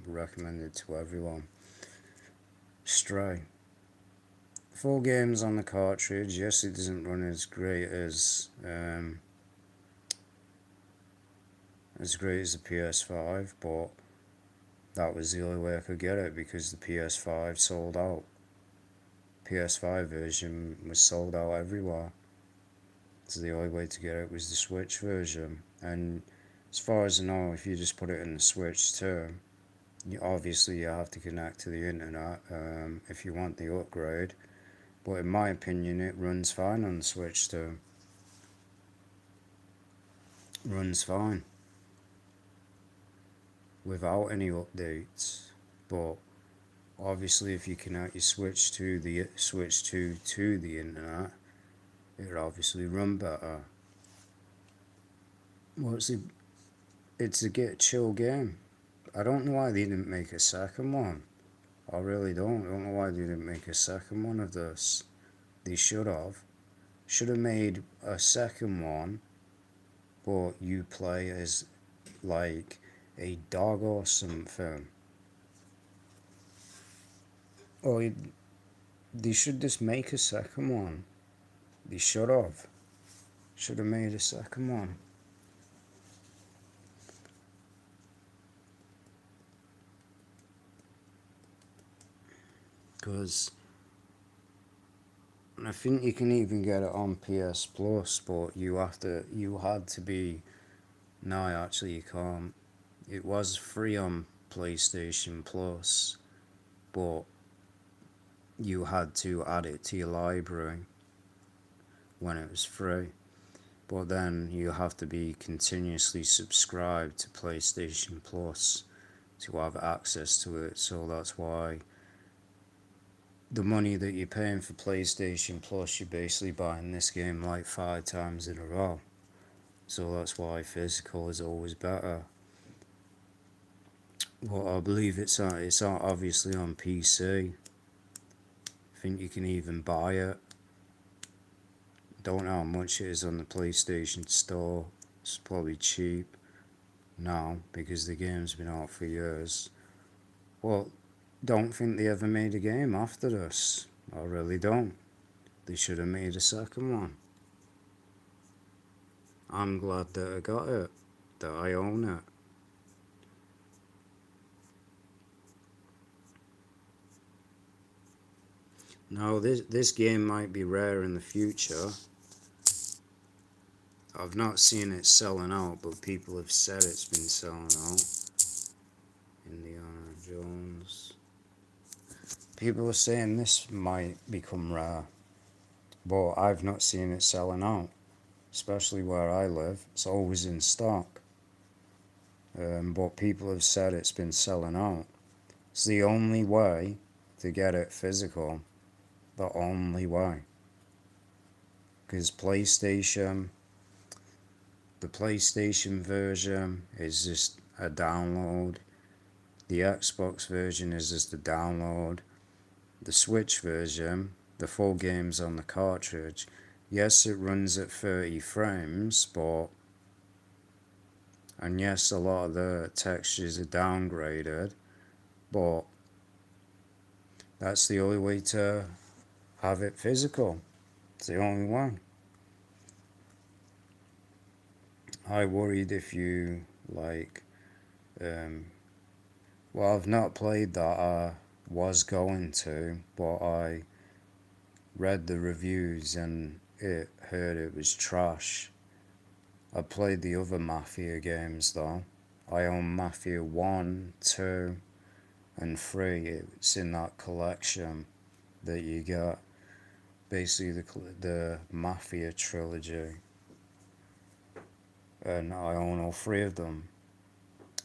Recommended to everyone. Stray. full games on the cartridge. Yes, it doesn't run as great as the PS5, but that was the only way I could get it because the PS5 sold out. PS5 version was sold out everywhere. So the only way to get it was the Switch version. And as far as I know, if you just put it in the Switch too, obviously you have to connect to the internet if you want the upgrade. But in my opinion, it runs fine on the Switch too. Runs fine without any updates. But obviously, if you connect your Switch to the internet, it'll obviously run better. Well, it's a chill game. I don't know why they didn't make a second one. I really don't. I don't know why they didn't make a second one of this. They should have. Should have made a second one, but you play as like a dog or something. Or they should just make a second one. They should have. Should have made a second one. Because I think you can even get it on PS Plus, but you had to be. No, actually you can't. It was free on PlayStation Plus, but you had to add it to your library when it was free. But then you have to be continuously subscribed to PlayStation Plus to have access to it. So that's why the money that you're paying for PlayStation Plus, you're basically buying this game like 5 times in a row. So that's why physical is always better. Well, I believe it's obviously on PC. I think you can even buy it. Don't know how much it is on the PlayStation Store. It's probably cheap now because the game's been out for years. Well, don't think they ever made a game after this. I really don't. They should have made a second one. I'm glad that I got it, that I own it. Now, this game might be rare in the future. I've not seen it selling out, but people have said it's been selling out. Indiana Jones. People are saying this might become rare, but I've not seen it selling out. Especially where I live, it's always in stock. But people have said it's been selling out. It's the only way to get it physical. The only way. Because the PlayStation version is just a download. The Xbox version is just a download. The Switch version, the full game's on the cartridge. Yes, it runs at 30 frames, and yes, a lot of the textures are downgraded, but that's the only way to have it physical. It's the only way. I worried if you well, I've not played that. I was going to, but I read the reviews and heard it was trash. I played the other Mafia games though. I own Mafia 1, 2, and 3. It's in that collection that you get. Basically the Mafia trilogy. And I own all 3 of them.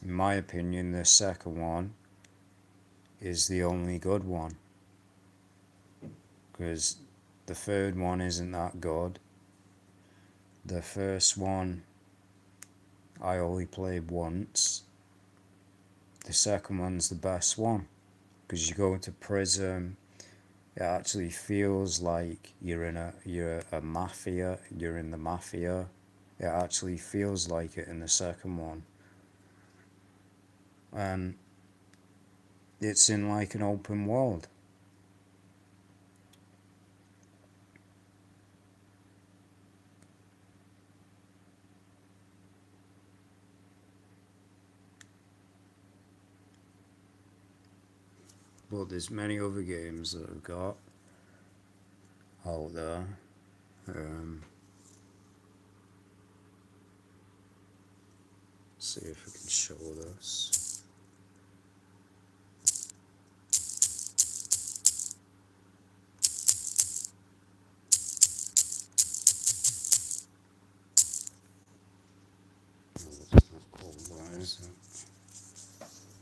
In my opinion, the second one is the only good one. Because the third one isn't that good. The first one I only played once. The second one's the best one. Because you go to prison, it actually feels like you're in a mafia, you're in the mafia. It actually feels like it in the second one. And it's in like an open world. but there's many other games that I've got out there. See if I can show this. Oh, it's not called that, is it?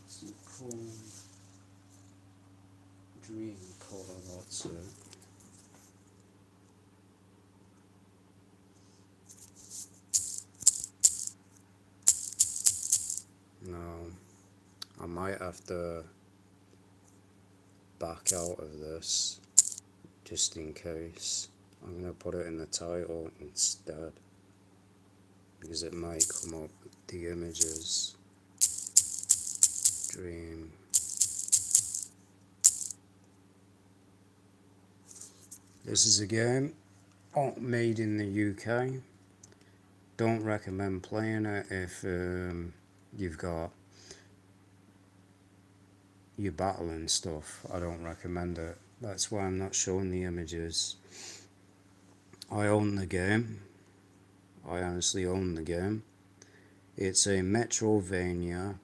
It's not called Dream Color, that's it. No, I might have to back out of this just in case. I'm gonna put it in the title instead because it might come up with the images. Dream. This is a game made in the UK. Don't recommend playing it if you've got your battle and stuff. I don't recommend it. That's why I'm not showing the images. I own the game. I honestly own the game. It's a Metrovania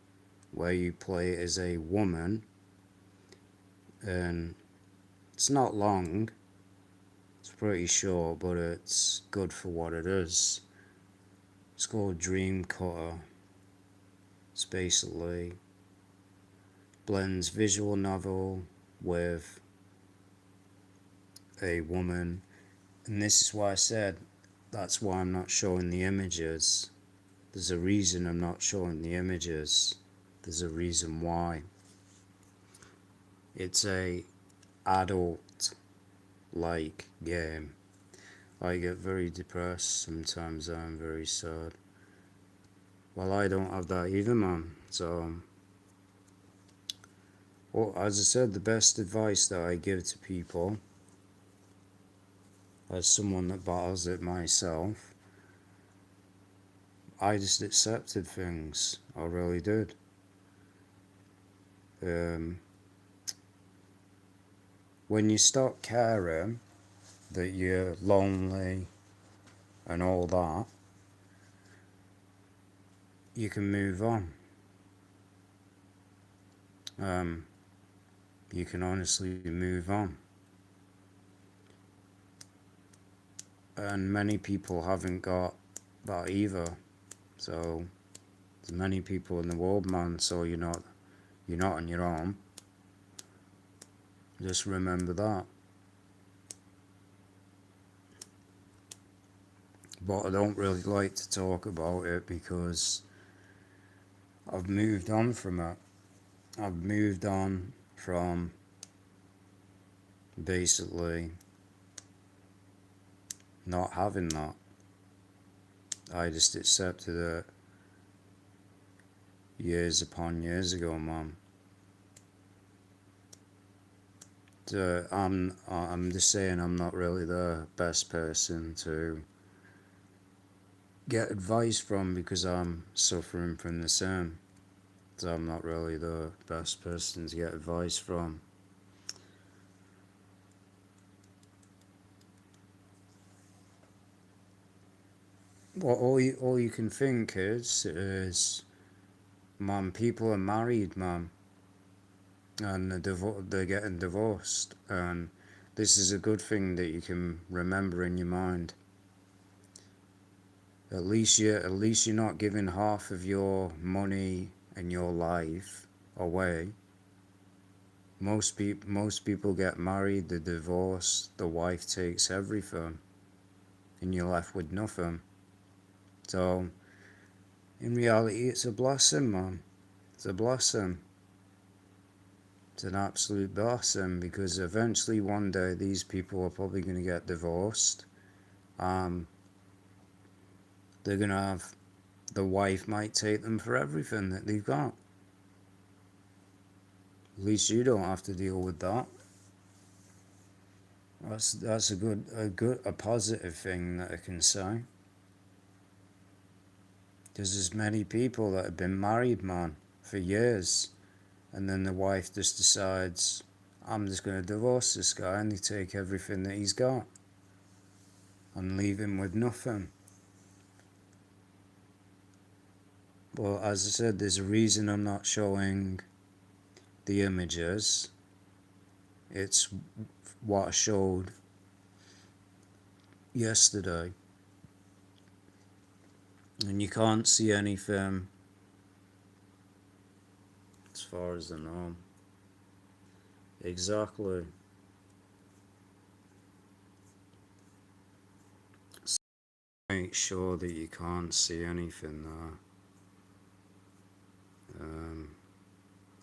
where you play as a woman, and it's not long. It's pretty short, but it's good for what it is. It's called Dream Cutter. It's basically blends visual novel with a woman, and this is why I said that's why I'm not showing the images. There's a reason I'm not showing the images. There's a reason why. It's a adult like game. I get very depressed sometimes. I'm very sad. Well, I don't have that either, man. So well, as I said, the best advice that I give to people, as someone that battles it myself, I just accepted things. I really did. When you stop caring that you're lonely and all that, you can move on. You can honestly move on. And many people haven't got that either. So there's many people in the world, man, so you're not on your own. Just remember that. But I don't really like to talk about it because I've moved on from it. I've moved on from basically not having that. I just accepted it years upon years ago, man. I'm just saying I'm not really the best person to get advice from because I'm suffering from the same. So I'm not really the best person to get advice from. Well, all you can think is, man, people are married, man, and they're getting divorced, and this is a good thing that you can remember in your mind. At least you're not giving half of your money and your life away. Most people get married, they divorce, the wife takes everything, and you're left with nothing. So, in reality, it's a blessing, man. It's a blessing. It's an absolute blessing because eventually one day these people are probably going to get divorced. They're going to have, the wife might take them for everything that they've got. At least you don't have to deal with that. That's a positive thing that I can say. Because there's many people that have been married, man, for years, and then the wife just decides, I'm just gonna divorce this guy and they take everything that he's got and leave him with nothing. But as I said, there's a reason I'm not showing the images. It's what I showed yesterday. And you can't see anything as far as I know. Exactly. So make sure that you can't see anything there.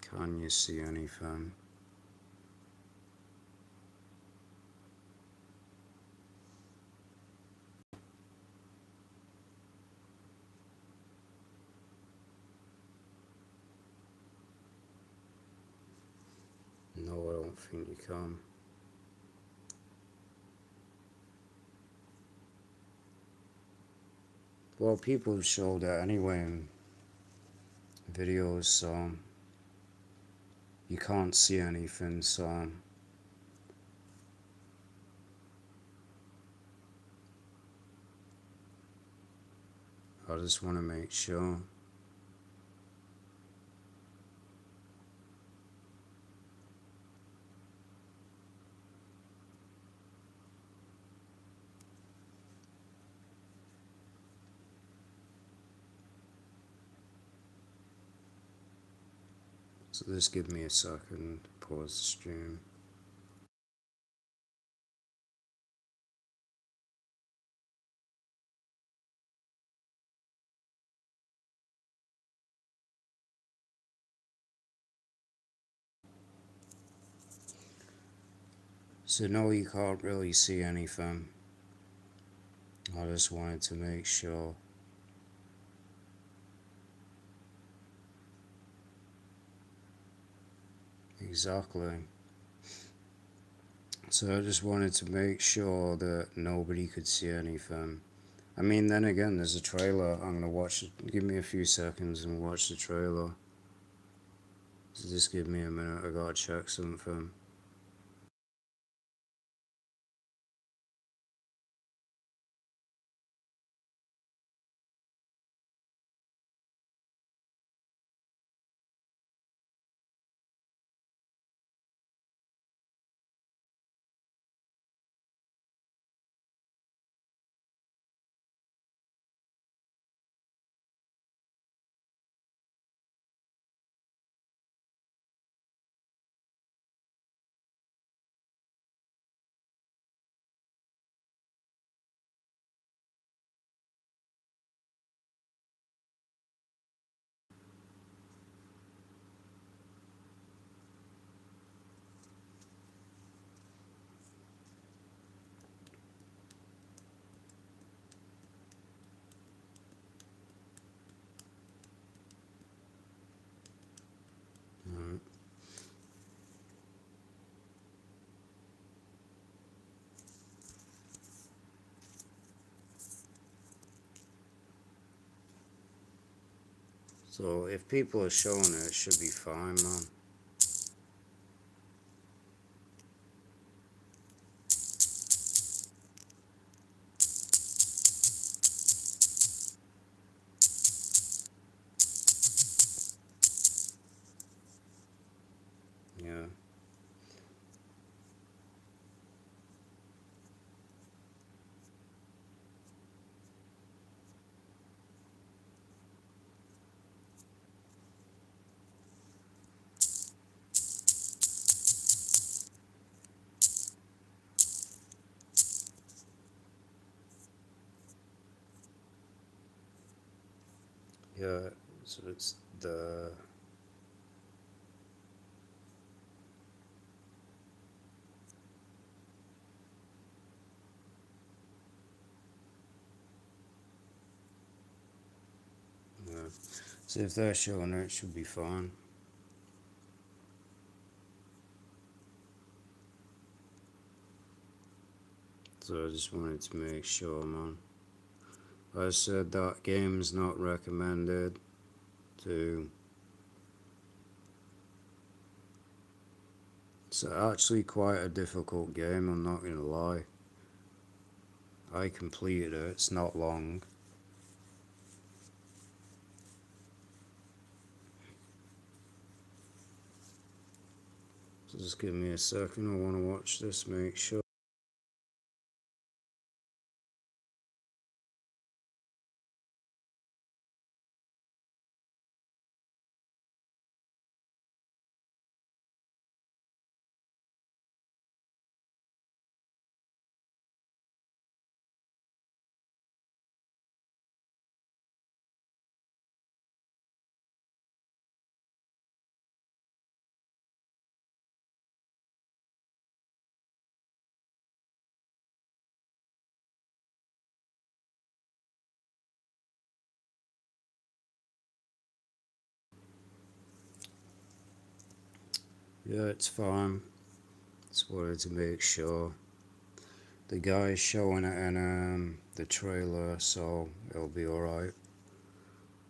Can you see anything? No, I don't think you can. Well, people show that anyway in videos, so you can't see anything, so I just want to make sure. So just give me a second, pause the stream. So no, you can't really see anything. I just wanted to make sure. Exactly. So I just wanted to make sure that nobody could see anything. I mean, then again, there's a trailer. I'm gonna watch it. Give me a few seconds and watch the trailer. So just give me a minute. I gotta check something. Alright. So if people are showing it, it should be fine, man. Yeah. Yeah. So it's the. Yeah. So if they're showing it, it should be fine. So I just wanted to make sure, man. I said that game's not recommended to It's actually quite a difficult game, I'm not gonna lie. I completed it, it's not long. So just give me a second, I wanna watch this, make sure. Yeah, it's fine. Just wanted to make sure. The guy's showing it in the trailer, so it'll be alright.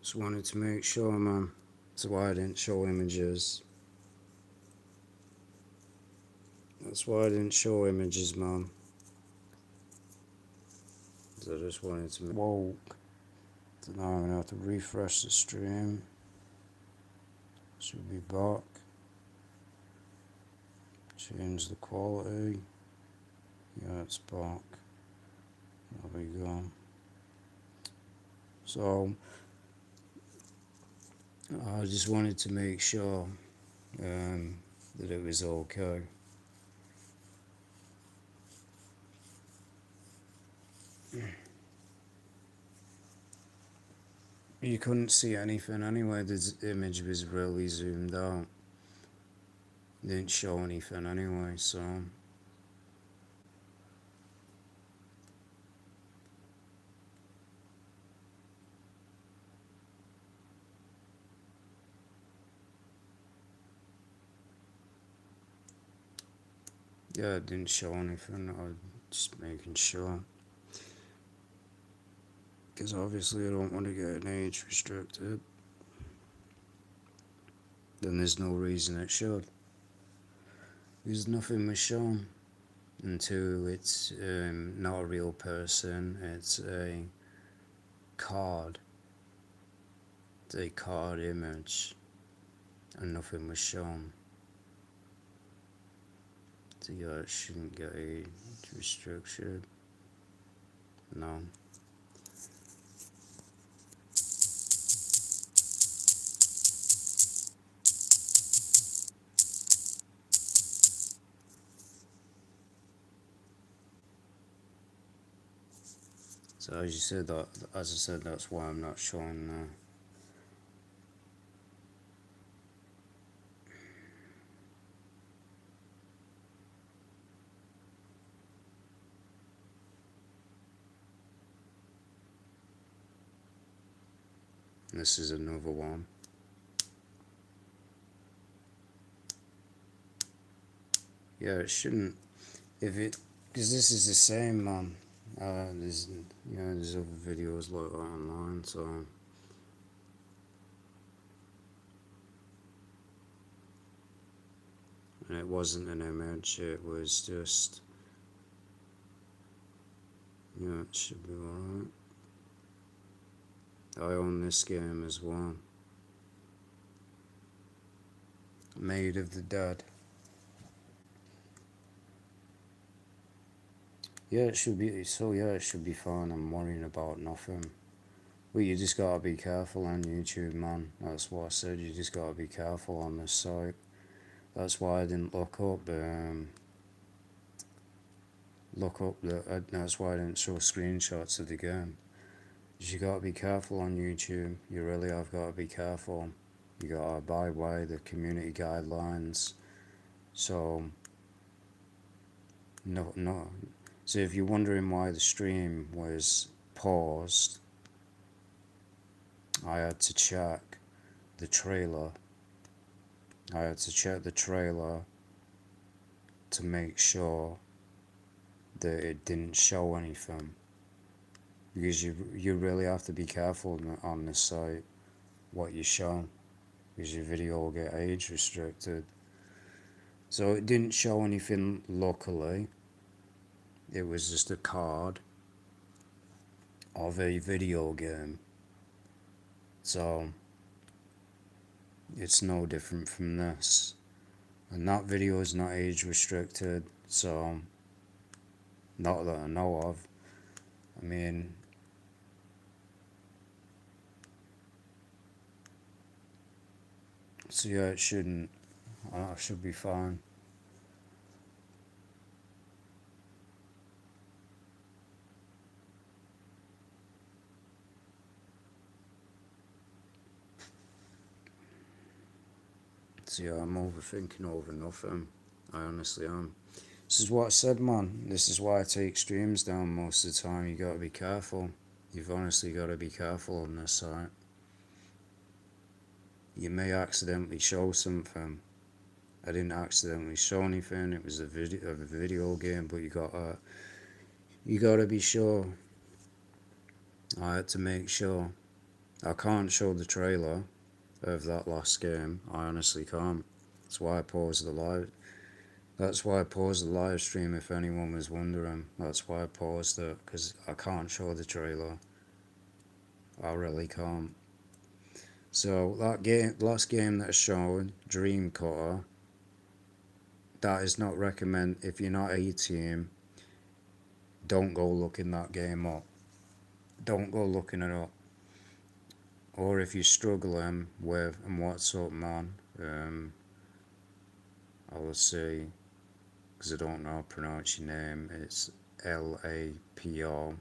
Just wanted to make sure, man. That's why I didn't show images. That's why I didn't show images, man. I just wanted to. Whoa. So now I'm gonna have to refresh the stream. Should be back. Change the quality. Yeah, it's back. There we go. So I just wanted to make sure that it was okay. You couldn't see anything anyway. The image was really zoomed out. Didn't show anything anyway, so. Yeah, it didn't show anything. I was just making sure. Because obviously I don't want to get an age restricted. Then there's no reason it should. Because nothing was shown. Until it's not a real person, it's a card. It's a card image. And nothing was shown. So yeah, it shouldn't get age restriction. No. So as you said that, as I said, that's why I'm not showing. This is another one. Yeah, it shouldn't. If it, because this is the same, man. There's, there's other videos like that online, so. And it wasn't an image, it was just. Yeah, it should be alright. I own this game as well. Maid of the Dead. Yeah, it should be. So yeah, it should be fine. I'm worrying about nothing. Well, you just gotta be careful on YouTube, man. That's what I said. You just gotta be careful on this site. That's why I didn't look up the. That's why I didn't show screenshots of the game. You gotta be careful on YouTube. You really have gotta be careful. You gotta abide by the community guidelines. So. No. So if you're wondering why the stream was paused, I had to check the trailer. I had to check the trailer to make sure that it didn't show anything. Because you really have to be careful on this site what you show. Because your video will get age restricted. So it didn't show anything luckily. It was just a card of a video game. So it's no different from this. And that video is not age restricted, so not that I know of. I mean, so yeah, it shouldn't. I should be fine. So yeah, I'm overthinking over nothing. I honestly am. This is what I said, man. This is why I take streams down most of the time. You gotta be careful. You've honestly gotta be careful on this site. You may accidentally show something. I didn't accidentally show anything. It was a video game, but you gotta be sure. I had to make sure. I can't show the trailer of that last game. I honestly can't. That's why I paused the live. That's why I paused the live stream. If anyone was wondering, that's why I paused it, because I can't show the trailer. I really can't. So that game, last game that I showed, Dream Cutter. That is not recommend. If you're not 18, don't go looking that game up. Don't go looking it up. Or if you're struggling with and what's up, man, I will say, because I don't know how to pronounce your name, it's Lapr.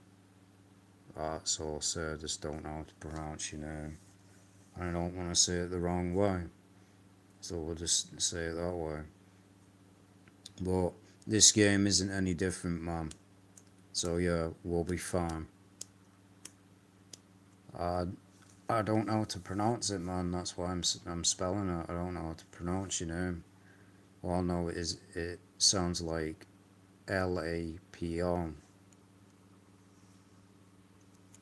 That's all I said, I just don't know how to pronounce your name. I don't want to say it the wrong way, so we'll just say it that way. But this game isn't any different, man. So yeah, we'll be fine. I don't know how to pronounce it, man. That's why I'm spelling it. I don't know how to pronounce your name. All I know is it sounds like Lapr.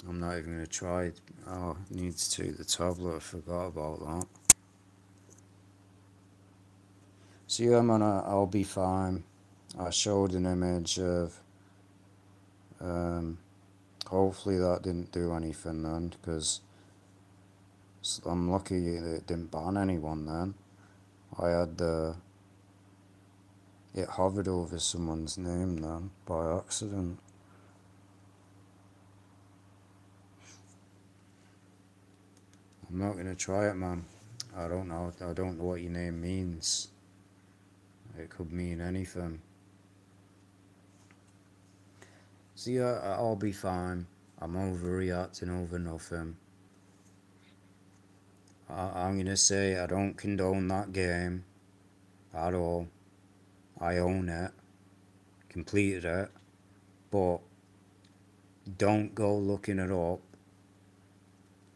I'm not even gonna try it. Oh, I need to take the tablet. I forgot about that. So yeah, man, I'll be fine. I showed an image of. Hopefully that didn't do anything then, because I'm lucky that it didn't ban anyone then. I had it hovered over someone's name then by accident. I'm not gonna try it, man. I don't know. I don't know what your name means. It could mean anything. So yeah, I'll be fine. I'm overreacting over nothing. I'm gonna say I don't condone that game at all. I own it, completed it, but don't go looking it up.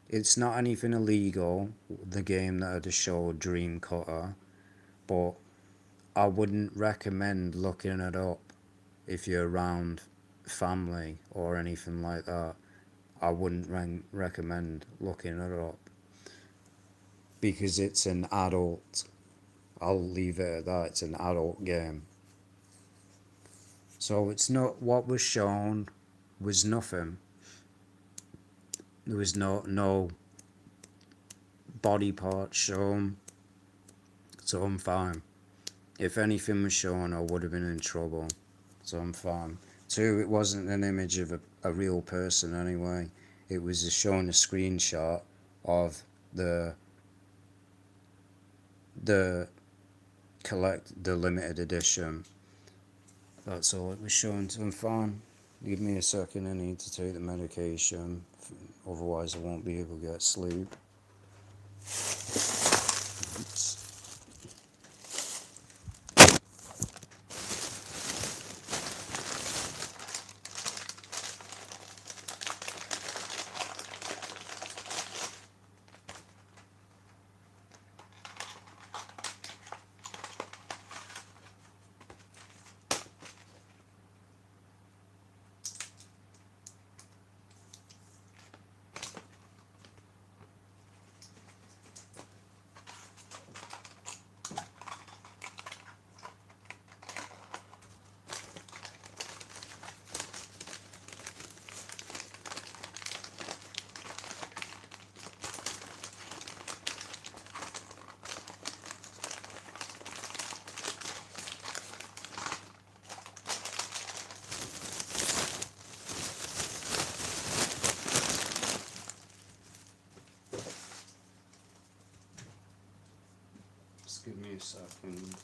It's not anything illegal, the game that I just showed, Dream Cutter, but I wouldn't recommend looking it up if you're around family or anything like that. I wouldn't recommend looking it up, because it's an adult. I'll leave it at that. It's an adult game. So it's not, what was shown was nothing. There was no body parts shown. So I'm fine. If anything was shown, I would have been in trouble. So I'm fine. Two, it wasn't an image of a real person anyway. It was just showing a screenshot of the limited edition. That's all it was showing, so I'm fine. Give me a second, I need to take the medication, otherwise I won't be able to get sleep. Oops. give me a second.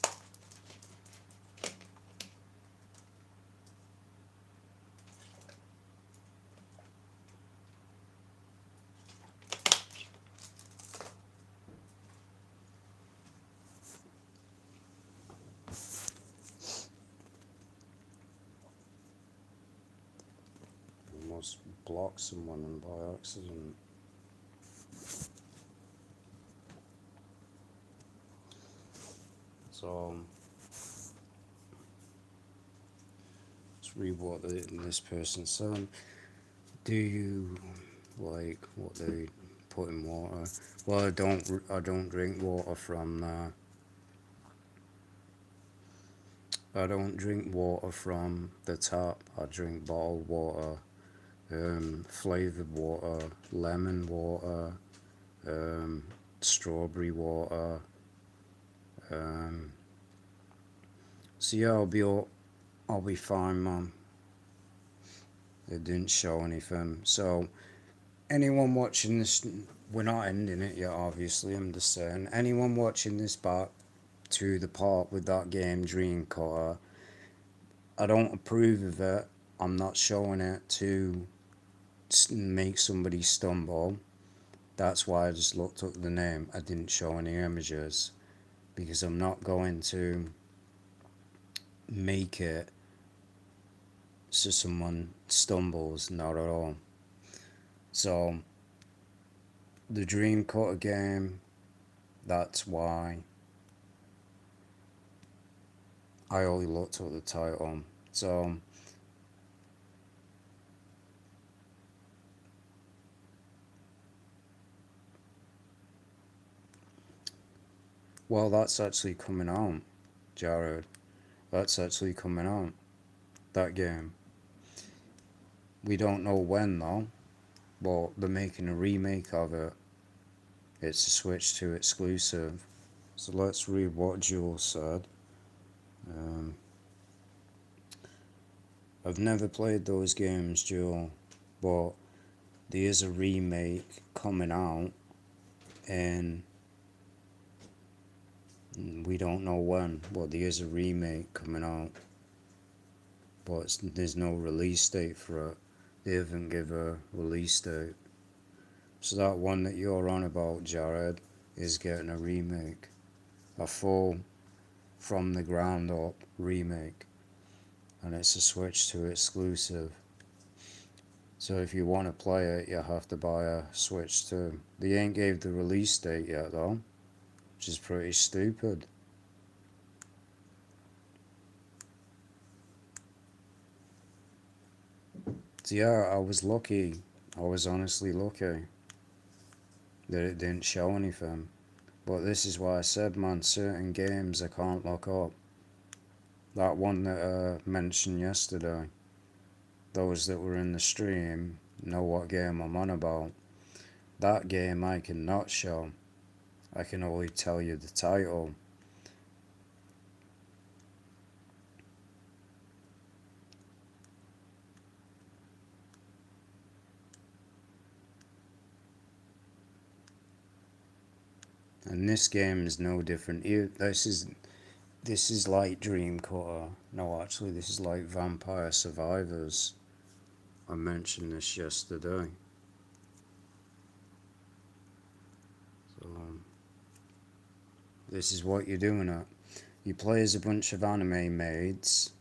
Almost blocked someone by accident. So let's read what this person said. Do you like what they put in water? Well, I don't drink water from there. I don't drink water from the tap. I drink bottled water, flavored water, lemon water, strawberry water. So yeah, I'll be fine, man. It didn't show anything. So anyone watching this, we're not ending it yet, obviously. I'm just saying, anyone watching this back to the part with that game, Dream Cutter, I don't approve of it. I'm not showing it to make somebody stumble. That's why I just looked up the name. I didn't show any images because I'm not going to make it so someone stumbles, not at all. So the Dream Cutter game, that's why I only looked at the title. So well, that's actually coming out, Jared. That's actually coming out. That game. We don't know when though, but they're making a remake of it. It's a Switch 2 exclusive. So let's read what Jules said. I've never played those games, Jewel, but there is a remake coming out, and we don't know when, but there is a remake coming out, but there's no release date for it. They haven't given a release date. So that one that you're on about, Jared, is getting a remake. A full, from the ground up remake. And it's a Switch 2 exclusive. So if you want to play it, you have to buy a Switch 2. They ain't gave the release date yet though, which is pretty stupid. So yeah, I was lucky. I was honestly lucky that it didn't show anything. But this is why I said, man, certain games I can't look up. That one that I mentioned yesterday, those that were in the stream know what game I'm on about. That game I cannot show. I can only tell you the title. And this game is no different. This is like Dream Cutter. No, actually, this is like Vampire Survivors. I mentioned this yesterday. So, this is what you're doing it. You play as a bunch of anime maids,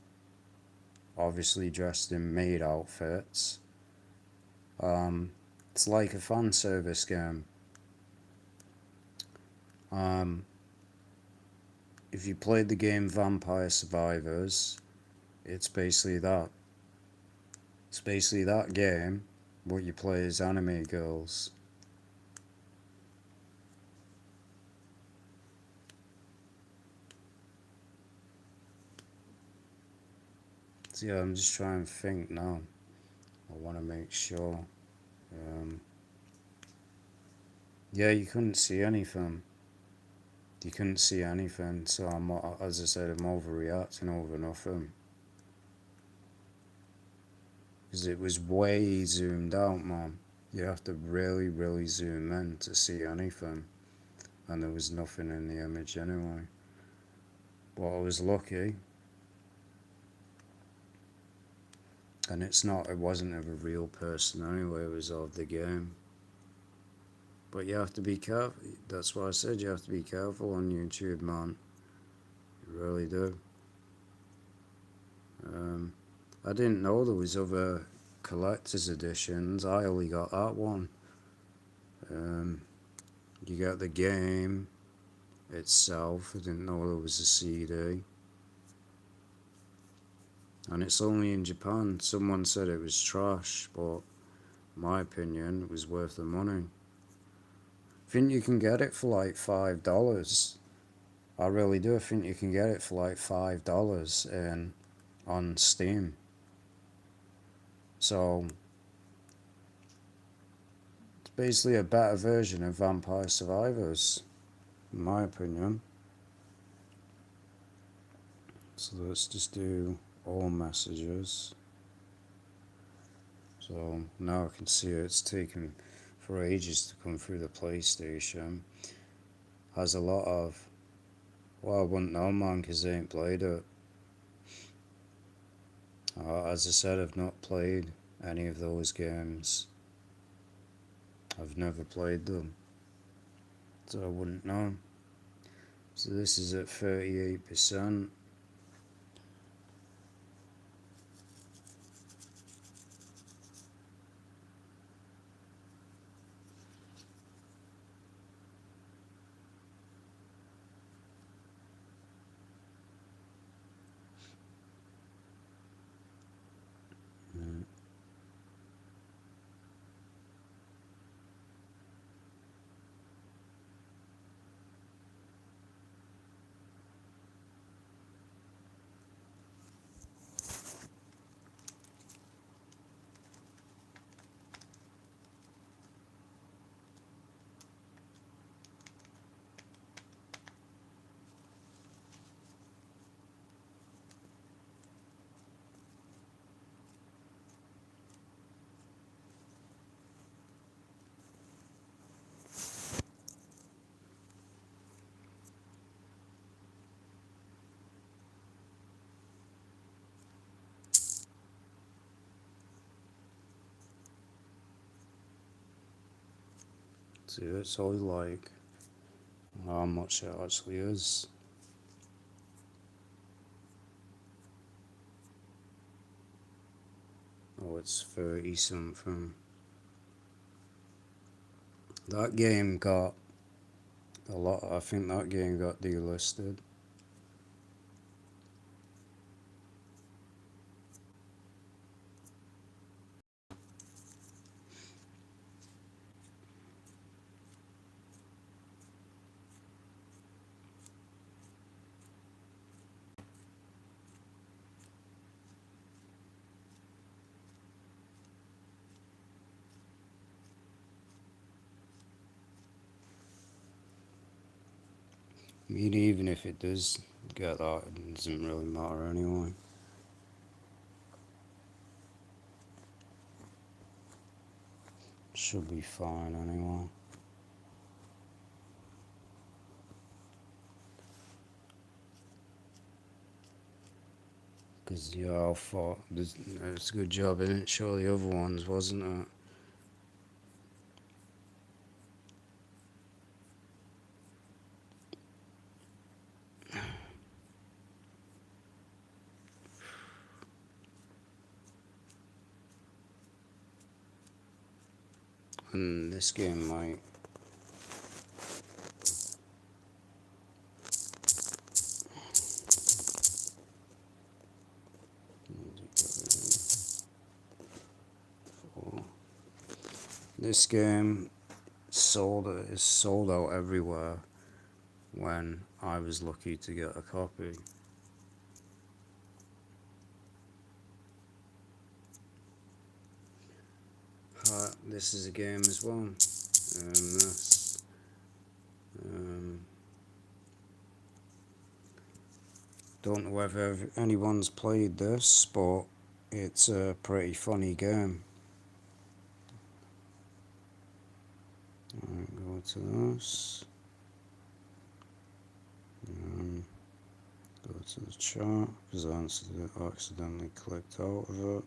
obviously dressed in maid outfits. It's like a fan service game. If you played the game Vampire Survivors, it's basically that. It's basically that game, but you play as anime girls. So yeah, I'm just trying to think now. I want to make sure. Yeah, you couldn't see anything. You couldn't see anything, so as I said, I'm overreacting over nothing. Because it was way zoomed out, man. You have to really, really zoom in to see anything. and there was nothing in the image anyway. But I was lucky, and it wasn't of a real person anyway, it was of the game. But you have to be careful. That's why I said you have to be careful on YouTube, man. You really do. I didn't know there was other collector's editions. I only got that one. You get the game itself. I didn't know there was a CD. And it's only in Japan. Someone said it was trash, but in my opinion, it was worth the money. I think you can get it for like $5. I really do. I think you can get it for like $5 on Steam. So it's basically a better version of Vampire Survivors, in my opinion. So let's just do all messages. So now I can see it's taken for ages to come through the PlayStation. Has a lot of, well, I wouldn't know, man, because I ain't played it. As I said, I've not played any of those games. I've never played them, so I wouldn't know. So this is at 38%. See, it's always like how much it actually is. Oh, it's 30 something. That game got a lot. I think that game got delisted. I mean, even if it does get that, it doesn't really matter anyway. Should be fine anyway. Because, yeah, I thought it's a good job I didn't show the other ones, wasn't it? And this game might. This game is sold out everywhere when I was lucky to get a copy. This is a game as well. Don't know whether anyone's played this, but it's a pretty funny game. Alright, go to this. to the chart because I accidentally clicked out of it.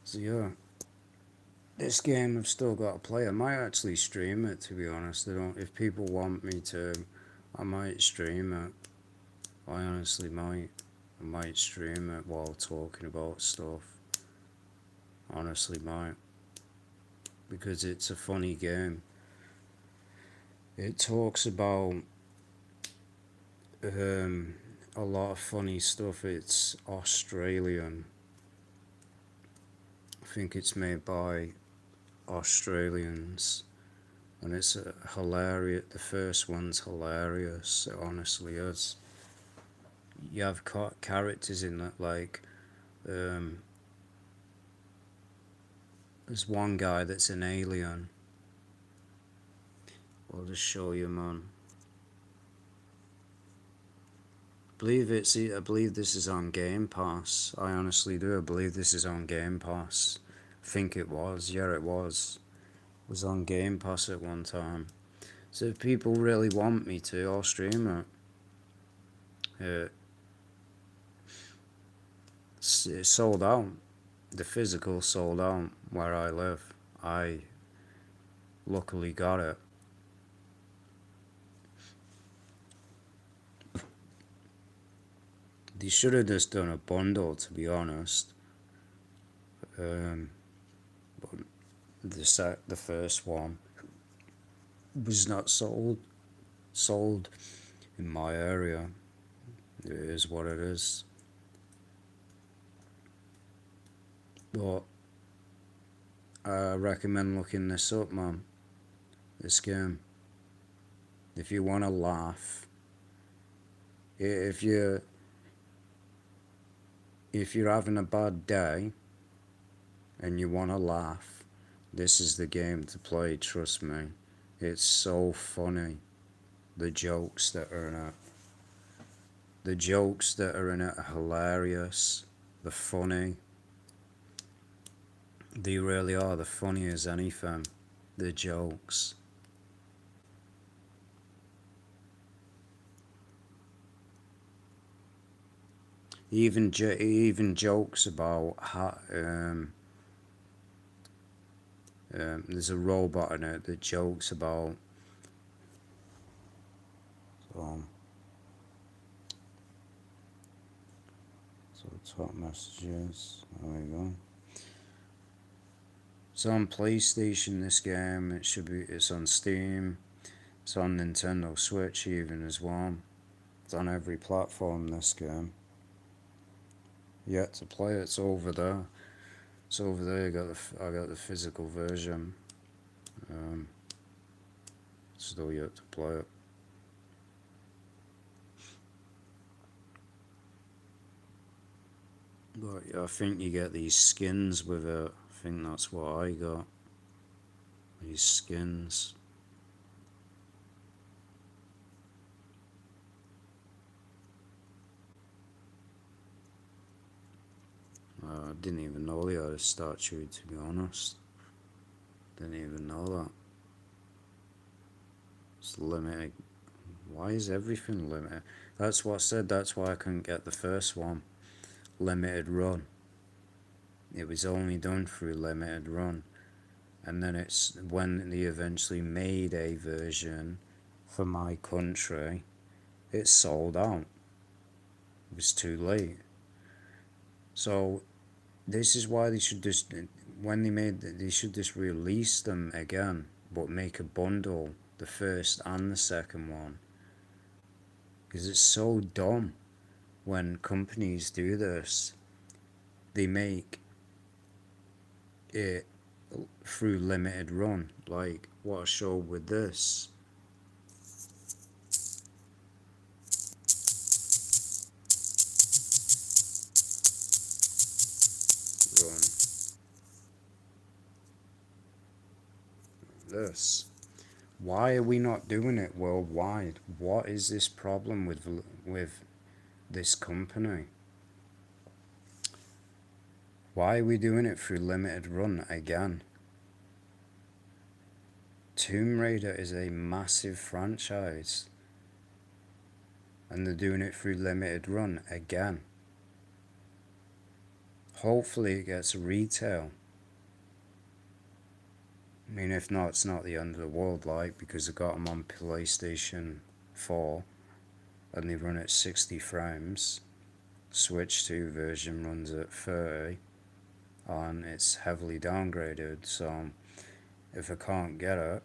So yeah, this game I've still got to play. I might actually stream it, to be honest. I don't. If people want me to, I might stream it. I honestly might. I might stream it while talking about stuff. Honestly might. Because it's a funny game. It talks about a lot of funny stuff. It's Australian. I think it's made by Australians, and it's hilarious. The first one's hilarious. It honestly is. You have characters in that, like there's one guy that's an alien. I'll just show you, man. I believe this is on Game Pass. I honestly do. I believe this is on Game Pass. I think it was. Yeah, it was. It was on Game Pass at one time. So if people really want me to, I'll stream it. It's sold out. The physical sold out where I live. I luckily got it. They should have just done a bundle, to be honest. But the first one was not sold in my area. It is what it is. But I recommend looking this up, man. This game. If you want to laugh, if you're having a bad day and you want to laugh, this is the game to play, trust me. It's so funny. The jokes that are in it. The jokes that are in it are hilarious. They're funny. They really are. They're funny as anything. The jokes. Even jokes about how there's a robot in it that jokes about so top messages. There we go. It's on PlayStation, this game. It's on Steam. It's on Nintendo Switch even as well. It's on every platform, this game. Yet to play it. It's over there. It's over there. I got the physical version. Still yet to play it. But yeah, I think you get these skins with it. I think that's what I got. These skins. I didn't even know they had a statue, to be honest. Didn't even know that. It's limited. Why is everything limited? That's what I said. That's why I couldn't get the first one. Limited run. It was only done through limited run. And then it's when they eventually made a version for my country, it sold out. It was too late. So this is why they should just, they should just release them again, but make a bundle, the first and the second one. Because it's so dumb when companies do this. They make it through limited run, like what I showed with this. Run. This. Why are we not doing it worldwide? What is this problem with this company? Why are we doing it through limited run again? Tomb Raider is a massive franchise, and they're doing it through limited run again. Hopefully it gets retail. I mean, if not, it's not the end of the world, like, because I got them on PlayStation 4 and they run at 60 frames. Switch 2 version runs at 30 and it's heavily downgraded, so if I can't get it,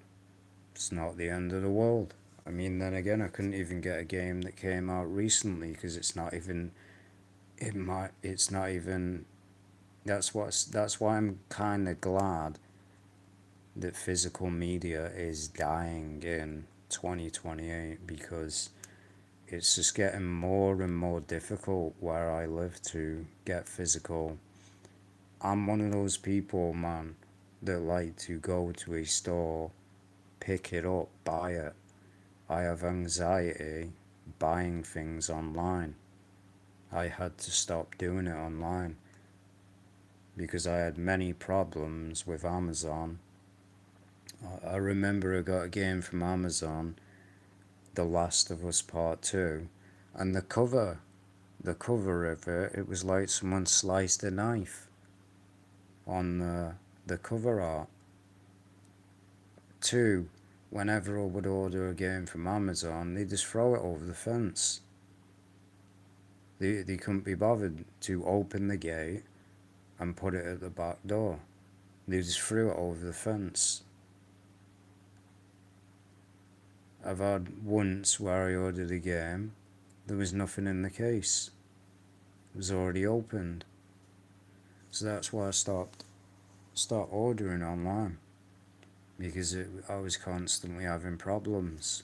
it's not the end of the world. I mean, then again, I couldn't even get a game that came out recently because it's not even. It's not even. That's why I'm kind of glad that physical media is dying in 2028, because it's just getting more and more difficult where I live to get physical. I'm one of those people, man, that like to go to a store, pick it up, buy it. I have anxiety buying things online. I had to stop doing it online because I had many problems with Amazon. I remember I got a game from Amazon, The Last of Us Part 2, and the cover of it, it was like someone sliced a knife on the cover art. 2, whenever I would order a game from Amazon, they just throw it over the fence. They couldn't be bothered to open the gate and put it at the back door. They just threw it over the fence. I've had once where I ordered a game, there was nothing in the case. It was already opened. So that's why I stopped ordering online, because I was constantly having problems.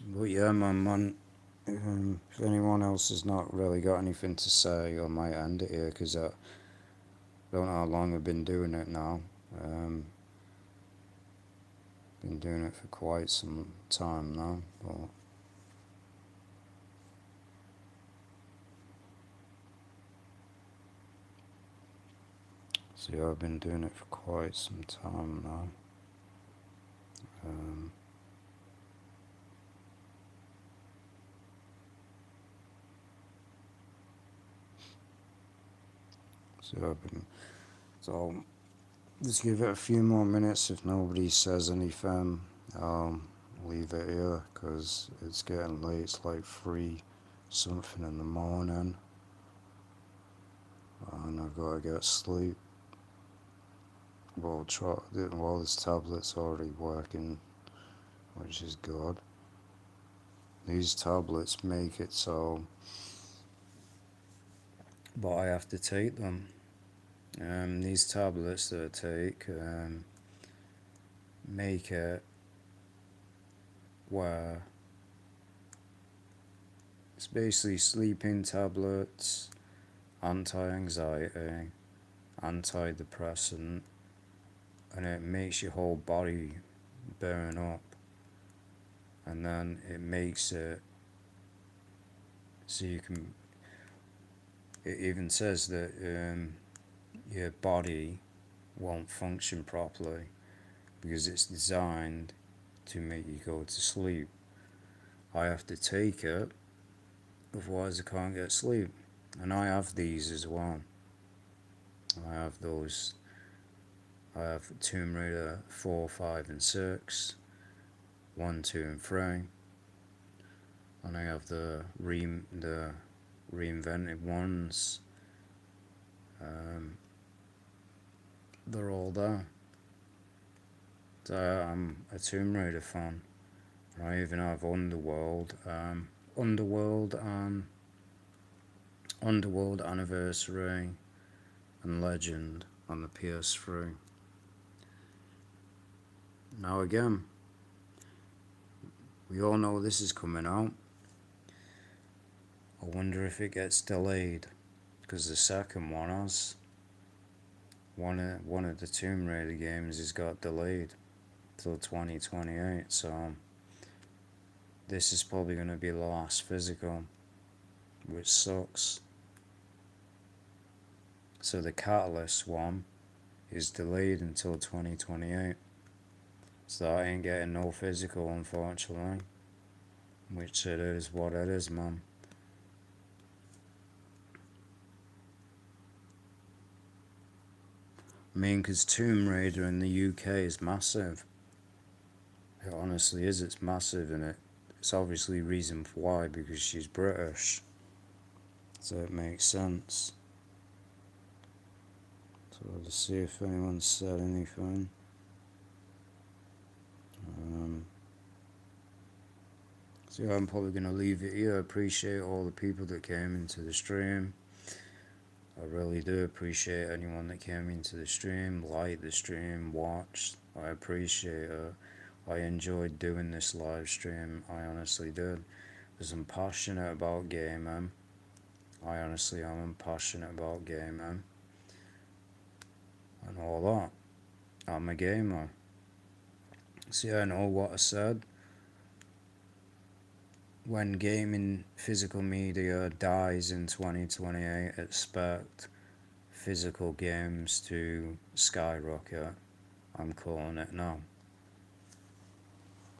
But yeah, man, if anyone else has not really got anything to say, I might end it here, because I don't know how long I've been doing it now. Been doing it for quite some time now, but so yeah, I've been doing it for quite some time now. So just give it a few more minutes. If nobody says anything, I'll leave it here, because it's getting late. It's like 3 something in the morning, and I've got to get sleep. Well, this tablet's already working, which is good. These tablets make it so, but I have to take them. These tablets that I take make it where it's basically sleeping tablets, anti-anxiety, antidepressant, and it makes your whole body burn up, and then it makes it so you can. It even says that your body won't function properly because it's designed to make you go to sleep. I have to take it, otherwise I can't get sleep. And I have these as well. I have those. I have Tomb Raider 4, 5 and 6, 1, 2 and 3. And I have the reinvented ones. They're all there. So I'm a Tomb Raider fan. I even have Underworld Anniversary and Legend on the PS3. Now again, we all know this is coming out. I wonder if it gets delayed, because the second one has. One of the Tomb Raider games has got delayed till 2028, so this is probably going to be the last physical, which sucks. So the Catalyst one is delayed until 2028. So I ain't getting no physical, unfortunately. Which it is what it is, man. I mean, because Tomb Raider in the UK is massive. It honestly is, it's massive, and it's obviously reason for why, because she's British. So it makes sense. So let's see if anyone said anything. So yeah, I'm probably going to leave it here. I appreciate all the people that came into the stream. I really do appreciate anyone that came into the stream, liked the stream, watched. I appreciate it. I enjoyed doing this live stream. I honestly did. Because I'm passionate about gaming. I honestly am passionate about gaming. And all that. I'm a gamer. See, I know what I said. When gaming physical media dies in 2028, expect physical games to skyrocket. I'm calling it now.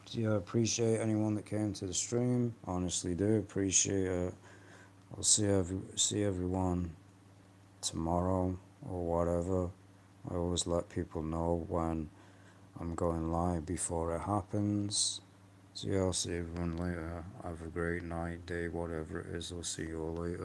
So yeah, I appreciate anyone that came to the stream. Honestly do appreciate it. I'll see everyone tomorrow or whatever. I always let people know when I'm going live before it happens. So yeah, I'll see everyone later. Have a great night, day, whatever it is. I'll see you all later.